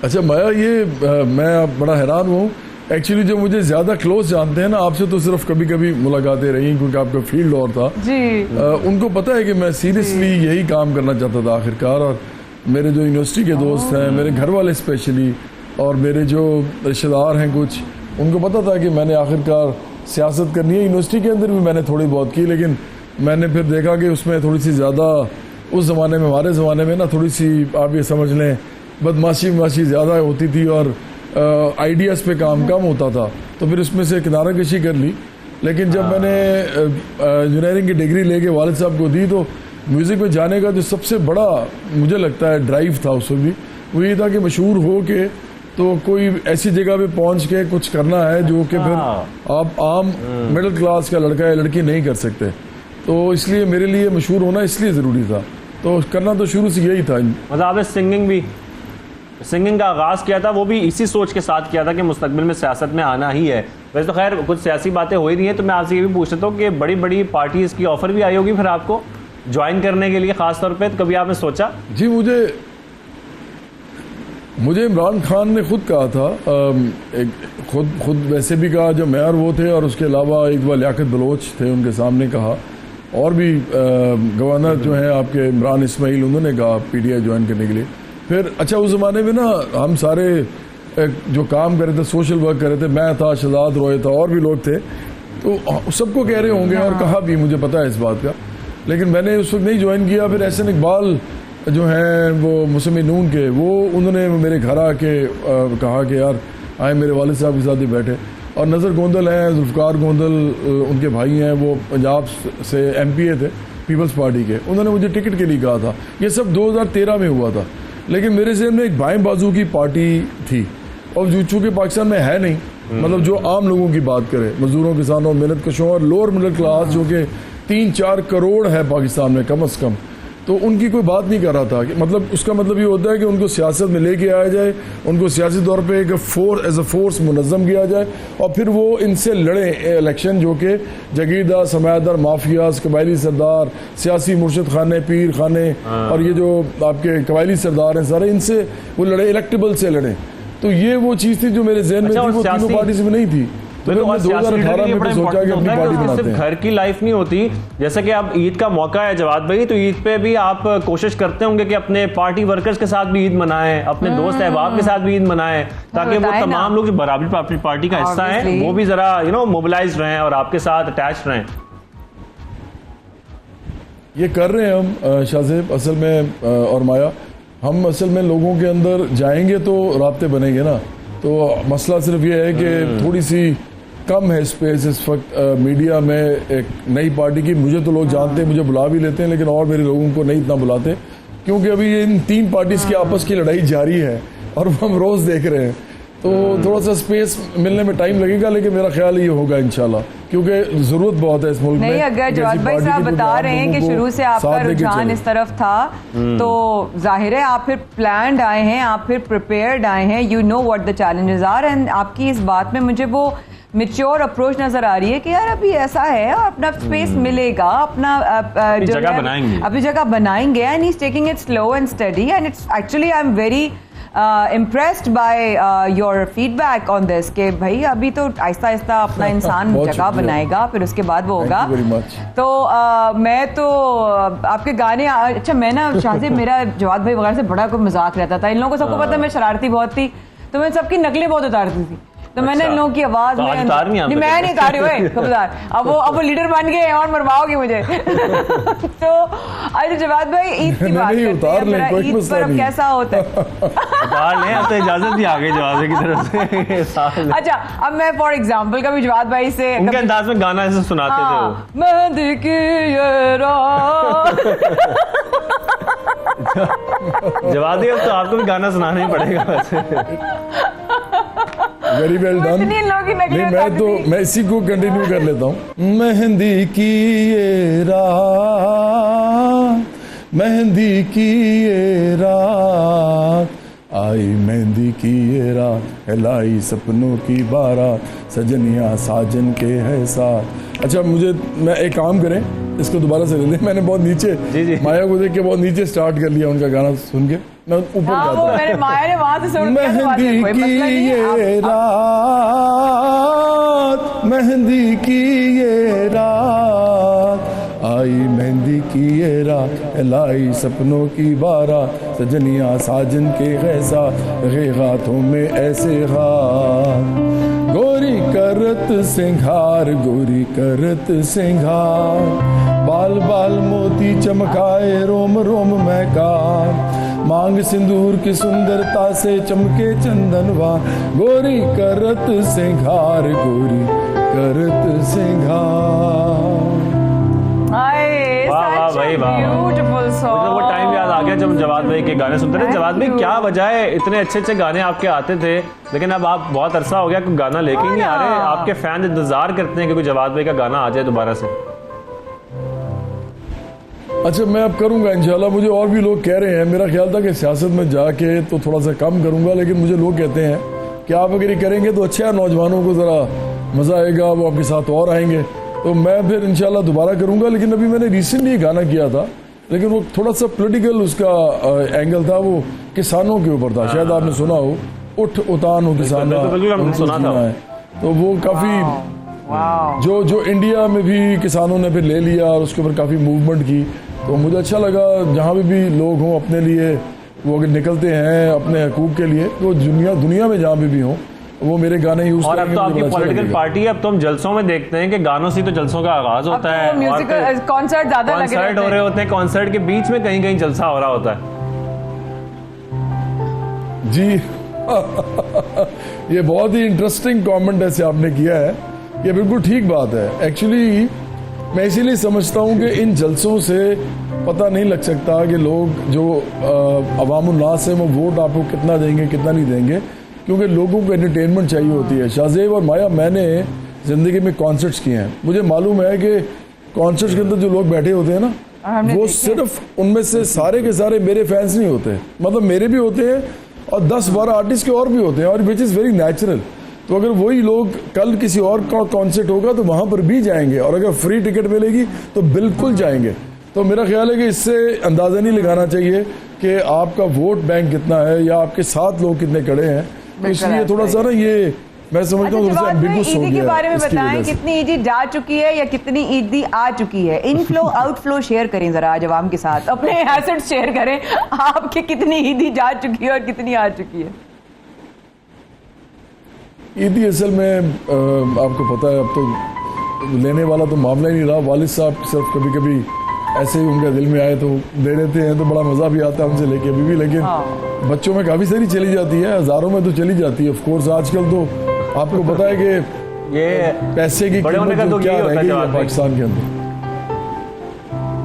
अच्छा माया, ये मैं बड़ा हैरान हूँ एक्चुअली, जो मुझे ज्यादा क्लोज जानते हैं ना, आपसे तो सिर्फ कभी कभी मुलाकातें रही क्योंकि आपका फील्ड और था जी। उनको पता है कि मैं सीरियसली यही काम करना चाहता था आखिरकार, और मेरे जो यूनिवर्सिटी के दोस्त हैं, मेरे घर वाले स्पेशली, और मेरे जो रिश्तेदार हैं कुछ, उनको पता था कि मैंने आखिरकार सियासत करनी है। यूनिवर्सिटी के अंदर भी मैंने थोड़ी बहुत की, लेकिन मैंने फिर देखा कि उसमें थोड़ी सी ज़्यादा, उस ज़माने में, हमारे ज़माने में ना, थोड़ी सी आप ये समझ लें बदमाशी ज़्यादा होती थी और आइडियाज़ पे काम कम होता था, तो फिर उसमें से किनारा कशी कर ली। लेकिन जब मैंने इंजीनियरिंग की डिग्री लेके वालिद साहब को दी, तो म्यूज़िक में जाने का जो सबसे बड़ा मुझे लगता है ड्राइव था उस वक्त भी, वो ये था कि मशहूर हो के तो कोई ऐसी जगह पे पहुंच के कुछ करना है जो कि फिर आप आम मिडिल क्लास का लड़का या लड़की नहीं कर सकते। तो इसलिए मेरे लिए मशहूर होना इसलिए ज़रूरी था, तो करना तो शुरू से यही था। मतलब आपने सिंगिंग का आगाज़ किया था, वो भी इसी सोच के साथ किया था कि मुस्तकबिल में सियासत में आना ही है। वैसे तो खैर कुछ सियासी बातें हो ही रही हैं, तो मैं आपसे ये भी पूछ रहा हूँ कि बड़ी बड़ी पार्टीज़ की ऑफ़र भी आई होगी फिर आपको ज्वाइन करने के लिए ख़ास तौर पे, तो कभी आपने सोचा? जी, मुझे इमरान खान ने खुद कहा था, खुद वैसे भी कहा जब मैं और वो थे, और उसके अलावा एक बार लियाकत बलोच थे, उनके सामने कहा, और भी गवर्नर जो हैं आपके इमरान इस्माइल, उन्होंने कहा पीटीआई ज्वाइन करने के लिए। फिर अच्छा, उस ज़माने में ना हम सारे जो काम कर रहे थे, सोशल वर्क कर रहे थे, मैं था, शहजाद रॉय था, और भी लोग थे, तो सबको कह रहे होंगे और कहा भी, मुझे पता है इस बात का, लेकिन मैंने उस वक्त नहीं ज्वाइन किया। फिर एहसन इकबाल जो हैं वो मुस्लिम नून के, वो उन्होंने मेरे घर आके कहा कि यार आए मेरे वालिद साहब के साथ ही बैठे, और नज़र गोंदल हैं, जुल्फ़कार गोंदल उनके भाई हैं, वो पंजाब से MPA थे पीपल्स पार्टी के, उन्होंने मुझे टिकट के लिए कहा था। ये सब 2013 में हुआ था, लेकिन मेरे ज़हन में एक बाएं बाजू की पार्टी थी, और जो चूँकि पाकिस्तान में है नहीं, मतलब जो आम लोगों की बात करे, मजदूरों, किसानों, मेहनत कशों और लोअर मिडिल क्लास जो कि 3-4 करोड़ है पाकिस्तान में कम से कम, तो उनकी कोई बात नहीं कर रहा था कि मतलब उसका मतलब ये होता है कि उनको सियासत में लेके आया जाए, उनको सियासी तौर पे एक एज अ फोर्स मुनज़्ज़म किया जाए, और फिर वो इनसे लड़े इलेक्शन, जो कि जगीरदार, समायतदार, माफियाज, कबायली सरदार, सियासी मुर्शिद खाने, पीर खाने, और ये जो आपके कबायली सरदार हैं सारे, इनसे वो लड़े, इलेक्टेबल से लड़े। तो ये वो चीज़ थी जो मेरे जहन में थी, वो तीनों पार्टी में नहीं थी। तो 2018 में तो सोचा कि अपनी पार्टी बनाते हैं। घर की लाइफ नहीं होती, जैसे कि अब ईद का मौका है जवाद भाई, तो ईद पे भी आप कोशिश करते होंगे कि अपने पार्टी वर्कर्स के साथ भी ईद मनाएं, अपने दोस्त अहबाब के साथ भी ईद मनाएं, ताकि वो तमाम लोग जो बराबरी पार्टी का हिस्सा हैं वो भी जरा मोबिलाइज रहें और आपके साथ अटैच रहें। ये कर रहे हैं हम शाहजेब, असल में और माया, हम असल में लोगों के अंदर जाएंगे तो राब्ते बनेंगे ना। तो मसला सिर्फ ये है कि थोड़ी सी कम है स्पेस इस वक्त मीडिया में एक नई पार्टी की। मुझे तो लोग जानते हैं, मुझे बुला भी लेते हैं, लेकिन और मेरे लोगों को नहीं इतना बुलाते, क्योंकि अभी इन 3 पार्टीज की आपस की लड़ाई जारी है और वो हम रोज देख रहे हैं। तो थोड़ा सा स्पेस मिलने में टाइम लगेगा, लेकिन मेरा ख्याल ये होगा इंशाल्लाह, क्योंकि जरूरत बहुत है इस मुल्क में। नहीं, अगर जवाद भाई साहब बता रहे हैं कि शुरू से आपका रुझान इस तरफ था, तो जाहिर है आप फिर प्लान्ड आए हैं, आप फिर प्रिपेयर्ड आए हैं, you know what the challenges are, and आपकी इस बात में मुझे वो मैच्योर अप्रोच नजर आ रही है कि यार अभी ऐसा है, अपना स्पेस मिलेगा, अपना जगह बनाएंगे, अपनी जगह बनाएंगे, and he is taking it slow and study, and it's actually I am very impressed by your feedback on this कि भाई अभी तो आहिस्ता आहिस्ता अपना इंसान जगह बनाएगा, फिर उसके बाद वो होगा। तो मैं तो आपके गाने, अच्छा मैं ना शाहजेब, मेरा जवाद भाई वगैरह से बड़ा कोई मजाक रहता था, इन लोगों को सबको पता है मैं शरारती बहुत थी, तो मैं सबकी नकलें बहुत उतारती थी, तो मैंने इन लोगों की आवाज में नहीं, मैं नहीं उतारी हुई खबरदार, अब वो लीडर बन गए और मरवाओगे मुझे। तो अच्छा जवाद भाई, ईद की बात करते हैं, ईद पर अब कैसा होता है? उतार लें, अब तो इजाजत भी आ गई जवाद भाई की तरफ से। अच्छा, अब मैं फॉर एग्जांपल कभी जवाद भाई से उनके अंदाज में गाना ऐसे सुनाते थे, मेहंदी की ये रात जवाब दिया, अब तो आपको भी गाना सुनाना ही पड़ेगा वैसे। Very well done. नहीं, मैं इसी को कंटिन्यू कर लेता हूँ। मेहंदी की ये रात, मेहंदी की ये रात, आई मेहंदी की ये रात, लाई सपनों की बारात, सजनिया साजन के है साथ। अच्छा, मुझे मैं एक काम करें, इसको दोबारा से ले लें। मैंने बहुत नीचे माया को देख के बहुत नीचे स्टार्ट कर लिया उनका गाना सुन के, मैं ऊपर जाता हूं। माया ने वहां से सुन मेहंदी की ये रात, मेहंदी की ये रात, आई मेहंदी की ये रात, लाई सपनों की बारात, सजनिया साजन के गैसा, हाथों में ऐसे हाथ, गोरी करत सिंगार, गोरी करत सिंगार, बाल बाल मोती चमकाए, रोम रोम महकार, मांग सिंदूर की सुंदरता से चमके चंदनवा, गोरी करत सिंगार, गोरी करत सिंगार। वाह वाह भाई वाह, ब्यूटीफुल सॉन्ग। वो टाइम याद आ गया जब जवाद भाई के गाने सुनते थे। जवाद भाई, क्या वजह है, इतने अच्छे अच्छे गाने आपके आते थे, लेकिन अब आप बहुत अरसा हो गया कोई गाना लेके ही नहीं आ रहे। आपके फैन इंतजार करते हैं कि कोई जवाद भाई का गाना आ जाए दोबारा से। अच्छा, मैं अब करूंगा इंशाल्लाह। मुझे और भी लोग कह रहे हैं, मेरा ख्याल था कि सियासत में जाके तो थोड़ा सा कम करूंगा, लेकिन मुझे लोग कहते हैं कि आप अगर ये करेंगे तो अच्छा है, नौजवानों को ज़रा मज़ा आएगा, वो आपके साथ और आएंगे। तो मैं फिर इंशाल्लाह दोबारा करूंगा। लेकिन अभी मैंने रिसेंटली गाना किया था, लेकिन वो थोड़ा सा पॉलिटिकल उसका एंगल था, वो किसानों के ऊपर था। शायद आपने सुना हो, उठ उतान हो किसान, सुना था। तो वो काफ़ी जो इंडिया में भी किसानों ने फिर ले लिया और उसके ऊपर काफ़ी मूवमेंट की। तो मुझे अच्छा लगा, जहाँ भी लोग हों अपने लिए, वो अगर निकलते हैं अपने हकूक़ के लिए, तो दुनिया में जहाँ भी हों वो मेरे गाने यूज और अब तो आपकी पॉलिटिकल पार्टी है, अब तो हम जलसों में देखते हैं कि गानों से तो जलसों का आगाज होता है, म्यूजिकल कॉन्सर्ट ज्यादा लगे कॉन्सर्ट हो रहे होते हैं, कॉन्सर्ट के बीच में कहीं कहीं जलसा हो रहा होता है। जी ये बहुत ही इंटरेस्टिंग कमेंट ऐसे आपने किया है, ये बिल्कुल ठीक बात है। एक्चुअली मैं इसीलिए समझता हूँ कि इन जलसों से पता नहीं लग सकता कि लोग जो अवामुन्नास है वो वोट आपको कितना देंगे कितना नहीं देंगे, क्योंकि लोगों को एंटरटेनमेंट चाहिए होती है। शाहजेब और माया, मैंने ज़िंदगी में कॉन्सर्ट्स किए हैं, मुझे मालूम है कि कॉन्सर्ट्स के अंदर जो लोग बैठे होते हैं ना, वो सिर्फ उनमें से सारे के सारे मेरे फैंस नहीं होते, मतलब मेरे भी होते हैं और 10-12 आर्टिस्ट के और भी होते हैं, और विच इज़ वेरी नेचुरल। तो अगर वही लोग कल किसी और का कॉन्सर्ट होगा तो वहाँ पर भी जाएंगे, और अगर फ्री टिकट मिलेगी तो बिल्कुल जाएंगे। तो मेरा ख्याल है कि इससे अंदाज़ा नहीं लगाना चाहिए कि आपका वोट बैंक कितना है या आपके साथ लोग कितने खड़े हैं। इसलिए थोड़ा सा ना ये मैं समझता हूँ ईदी के बारे में बताएं, कितनी ईदी जा चुकी है या कितनी ईदी आ चुकी है? इनफ्लो आउटफ्लो शेयर करें जरा आज आवाम के साथ, अपने एसेट्स शेयर करें, आपकी कितनी ईदी जा चुकी है और कितनी आ चुकी है? ईदी असल में आपको पता है, अब तो लेने वाला तो मामला ही नहीं रहा। वालिद साहब सिर्फ कभी कभी ऐसे ही उनका दिल में आए तो दे देते हैं, तो बड़ा मज़ा भी आता है उनसे लेके अभी भी। लेकिन बच्चों में काफ़ी सारी चली जाती है, हज़ारों में तो चली जाती है। ऑफ कोर्स आजकल तो आपको पता है कि ये पैसे की कीमत तो क्या रहेगी पाकिस्तान के अंदर,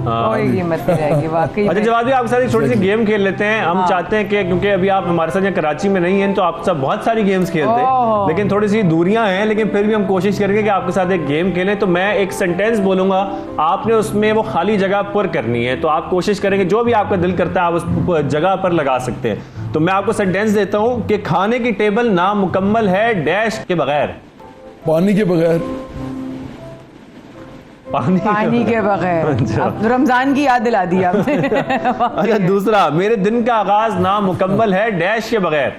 कोई कीमत नहीं रहेगी वाकई। अच्छा जवाब, आप सारी छोटी सी गेम खेल लेते हैं। हम चाहते हैं कि क्योंकि अभी आप हमारे साथ यहाँ कराची में नहीं हैं, तो आप सब बहुत सारी गेम्स खेलते हैं, लेकिन थोड़ी सी दूरियां हैं, लेकिन फिर भी हम कोशिश करेंगे कि आपके साथ एक गेम खेलें। तो मैं एक सेंटेंस बोलूंगा, आपने उसमें वो खाली जगह पुर करनी है। तो आप कोशिश करेंगे जो भी आपका दिल करता है आप उस जगह पर लगा सकते हैं। तो मैं आपको सेंटेंस देता हूं कि खाने की टेबल नामुकम्मल है डैश के बगैर। पानी के बगैर। पानी के बगैर। अब रमजान की याद दिला दी आपने। अच्छा दूसरा, मेरे दिन का आगाज नामुकम्मल है डैश के बगैर।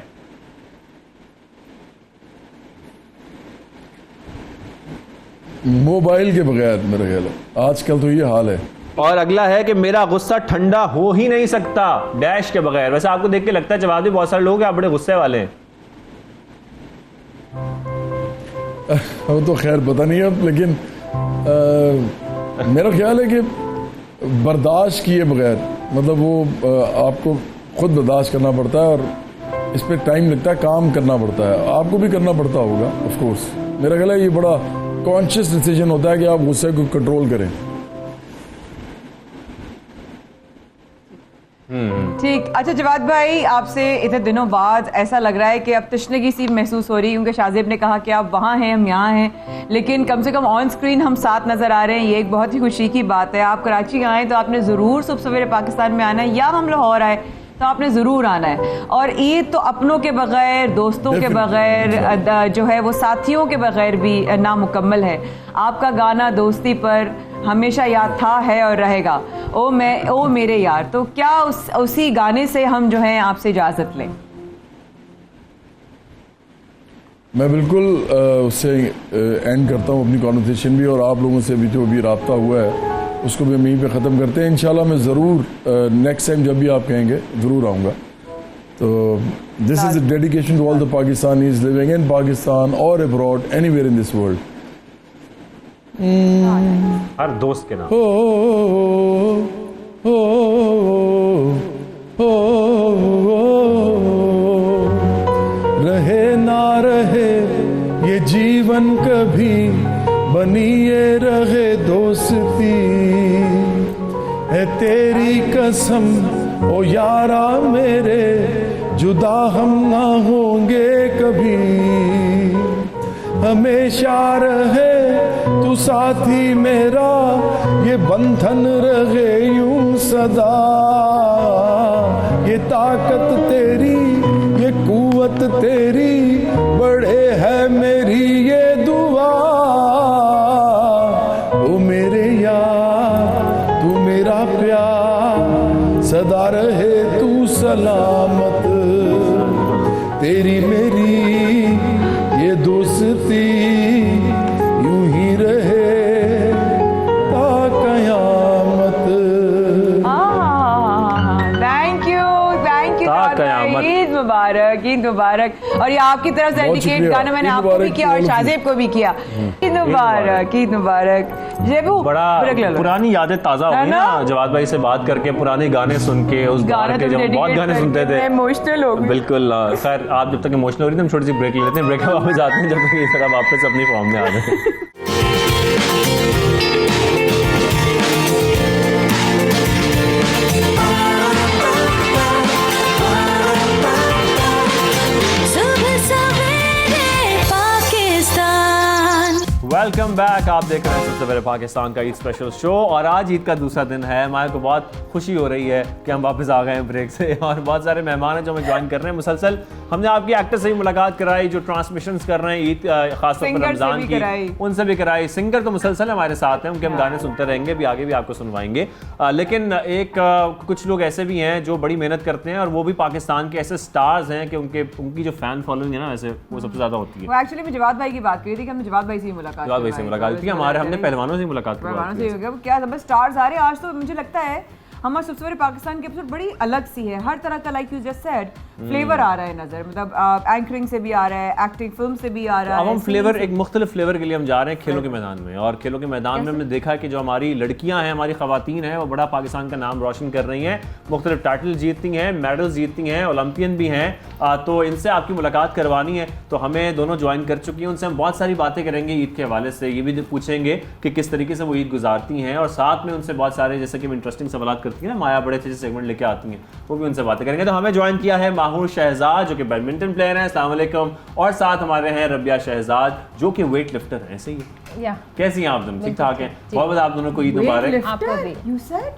मोबाइल के बगैर मेरा ख्याल है, आजकल तो ये हाल है। और अगला है कि मेरा गुस्सा ठंडा हो ही नहीं सकता डैश के बगैर। वैसे आपको देख के लगता है जवाब भी बहुत सारे लोग हैं आप बड़े गुस्से वाले हैं। वो तो खैर पता नहीं अब, लेकिन मेरा ख्याल है कि बर्दाश्त किए बगैर, मतलब वो आपको खुद बर्दाश्त करना पड़ता है और इस पर टाइम लगता है, काम करना पड़ता है, आपको भी करना पड़ता होगा ऑफ कोर्स। मेरा ख्याल है ये बड़ा कॉन्शियस डिसीजन होता है कि आप गुस्से को कंट्रोल करें। ठीक। अच्छा जवाद भाई, आपसे इतने दिनों बाद ऐसा लग रहा है कि अब तशनगी सी महसूस हो रही है, क्योंकि शाहजेब ने कहा कि आप वहाँ हैं, हम यहाँ हैं, लेकिन कम से कम ऑन स्क्रीन हम साथ नज़र आ रहे हैं। ये एक बहुत ही खुशी की बात है। आप कराची आएँ तो आपने ज़रूर सुबह सवेरे पाकिस्तान में आना है, या हम लाहौर आए तो आपने ज़रूर आना है। और ईद तो अपनों के बगैर, दोस्तों के बगैर, जो है वो साथियों के बगैर भी नामुकम्मल है। आपका गाना दोस्ती पर हमेशा याद था, है और रहेगा, ओ मेरे यार। तो क्या उसी गाने से हम जो है आपसे इजाज़त लें? मैं बिल्कुल उससे एंड करता हूँ अपनी कॉन्वर्सेशन भी, और आप लोगों से भी जो भी रब्ता हुआ है उसको भी हम यहीं पे ख़त्म करते हैं। इंशाल्लाह मैं ज़रूर नेक्स्ट टाइम जब भी आप कहेंगे ज़रूर आऊँगा। तो this is a dedication to all the Pakistanis living in Pakistan और abroad, anywhere in this world. हर दोस्त के नाम। रहे ना रहे ये जीवन कभी, बनी ये रहे दोस्ती, है तेरी कसम ओ यारा मेरे, जुदा हम ना होंगे कभी, हमेशा रहे तू साथी मेरा, ये बंधन रहे यूं सदा, ये ताकत तेरी, ये कुव्वत तेरी, बड़े है मेरी ये दुआ, ओ मेरे यार तू मेरा प्यार, सदा रहे तू सलामत, तेरी मेरी ये दोस्ती यूं ही रहे ता कयामत। थैंक यू कयामत। ईद मुबारक, ईद मुबारक। और ये आपकी तरफ से डेडिकेट गाना मैंने आपको भी किया और शाहजेब को भी किया। ईद मुबारक, ईद मुबारक। जेबू बड़ा पुरानी यादें ताजा हो गई ना जवाद भाई से बात करके, पुराने गाने सुन के, उस गाने के जब बहुत गाने सुनते थे, इमोशनल हो गए। बिल्कुल। खैर आप जब तक इमोशनल हो रही थे हम छोटी सी ब्रेक ले लेते हैं, ब्रेक के वापस आते हैं जब तक ये तरह वापस अपनी फॉर्म में आ जाए। Welcome back. आप देख रहे हैं सबसे पहले पाकिस्तान का ईद स्पेशल शो, और आज ईद का दूसरा दिन है। हमारे को बहुत खुशी हो रही है कि हम वापस आ गए हैं ब्रेक से, और बहुत सारे मेहमान हैं जो हमें ज्वाइन कर रहे हैं मुसलसल। हमने आपकी एक्टर से भी मुलाकात कराई जो ट्रांसमिशंस कर रहे हैं ईद खासतौर पर रमजान की, उनसे भी कराई। सिंगर तो मुसलसल हमारे साथ हैं, उनके हम गाने सुनते रहेंगे, भी आगे भी आपको सुनवाएंगे। लेकिन कुछ लोग ऐसे भी हैं जो बड़ी मेहनत करते हैं, और वो भी पाकिस्तान के ऐसे स्टार्स हैं कि उनकी जो फैन फॉलोइंग है ना, वैसे वो सबसे ज्यादा होती है। एक्चुअली मैं जवाद भाई की बात करी थी कि हमने जवाद भाई से ही मुलाकात की, हमने पहलवानों से मुलाकात की। क्या जबरदस्त स्टार्स आ रहे हैं आज। तो मुझे लगता है हमारे सबसे बड़े पाकिस्तान की एपिसोड बड़ी अलग सी है, हर तरह का, like you just said, flavour आ रहा है नजर, मतलब एंकरिंग से भी आ रहा है, एक्टिंग फिल्म से भी आ रहा है। अब हम फ्लेवर, एक मुख्तलिफ फ्लेवर के लिए हम जा रहे हैं खेलों के मैदान में, और खेलों के मैदान में हमने देखा कि जो हमारी लड़कियां हैं, हमारी खवातीन हैं, वो बड़ा पाकिस्तान का नाम रोशन कर रही हैं, मुख्तलिफ टाइटल जीतती हैं, मेडल्स जीतती हैं, ओलंपियन भी हैं। तो इनसे आपकी मुलाकात करवानी है, तो हमें दोनों ज्वाइन कर चुकी हैं। उनसे हम बहुत सारी बातें करेंगे ईद के हवाले से, ये भी पूछेंगे कि किस तरीके से वो ईद गुजारती हैं, और साथ में उनसे बहुत सारे जैसे कि इंटरेस्टिंग सवाल करती हैं ना, माया बड़े सेगमेंट लेके आती हैं, वो भी उनसे बातें करेंगे। तो हमें ज्वाइन किया है माहूर शहजाद जो कि बैडमिंटन प्लेयर हैं, अस्सलाम वालेकुम, और साथ हमारे हैं रबिया शहजाद जो कि वेट लिफ्टर हैं। ऐसे ही है, कैसी हैं आप दोनों? ठीक ठाक हैं? बहुत बहुत आप दोनों को ईद मुबारक। आपको भी। You said?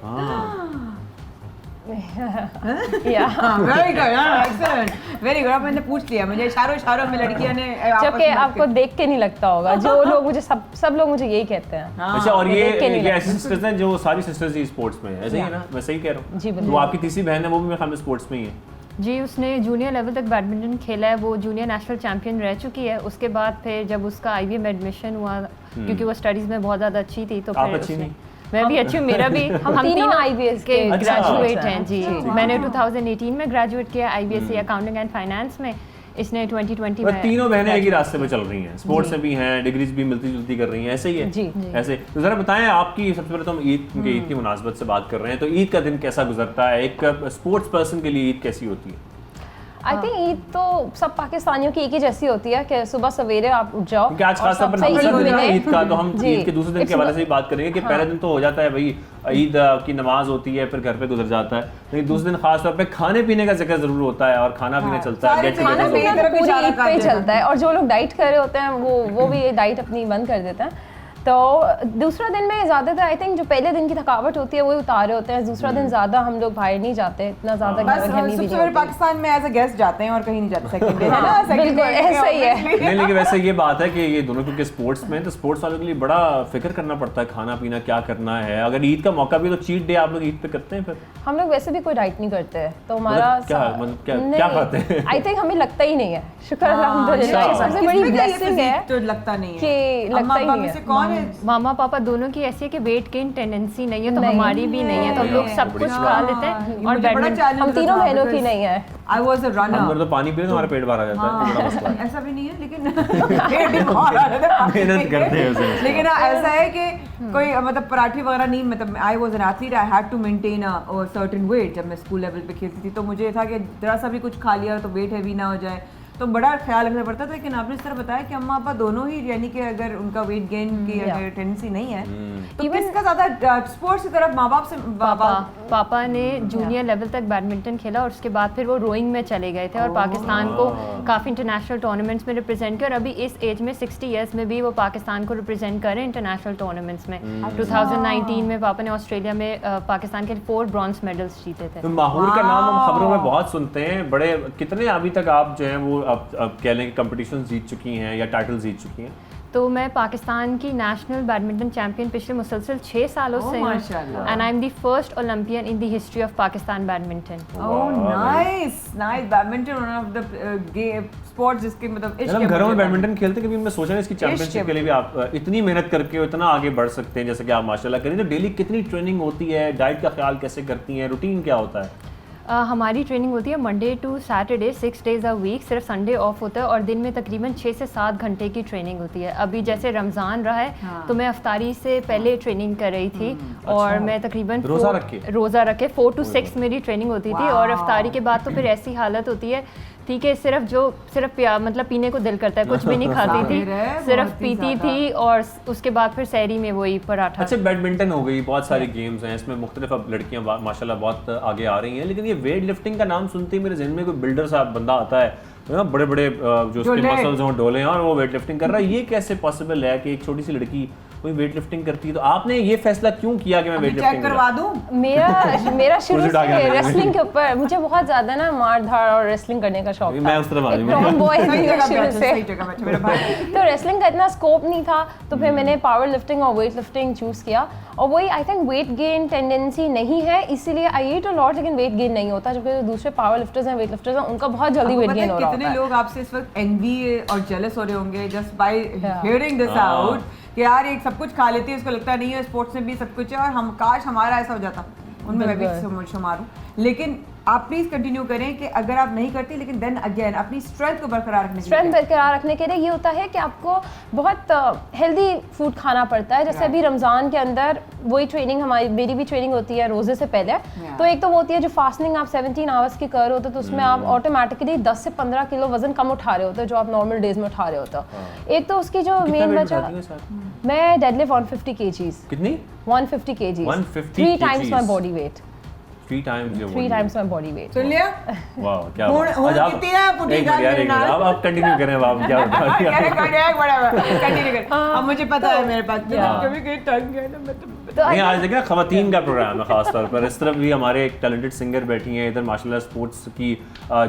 Very good. अब मैंने पूछ लिया, मुझे इशारों में लड़कियां ने जबकि आपको देख के नहीं लगता होगा, जो लोग मुझे सब लोग मुझे यही कहते हैं। अच्छा, और ये ऐसी सिस्टर्स हैं जो सारी सिस्टर्स ही स्पोर्ट्स में है, ऐसे ही ना? मैं सही कह रहा हूँ? जी बिल्कुल। वो आपकी तीसरी बहन है, वो भी मेरे ख्याल में स्पोर्ट्स में ही है। जी, उसने जूनियर लेवल तक बैडमिंटन खेला है, वो जूनियर नेशनल चैंपियन रह चुकी है। उसके बाद फिर जब उसका IVM एडमिशन हुआ, क्योंकि वो स्टडीज में बहुत ज़्यादा अच्छी थी, तो आप अच्छी नहीं? मैं भी अच्छी हूँ, मेरा भी हम तीनों IBS के ग्रेजुएट हैं। जी, मैंने 2018 में ग्रेजुएट किया IBSc अकाउंटिंग एंड फाइनेंस में, इसने 2020 में। तीनों बहनें एक ही रास्ते पे चल रही हैं, स्पोर्ट्स से भी हैं, डिग्रीज भी मिलती जुलती कर रही हैं, ऐसे ही है? जी। ऐसे तो जरा बताएं आपकी, सबसे पहले तो हम ईद की मुनासबत से बात कर रहे हैं, तो ईद का दिन कैसा गुजरता है? एक स्पोर्ट्स पर्सन के लिए ईद कैसी होती है? आई थिंक ईद तो सब पाकिस्तानियों की एक ही जैसी होती है कि सुबह सवेरे आप उठ जाओ, क्योंकि आज खास तौर पर दूसरा दिन है ईद का, तो हम ईद के दूसरे दिन के हवाले से ही बात करेंगे कि पहले दिन तो हो जाता है भाई ईद की नमाज होती है, फिर घर पे गुजर जाता है, लेकिन दूसरे दिन खास तौर पे खाने पीने का जिक्र जरूर होता है और खाना पीना चलता है, खाना पीना पूरी ईद पे चलता है। और जो लोग डाइट कर रहे होते हैं वो भी डाइट अपनी बंद कर देते हैं। तो दूसरा दिन में ज़्यादातर आई थिंक जो पहले दिन की थकावट होती है वही उतारे होते हैं। दूसरा दिन ज़्यादा हम लोग बाहर नहीं जाते, इतना ज़्यादा गहमी भी नहीं। पाकिस्तान में एज अ गेस्ट जाते हैं और कहीं नहीं जाते सेकंड डे, है ना? बिल्कुल ऐसा ही है। नहीं, लेकिन वैसे ये बात है कि ये दोनों क्योंकि स्पोर्ट्स में, तो स्पोर्ट्स वालों के लिए बड़ा फिक्र करना पड़ता है खाना पीना क्या करना है। अगर ईद का मौका भी तो चीट डे आप लोग ईद पे करते हैं? फिर हम लोग वैसे भी कोई डाइट नहीं करते हैं, तो हमारा क्या खाते हैं? आई थिंक हमें लगता ही नहीं है। शुक्र अल्हम्दुलिल्लाह, सबसे बड़ी ब्लेसिंग है तो लगता नहीं है कि लगता ही नहीं है। कौन है? मामा पापा दोनों की ऐसी है कि वेट गेन टेंडेंसी नहीं है, तो हमारी भी नहीं है, तो हम लोग सब कुछ खा लेते हैं। और बैडमिंटन हम तीनों बहनों की नहीं है। I was a runner. हम तो पानी पीते हमारा पेट भर आ जाता है, बड़ा मसला है। ऐसा भी नहीं है, लेकिन पेट भी भर आ जाता है, मेहनत करते हैं उसे। लेकिन ऐसा है कि कोई मतलब पराठे वगैरह नहीं, मतलब I was an athlete, I had to maintain a certain weight. जब मैं स्कूल लेवल पे खेलती थी तो मुझे था कि जरा सा भी कुछ खा लिया तो वेट हैवी ना हो जाए, तो बड़ा ख्याल रखना पड़ता था। लेकिन आपने इस तरह बताया कि अम्मा पापा दोनों ही, यानी कि अगर उनका वेट गेन की अगर टेंडेंसी नहीं है तो किसका ज्यादा स्पोर्ट्स की तरफ माँ बाप से? पापा ने जूनियर लेवल तक बैडमिंटन खेला और उसके बाद फिर वो रोइंग में चले गए थे और पाकिस्तान को काफ़ी इंटरनेशनल टूर्नामेंट्स में रिप्रेजेंट किया। और अभी इस एज में 60 ईयर्स में भी वो पाकिस्तान को रिप्रेजेंट कर रहे हैं इंटरनेशनल टूर्नामेंट्स में। 2019 में पापा ने ऑस्ट्रेलिया में पाकिस्तान के 4 ब्रॉन्ज मेडल्स जीते थे। तो माहौर का नाम हम खबरों में बहुत सुनते हैं, बड़े कितने अभी तक आप जो है वो अब कह लें कि कंपटीशन जीत चुकी हैं या टाइटल जीत चुकी हैं? तो मैं पाकिस्तान की नेशनल बैडमिंटन चैंपियन पिछले मुसलसल 6 सालों से हूँ, and I am the first Olympian in the history of Pakistan badminton. Oh nice nice. Badminton one of the sports जिसके मतलब इश्क है। घरों में बैडमिंटन खेलते कभी मैं सोचा नहीं इसकी चैंपियनशिप के लिए भी आप इतनी मेहनत करके इतना आगे बढ़ सकते हैं जैसे कि आप माशाल्लाह करें। तो डेली कितनी ट्रेनिंग होती है, डाइट का ख्याल कैसे करती हैं, रूटीन क्या होता है? हमारी ट्रेनिंग होती है Monday to Saturday 6 days a week, सिर्फ संडे ऑफ होता है और दिन में तकरीबन 6 से 7 घंटे की ट्रेनिंग होती है। अभी जैसे रमज़ान रहा है तो मैं अफ्तारी से पहले ट्रेनिंग कर रही थी और मैं तकरीबन रोज़ा रखे 4 to 6 मेरी ट्रेनिंग होती थी। और अफ्तारी के बाद तो फिर ऐसी हालत होती है, ठीक है, सिर्फ मतलब पीने को दिल करता है, कुछ भी नहीं खाती थी, सिर्फ पीती थी और उसके बाद फिर सहरी में वही पराठा। अच्छा, बैडमिंटन हो गई, बहुत सारे गेम्स हैं, इसमें मुख्तलिफ अब लड़कियां माशाल्लाह बहुत आगे आ रही हैं, लेकिन ये वेट लिफ्टिंग का नाम सुनते ही मेरे जहन में कोई बिल्डर साहब बंदा आता है, बड़े बड़े जो उसके मसल्स हों डोले हैं और वो वेट लिफ्टिंग कर रहा है। ये कैसे पॉसिबल है कि एक छोटी सी लड़की कोई वेट लिफ्टिंग करती है? तो आपने ये फैसला क्यों किया कि मैं वेट लिफ्टिंग करवा दूं? मेरा शुरू से रेसलिंग के ऊपर मुझे बहुत ज्यादा ना मार धाड़ और रेसलिंग करने का शौक था। मैं उस तरफ आ तो रेसलिंग का इतना स्कोप नहीं था, तो फिर मैंने पावर लिफ्टिंग और वेट लिफ्टिंग चूज किया। और वही I think weight gain tendency नहीं है, इसीलिए आई ईट अ लॉट लेकिन वेट गेन नहीं होता, जबकि दूसरे पावर लिफ्टर्स हैं, वेट लिफ्टर्स हैं, उनका बहुत जल्दी वेट गेन हो रहा है। कितने लोग आपसे इस वक्त एनवी और जेलस हो रहे होंगे just by hearing this out कि यार ये सब कुछ खा लेती है, उसको लगता नहीं है स्पोर्ट्स में भी सब कुछ है और हम काश हमारा ऐसा हो जाता, उनमें मैं भी शुमार हूँ। लेकिन आप प्लीज कंटिन्यू करें कि अगर आप नहीं करती, लेकिन देन अगेन अपनी स्ट्रेंथ को बरकरार रखने के लिए ये होता है कि आपको बहुत हेल्दी फूड खाना पड़ता है। जैसे अभी रमज़ान के अंदर वही ट्रेनिंग मेरी भी ट्रेनिंग होती है रोज़े से पहले। तो एक तो वो होती है जो फास्टिंग आप 17 आवर्स की कर रहे होते, तो उसमें आप ऑटोमेटिकली 10 से 15 किलो वजन कम उठा रहे होते जो आप नॉर्मल डेज में उठा रहे होते हो। एक तो उसकी जो मेन वजह, मैं डेडलिफ्ट 150 kgs। कितनी? 150 kgs, 3 times my body weight। 3 times my body weight। सुन लिया? वाह, क्या बात। आप कंटिन्यू करें, आप क्या बता रही हैं? कंटिन्यू करें। अब मुझे पता है मेरे पास कभी कभी टंग गया ना, मैं नहीं, आज देखिए खवातीन का प्रोग्राम है खास तौर पर, इस तरफ भी हमारे एक टैलेंटेड सिंगर बैठी हैं, इधर माशाल्लाह स्पोर्ट्स की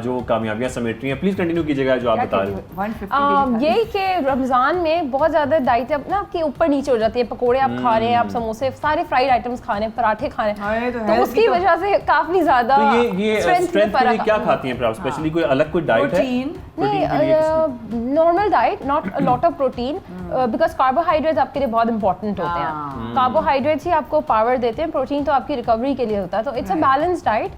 जो कामयाबियां समेट रही हैं। प्लीज कंटिन्यू कीजिएगा जो आप बता रहे हैं। यही कि रमज़ान में बहुत ज़्यादा डाइट ना कि ऊपर नीचे हो जाती है, पकोड़े आप खा रहे हैं, आप समोसे, सारे फ्राइड आइटम्स खा रहे हैं, पराठे खा रहे हैं, तो उसकी वजह से काफ़ी ज़्यादा ये स्ट्रेंथ के लिए क्या खाती हैं आप स्पेशली? कोई अलग कोई डाइट है? नहीं, normal diet, not a lot of protein, because carbohydrates आपके लिए बहुत इंपॉर्टेंट होते हैं। कार्बोहाइड्रेट्स ही आपको पावर देते हैं, प्रोटीन तो आपकी रिकवरी के लिए होता है। तो it's a balance diet,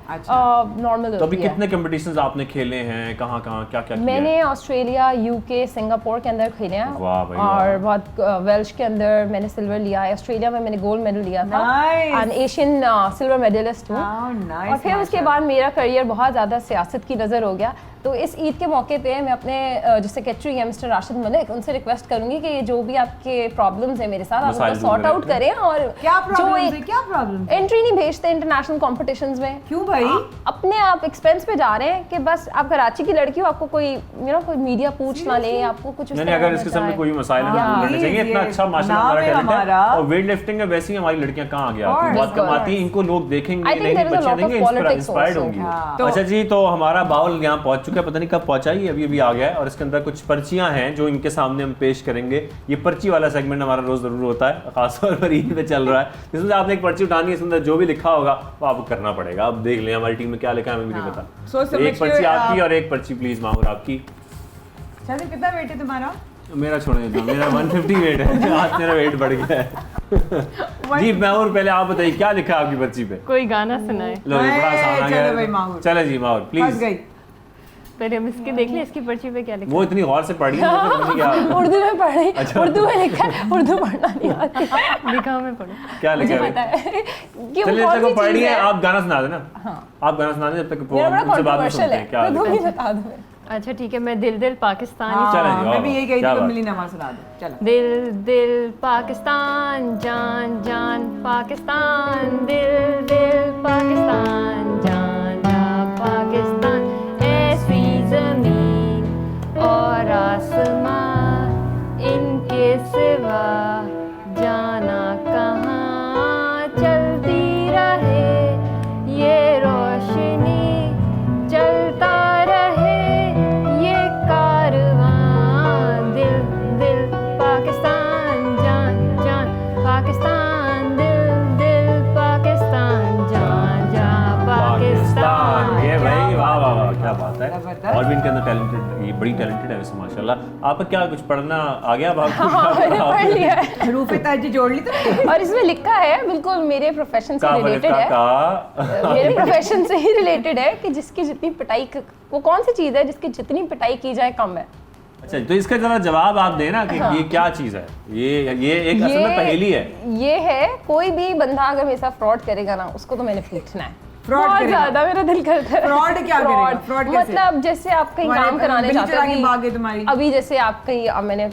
normal. तो अभी कितने कंपटीशंस आपने खेले हैं, कहाँ क्या किया? मैंने ऑस्ट्रेलिया, यूके, सिंगापुर के अंदर खेले हैं और बहुत वेल्श के अंदर मैंने सिल्वर लिया है। ऑस्ट्रेलिया में मैंने गोल्ड मेडल लिया था, एंड एशियन सिल्वर मेडलिस्ट हूँ। और फिर उसके बाद मेरा करियर बहुत ज़्यादा सियासत की नज़र हो गया। तो इस ईद के मौके पे मैं अपने जो सेक्रेटरी हैं मिस्टर राशिद मलिक, उनसे रिक्वेस्ट करूंगी कि जो भी आपके प्रॉब्लम्स हैं मेरे साथ आप उनको सॉर्ट आउट करें। और क्या प्रॉब्लम एंट्री नहीं भेजते इंटरनेशनल कॉम्पिटिशंस में। क्यों भाई? अपने आप एक्सपेंस पे जा रहे हैं कि बस आप कराची की लड़की हो, आपको कोई कोई मीडिया पूछ ना ले, आपको कुछ नहीं, अगर इस किस्म के कोई मसाइल हैं तो लड़ने चाहिए। इतना अच्छा माशाल्लाह हमारा टैलेंट है और वेट लिफ्टिंग में वैसी हमारी लड़कियां कहाँ आगे आती हैं, बहुत कमाती हैं, इनको लोग देखेंगे, नई बच्चियां देंगे, इंस्पायर्ड होंगी। अच्छा जी, तो हमारा बाउल यहाँ पहुंच चुका है, पता नहीं कब पहुंचा, ये अभी आ गया है और इसके अंदर कुछ पर्चियां हैं जो इनके सामने हम पेश करेंगे। ये पर्ची वाला सेगमेंट हमारा रोज जरूर होता है, खासतौर पर ईद पे चल रहा है, जिसमें आपने एक पर्ची उठानी है, इसके अंदर जो भी लिखा होगा वो आपको करना पड़ेगा। अब देख लें हमारी टीम में क्या लिखा है, हमें भी नहीं पता। एक पर्ची आपकी और एक पर्ची प्लीज माहौर आपकी। कितना वेट है तुम्हारा? मेरा छोड़े देता, मेरा 150 वेट है, आज मेरा वेट बढ़ गया है। जी माहौर, पहले आप बताइए क्या लिखा है आपकी पर्ची पे? कोई गाना सुनाए। लो ये बड़ा आसान आ गया। चले जी माहौर प्लीज। पहले हम इसकी देख लें, इसकी पर्ची पे क्या लिखा है। वो इतनी गौर से पढ़ी है क्या? उर्दू में पढ़ रही। अच्छा। उर्दू में लिखा है, उर्दू पढ़ना नहीं आती। लिखा में पढ़ो क्या लिखा है? चलिए जब तक पढ़ी है आप गाना सुना देना। आप गाना सुना दें जब तक उनसे बात में सुनते हैं क्या बता दो। अच्छा ठीक है, मैं दिल दिल पाकिस्तान। मैं भी यही कही थी, मिली नमाज सुना दो। चलो। दिल दिल पाकिस्तान, जान जान पाकिस्तान, दिल दिल पाकिस्तान, जान जान पाकिस्तान, ऐसी जमीन और आसमां, इनके सिवा जाना कहाँ, चलती रहे ये रोशनी, चलता रहे ये कारवां, दिल दिल पाकिस्तान, जान जान पाकिस्तान, दिल दिल पाकिस्तान, जान जान पाकिस्तान। ये भाई वाह वाह वाह, क्या बात है। और भी इनके अंदर टैलेंटेड, ये बड़ी टैलेंटेड है वैसे माशाल्लाह। आपका क्या कुछ पढ़ना आ गया? मैंने पढ़ लिया है, हरूफ ताजी जोड़ ली तो। और इसमें लिखा है बिल्कुल मेरे प्रोफेशन से रिलेटेड है। मेरे प्रोफेशन से ही रिलेटेड है कि जिसकी जितनी पिटाई, वो कौन सी चीज़ है जिसकी जितनी पिटाई की जाए कम है। अच्छा, तो इसका जरा जवाब आप देना कि ये क्या चीज़ है। ये एक असल में पहेली है। ये है, कोई भी बंदा अगर मेरे साथ फ्रॉड करेगा ना, उसको तो मैंने पूछना है। फ्रॉड ज्यादा मेरा दिल करता है। फ्रॉड क्या करेगा? फ्रॉड मतलब जैसे आप कहीं काम कराने जाते हो, अभी जैसे आप कहीं, मैंने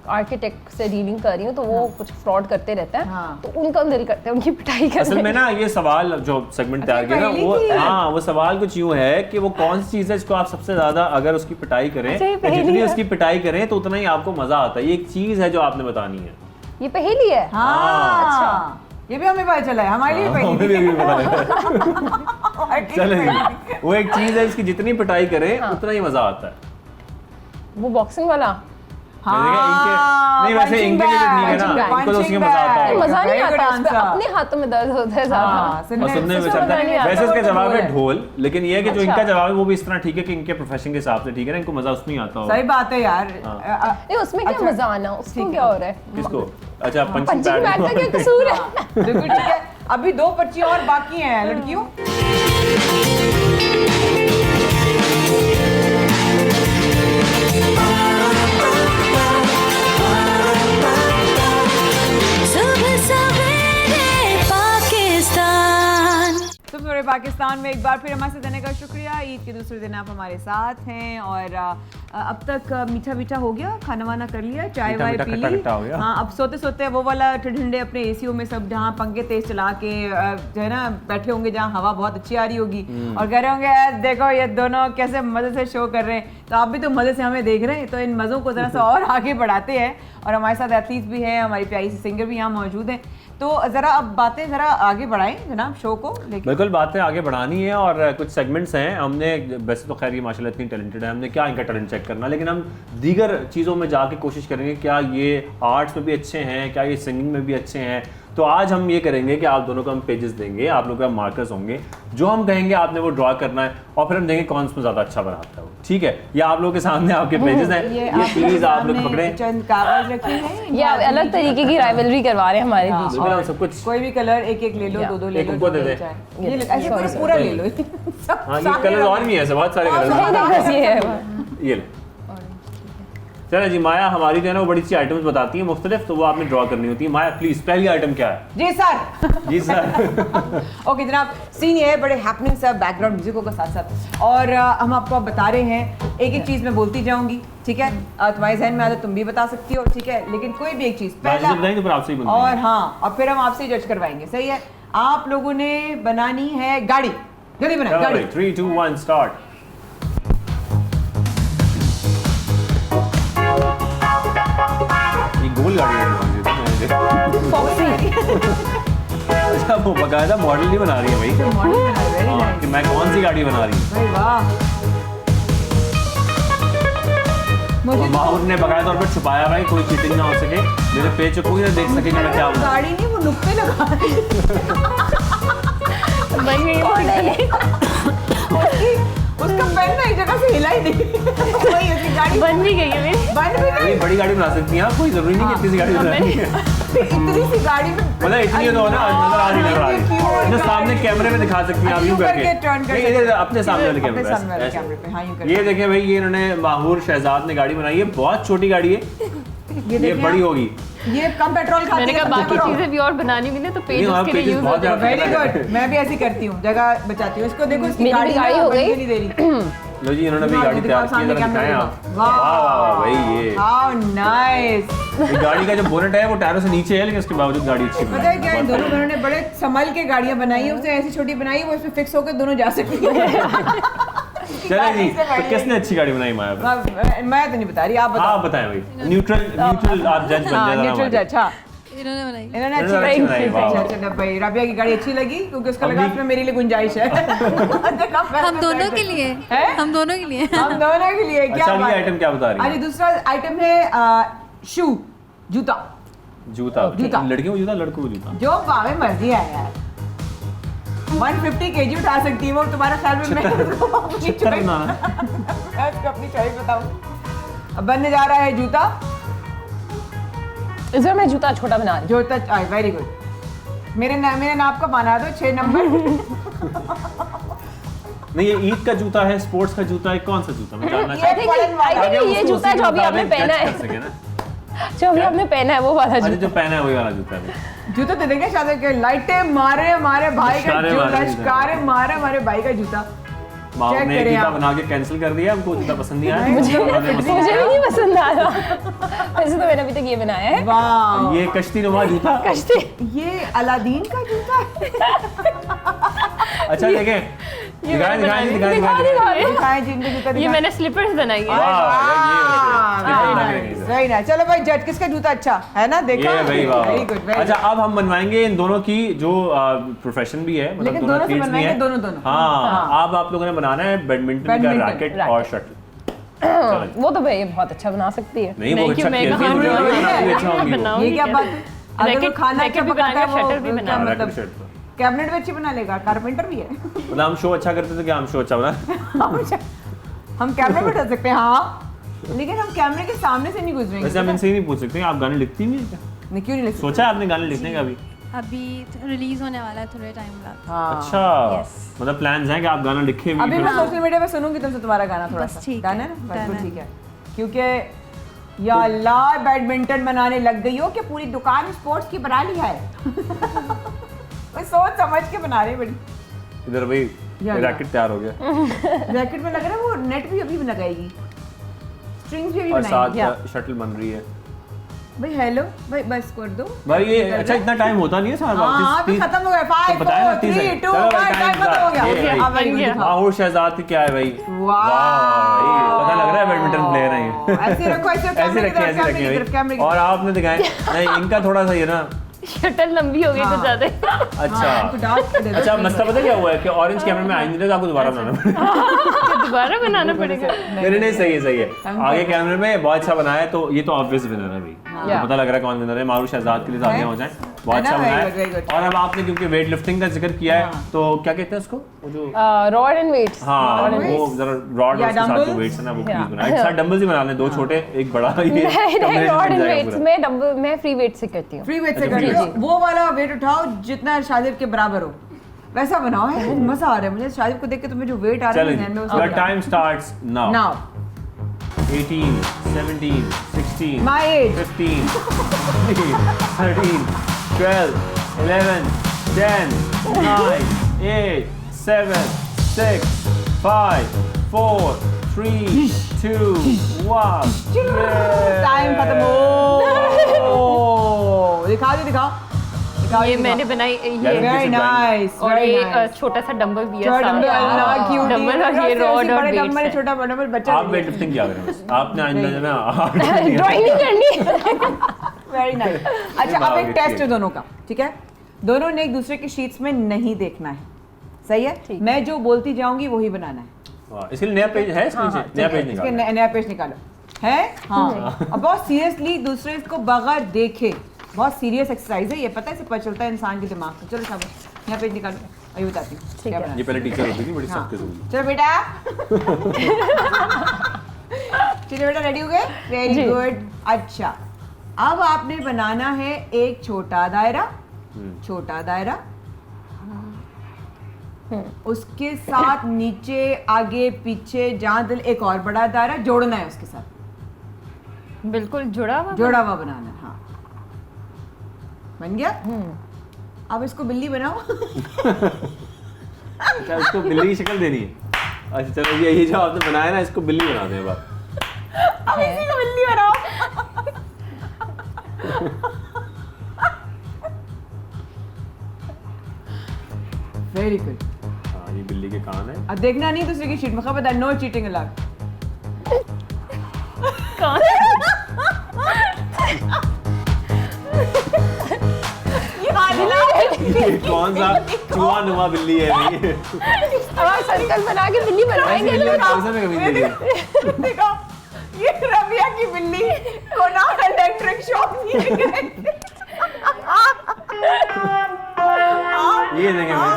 आर्किटेक्ट से डीलिंग कर रही हूँ तो वो कुछ फ्रॉड करते रहते हैं। तो उनका दिल करते हैं उनकी पिटाई करने। असल में ना ये सवाल जो सेगमेंट तैयार किया ना, वो वो सवाल कुछ यूँ है कि वो कौन सी चीज़ है जिसको आप सबसे ज्यादा अगर उसकी पिटाई करें, जितनी उसकी पिटाई करें तो उतना ही आपको मजा आता है। ये एक चीज़ है जो आपने बतानी है। ये पहेली है। अच्छा, ये भी हमें पता चला है, हमारे लिए चले, वो एक चीज है इसकी जितनी पिटाई करें उतना ही मजा आता है। वो बॉक्सिंग वाला। नहीं वैसे इनके लिए नहीं है ना, इनको तो उसमें मजा आता है। मजा नहीं आता, अपने हाथों में दर्द होता है ज्यादा, सुनने में चलता है। वैसे इसका जवाब है ढोल, लेकिन ये है कि जो इनका जवाब है वो भी इस तरह ठीक है कि इनके प्रोफेशन के हिसाब से ठीक है ना, इनको मजा उसमें आता होगा। सही बात है यार। नहीं उसमें क्या मजा आना, उसको क्या हो रहा है? किसको? अच्छा पंचिंग बैग का क्या कसूर है? बिल्कुल ठीक है। अभी 2 पर्चियां और बाकी हैं लड़कियों। पाकिस्तान में एक बार फिर हमारे साथ देने का शुक्रिया। ईद के दूसरे दिन आप हमारे साथ हैं और अब तक मीठा मीठा हो गया, खाना वाना कर लिया, चाय वाय पी ली। हाँ, अब सोते सोते वो वाला ठंडे अपने एसीओ में सब जहाँ पंखे तेज चला के जो है ना बैठे होंगे, जहाँ हवा बहुत अच्छी आ रही होगी और कह रहे होंगे यार देखो ये दोनों कैसे मज़े से शो कर रहे हैं। तो आप भी तो मज़े से हमें देख रहे हैं, तो इन मज़ों को ज़रा सा और आगे बढ़ाते हैं। और हमारे साथ एथलीट्स भी हैं, हमारी प्यारी सी सिंगर भी यहाँ मौजूद हैं। तो ज़रा अब बातें ज़रा आगे बढ़ाएं जनाब शो को। बिल्कुल बातें आगे बढ़ानी है और कुछ सेगमेंट्स हैं। हमने वैसे तो खैर ये माशाल्लाह इतनी टैलेंटेड है, हमने क्या इनका टैलेंट चेक करना, लेकिन हम दीगर चीज़ों में जाके कोशिश करेंगे क्या ये आर्ट्स में भी अच्छे हैं, क्या ये सिंगिंग में भी अच्छे हैं। तो आज हम ये करेंगे कि आप दोनों को हम पेजेस देंगे, आप लोगों का मार्कर्स होंगे, जो हम कहेंगे आपने वो ड्रॉ करना है और फिर हम देंगे कौन उसमें ज़्यादा अच्छा बनाता है वो। ठीक है, ये आप लोगों के सामने आपके पेजेस हैं, ये प्लीज़ आप लोग पकड़ें। चंद कागज रखे हैं, ये अलग तरीके की राइवलरी करवा रहे हैं हमारे बीच में। सब कुछ कोई भी कलर एक एक ले लो, 2-2 ले लो, उनको दे दे, ऐसे पूरा ले लो। हाँ ये कलर और भी है, बहुत सारे कलर। ये लो चलो जी, माया हमारी जो है ना वो बड़ी सी आइटम्स बताती है मुख्तलिफ, तो वो आपने ड्रॉ करनी होती है। माया प्लीज पहली आइटम क्या है? जी सर। जी सर। ओके जनाब, सीन ये है, बड़े हैपनिंग सा बैकग्राउंड म्यूजिकों का साथ साथ, और हम आपको अब बता रहे हैं, एक एक चीज़ मैं बोलती जाऊंगी, ठीक है? तुम्हारे जहन में आता तुम भी बता सकती हो, ठीक है? लेकिन कोई भी एक चीज़ पहला, और हाँ, और फिर हम आपसे जज करवाएंगे, सही है? आप लोगों ने बनानी है गाड़ी, जल्दी बनाए गाड़ी। 3, 2, 1 स्टार्ट। गोल गाड़ी अच्छा, वो बकायदा मॉडल नहीं बना रही है भाई, मॉडल बना रही है, कि मैं कौन सी गाड़ी बना रही हूँ। भाई वाह। माहौर ने बकायदा तौर पर छुपाया भाई, कोई चीटिंग ना हो सके, मेरे पेज कोई ना देख सके कि मैं क्या हूँ। गाड़ी नहीं, वो नुक्ते लगा बन गई उसका पेन ना एक जगह से हिला ही नहीं। वही उसकी गाड़ी बन भी गई है मेरी। बन भी गई। बड़ी गाड़ी बना सकती हैं आप, कोई जरूरी नहीं कि इतनी सी गाड़ी बनानी है। इतनी सी गाड़ी में मतलब इतनी तो ना नजर आ रही है, जो सामने कैमरे में दिखा सकती हैं आप यूं करके, अपने सामने वाले कैमरे पे। ये देखें भाई, ये इन्होंने माहूर शहजाद ने गाड़ी बनाई है, बहुत छोटी गाड़ी है, ये बड़ी होगी, ये कम पेट्रोल खाती है। मैंने कहा बाकी चीजें भी और बनानी भी ना, तो पेज उसके लिए यूज होता है। वेरी गुड, मैं भी ऐसी करती हूँ, जगह बचाती हूँ। इसको देखो, इसकी गाड़ी हो गई नहीं दे रही। लो जी, इन्होंने भी गाड़ी तैयार की, जरा दिखाएं आप। वाह वाह भाई, ये हाउ नाइस। ये गाड़ी का जो बोनेट है वो टायरों से नीचे है, लेकिन उसके बावजूद गाड़ी अच्छी पता है क्या है, दोनों बहनों ने बड़े संभल के गाड़ियां बनाई है, उसने ऐसी छोटी बनाई है, वो इसमें फिक्स होकर दोनों जा सकती है। चले जी, तो किसने अच्छी गाड़ी बनाई? माया, मैं तो नहीं बता रही, आप बताओ। आप बताएं भाई, न्यूट्रल आप जज बन जाए। न्यूट्रल जज, हाँ इन्होंने बनाई। इन्होंने अच्छी बनाई। अच्छा भाई, राबिया की गाड़ी अच्छी लगी क्योंकि उसका लगा उसमें मेरे लिए गुंजाइश है। हम दोनों के लिए, हम दोनों के लिए, हम दोनों के लिए। क्या अच्छा, ये आइटम क्या बता रही है? अरे दूसरा आइटम है शू, जूता। जूता लड़कियों को जूता, लड़कों को जूता, जो भावे मर्जी है यार। 150 kg उठा सकती है वो, तुम्हारा ख्याल में मैं उसको अपनी चॉइस बताऊं। अब बनने जा रहा है जूता। इस बार मैं जूता छोटा बना रही हूँ। जूता, वेरी गुड। मेरे नाप का बना दो 6 नंबर। नहीं, ये ईद का जूता है, स्पोर्ट्स का जूता है, कौन सा जूता? मैं जानना चाहता हूं। ये जूता जो अभी आपने पहना है, जो अभी आपने पहना है वो वाला जूता। जो पहना है वही वाला जूता है। जूता तो देखें शायद के लाइटें मारे हमारे भाई का जूता, शिकारे मारे हमारे भाई का जूता। माँ ने जूता बना के कैंसिल कर दिया, हमको जूता पसंद नहीं आया। मुझे भी नहीं पसंद आया। वैसे तो मैंने अभी तक ये बनाया है। वाह, ये कश्ती नुमा जूता। कश्ती, ये अलादीन का जूता है। अच्छा देखें, दिखाएं जिनके जूता। ये मैंने स्लीपर्स बनाई है। सही ना, चलो भाई जज किसका जूता अच्छा है ना, देखा? Very good. अच्छा, अब हम बनवाएंगे इन दोनों की जो प्रोफेशन भी है, मतलब दोनों एथलीट्स भी हैं। दोनों। हाँ, अब आप लोगों ने बनाना है बैडमिंटन का रैकेट और शटल। वो तो भाई बहुत अच्छा बना सकती है। नहीं, वो अच्छा खेलती है। ये क्या बात है? अगर खाना अच्छा पकाता है, शटल भी बना, मतलब कैबिनेट भी अच्छी बना लेगा, कारपेंटर भी है। मतलब हम शो अच्छा करते तो क्या हम शो अच्छा बना? हम कैमरे पे उठा सकते हैं, हाँ, लेकिन हम कैमरे के सामने से नहीं गुजरेंगे। वैसे हम इनसे ही नहीं पूछ सकते आप गाने लिखती भी हैं क्या? नहीं, क्यों नहीं लिखती? सोचा है आपने गाने लिखने का? अभी रिलीज होने वाला है थोड़े टाइम बाद। अच्छा, मतलब प्लान्स हैं कि आप गाना लिखे भी? अभी मैं सोशल मीडिया पे सुनूंगी तुमसे तुम्हारा गाना, थोड़ा सा गाना है ना, बस ठीक है। क्योंकि या अल्लाह, बैडमिंटन बनाने लग गई हो कि पूरी दुकान स्पोर्ट्स की बना ली है। मैं सोच समझ के बना रही बड़ी। इधर भाई रैकेट तैयार हो गया। रैकेट में लग रहा है वो नेट भी अभी लगाएगी, स्ट्रिंग्स भी अभी बनाएगी, और साथ शटल बन रही है। भाई हेलो भाई, बस कर दो भाई। ये अच्छा, इतना टाइम होता नहीं है सारा? हाँ, तो खत्म हो गया। 5 4 3 2 1 टाइम खत्म हो गया। माहौर शहजाद क्या है भाई? वाह, पता लग रहा है बैडमिंटन प्लेयर है ये। ऐसे रखो, ऐसे रखिए। और आपने दिखाया नहीं, इनका थोड़ा सा ये ना शटल लंबी हो गई कुछ ज्यादा। अच्छा, मसला पता क्या हुआ है कि ऑरेंज कैमरे में आई नहीं रहा, आपको दोबारा बनाना पड़ेगा। दोबारा बनाना पड़ेगा? नहीं, सही है। आगे कैमरे में बहुत अच्छा बनाया है, तो ये तो ऑब्वियस विनर है भाई, पता लग रहा है कौन विनर है। मारूफ शहजाद के लिए तालियां हो जाएं, बहुत अच्छा बनाया है। और अब आपने क्योंकि वेट लिफ्टिंग का जिक्र किया है, तो क्या कहते हैं उसको, वो जो रॉड एंड वेट्स। हाँ, वो जरा रॉड के साथ जो वेट्स है ना, वो प्लीज बनाएं। एक साथ डंबल्स ही बना लें, 2 छोटे एक बड़ा। ये रॉड एंड वेट्स में डंबल, मैं फ्री वेट से करती हूँ। फ्री वेट से करती हूँ। वो वाला वेट उठाओ जितना शादिब के बराबर हो, वैसा बनाओ है। मजा आ रहा है मुझे शादिब को देख के। तुम्हें जो वेट आ रहा है, time starts now. 18, 17, 16, My age. 15, 13, 12, 11, 10, 9, 8, 7, 6, 5, 4, 3, 2, 1. Time खत्म हो। दिखाओ जी, दिखाओ। ये मैंने बनाई ये वेरी नाइस और ये छोटा सा डंबल भी है छोटा डंबल अल्लाह क्यूट डंबल और ये रॉड और बड़े वेट्स डंबल है। छोटा डंबल बच्चा आप वेट लिफ्टिंग क्या करें बस आपने आइंदा ना ड्राइंग नहीं करनी। Very nice. अच्छा अब एक ये टेस्ट है दोनों का, ठीक है? दोनों ने एक दूसरे की शीट्स में नहीं देखना है, सही है? मैं जो बोलती जाऊंगी वही बनाना है। इसके लिए नया पेज है इसके नीचे नया पेज इसके निकालो नया पेज निकालो है। हाँ अब बहुत सीरियसली दूसरे को बगैर देखे, बहुत सीरियस एक्सरसाइज है ये, पता है? इसे पता चलता है इंसान के दिमाग को। चलो शाबाश, यहाँ पेज निकालो, अभी बताती हूँ क्या बनाना है। ये पहले टीचर होती थी बड़ी सख्त किस्म चलो बेटा चलो बेटा रेडी हो गए? Very good. अच्छा अब आपने बनाना है एक छोटा दायरा, छोटा दायरा, उसके साथ नीचे आगे पीछे जहाँ दिल एक और बड़ा दायरा जोड़ना है उसके साथ, बिल्कुल जुड़ा हुआ हुआ बनाना है। हाँ बन गया। अब इसको बिल्ली बनाओ। अच्छा इसको बिल्ली की शक्ल देनी है। अच्छा चलो ये जो आपने बनाया ना इसको बिल्ली बना दें बात। अब इसी को बिल्ली बनाओ। Very good. हाँ ये बिल्ली के कान है। अब देखना नहीं दूसरे की शीट में, खबरदार, नो चीटिंग अलाउड। ये कौन सा चूहा नुमा बिल्ली है ये? अब आप सर्कल बना के बिल्ली बनाएंगे ऐसी बिल्ली कौन सा में कभी नहीं देखी? देखो ये रबिया की बिल्ली को ना इलेक्ट्रिक शॉक दिए गए। ये देखें भाई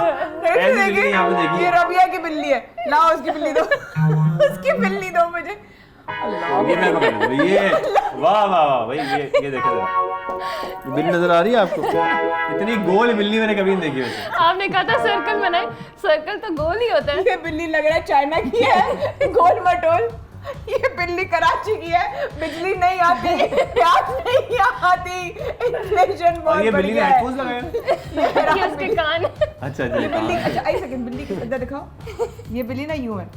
ऐसी बिल्ली यहाँ पे देखी ये है। रबिया की बिल्ली है, लाओ उसकी बिल्ली दो। उसकी बिल्ली दो मुझे। ये मेरे को मिला। ये वाह वाह वाह भाई ये देखो जरा ये बिल्ली नजर आ रही है आपको? इतनी गोल बिल्ली मैंने कभी नहीं देखी वैसे। आपने कहा था सर्कल बनाए, सर्कल तो गोल ही होता है। ये बिल्ली लग रहा है चाइना की है, गोल मटोल। ये बिल्ली कराची की है, बिजली नहीं आती, प्याज नहीं आती, इन्फ्लेशन बहुत ये बढ़ बिल्ली ने गया है। हेडफोन्स लगाए हैं? ये उसके कान अच्छा अच्छा ये बिल्ली, हाँ। अच्छा एक सेकंड, बिल्ली इधर दिखाओ। ये बिल्ली ना यूं है।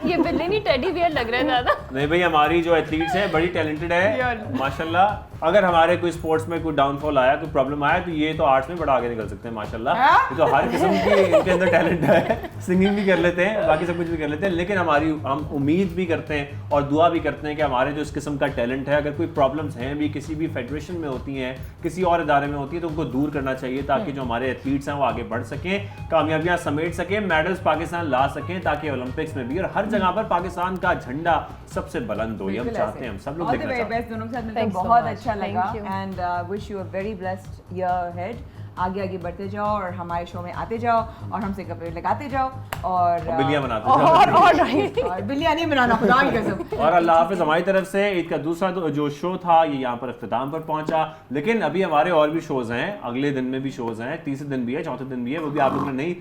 ये बिल्ली नहीं टेडी बियर लग रहा है ज्यादा। नहीं भाई हमारी जो एथलीट्स है बड़ी टैलेंटेड है माशाल्लाह। अगर हमारे कोई स्पोर्ट्स में कोई डाउनफॉल आया कोई प्रॉब्लम आया तो ये तो आर्ट्स में बड़ा आगे निकल सकते हैं माशाल्लाह। ये तो हर किस्म की इनके अंदर टैलेंट है, सिंगिंग भी कर लेते हैं, बाकी सब कुछ भी कर लेते हैं। लेकिन हम उम्मीद भी करते हैं और दुआ भी करते हैं कि हमारे जो इस किस्म का टैलेंट है, अगर कोई प्रॉब्लम्स हैं भी किसी भी फेडरेशन में होती हैं, किसी और इदारे में होती है, तो उनको दूर करना चाहिए ताकि जो हमारे एथलीट्स हैं वो आगे बढ़ सकें, कामयाबियां समेट सकें, मेडल्स पाकिस्तान ला सकें, ताकि ओलंपिक्स में भी और हर जगह पर पाकिस्तान का झंडा सबसे बुलंद हो। ये हम चाहते हैं, हम सब लोग देखना चाहते हैं। दोनों के साथ मिलकर बहुत अच्छा लगा and wish you a very blessed year head. आगे आगे बढ़ते जाओ और हमारे शो में आते जाओ और हमसे कपड़े लगाते जाओ और बिल्लियां बनाते जाओ और बिल्लियां नहीं बनाना, खुदा की कसम। और अल्लाह हाफिज़। हमारी तरफ से ईद का दूसरा जो शो था ये यहाँ पर इख्तिताम पर पहुंचा, लेकिन अभी हमारे और भी शोज हैं, अगले दिन में भी शोज हैं, तीसरे दिन भी है, चौथे दिन भी है, वो भी आप लोगों ने नहीं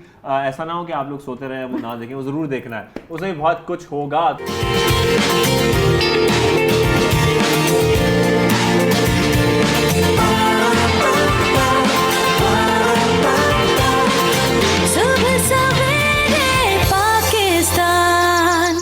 ऐसा ना हो कि आप लोग सोते रहे वो ना देखें, वो जरूर देखना है, उसमें भी बहुत कुछ होगा।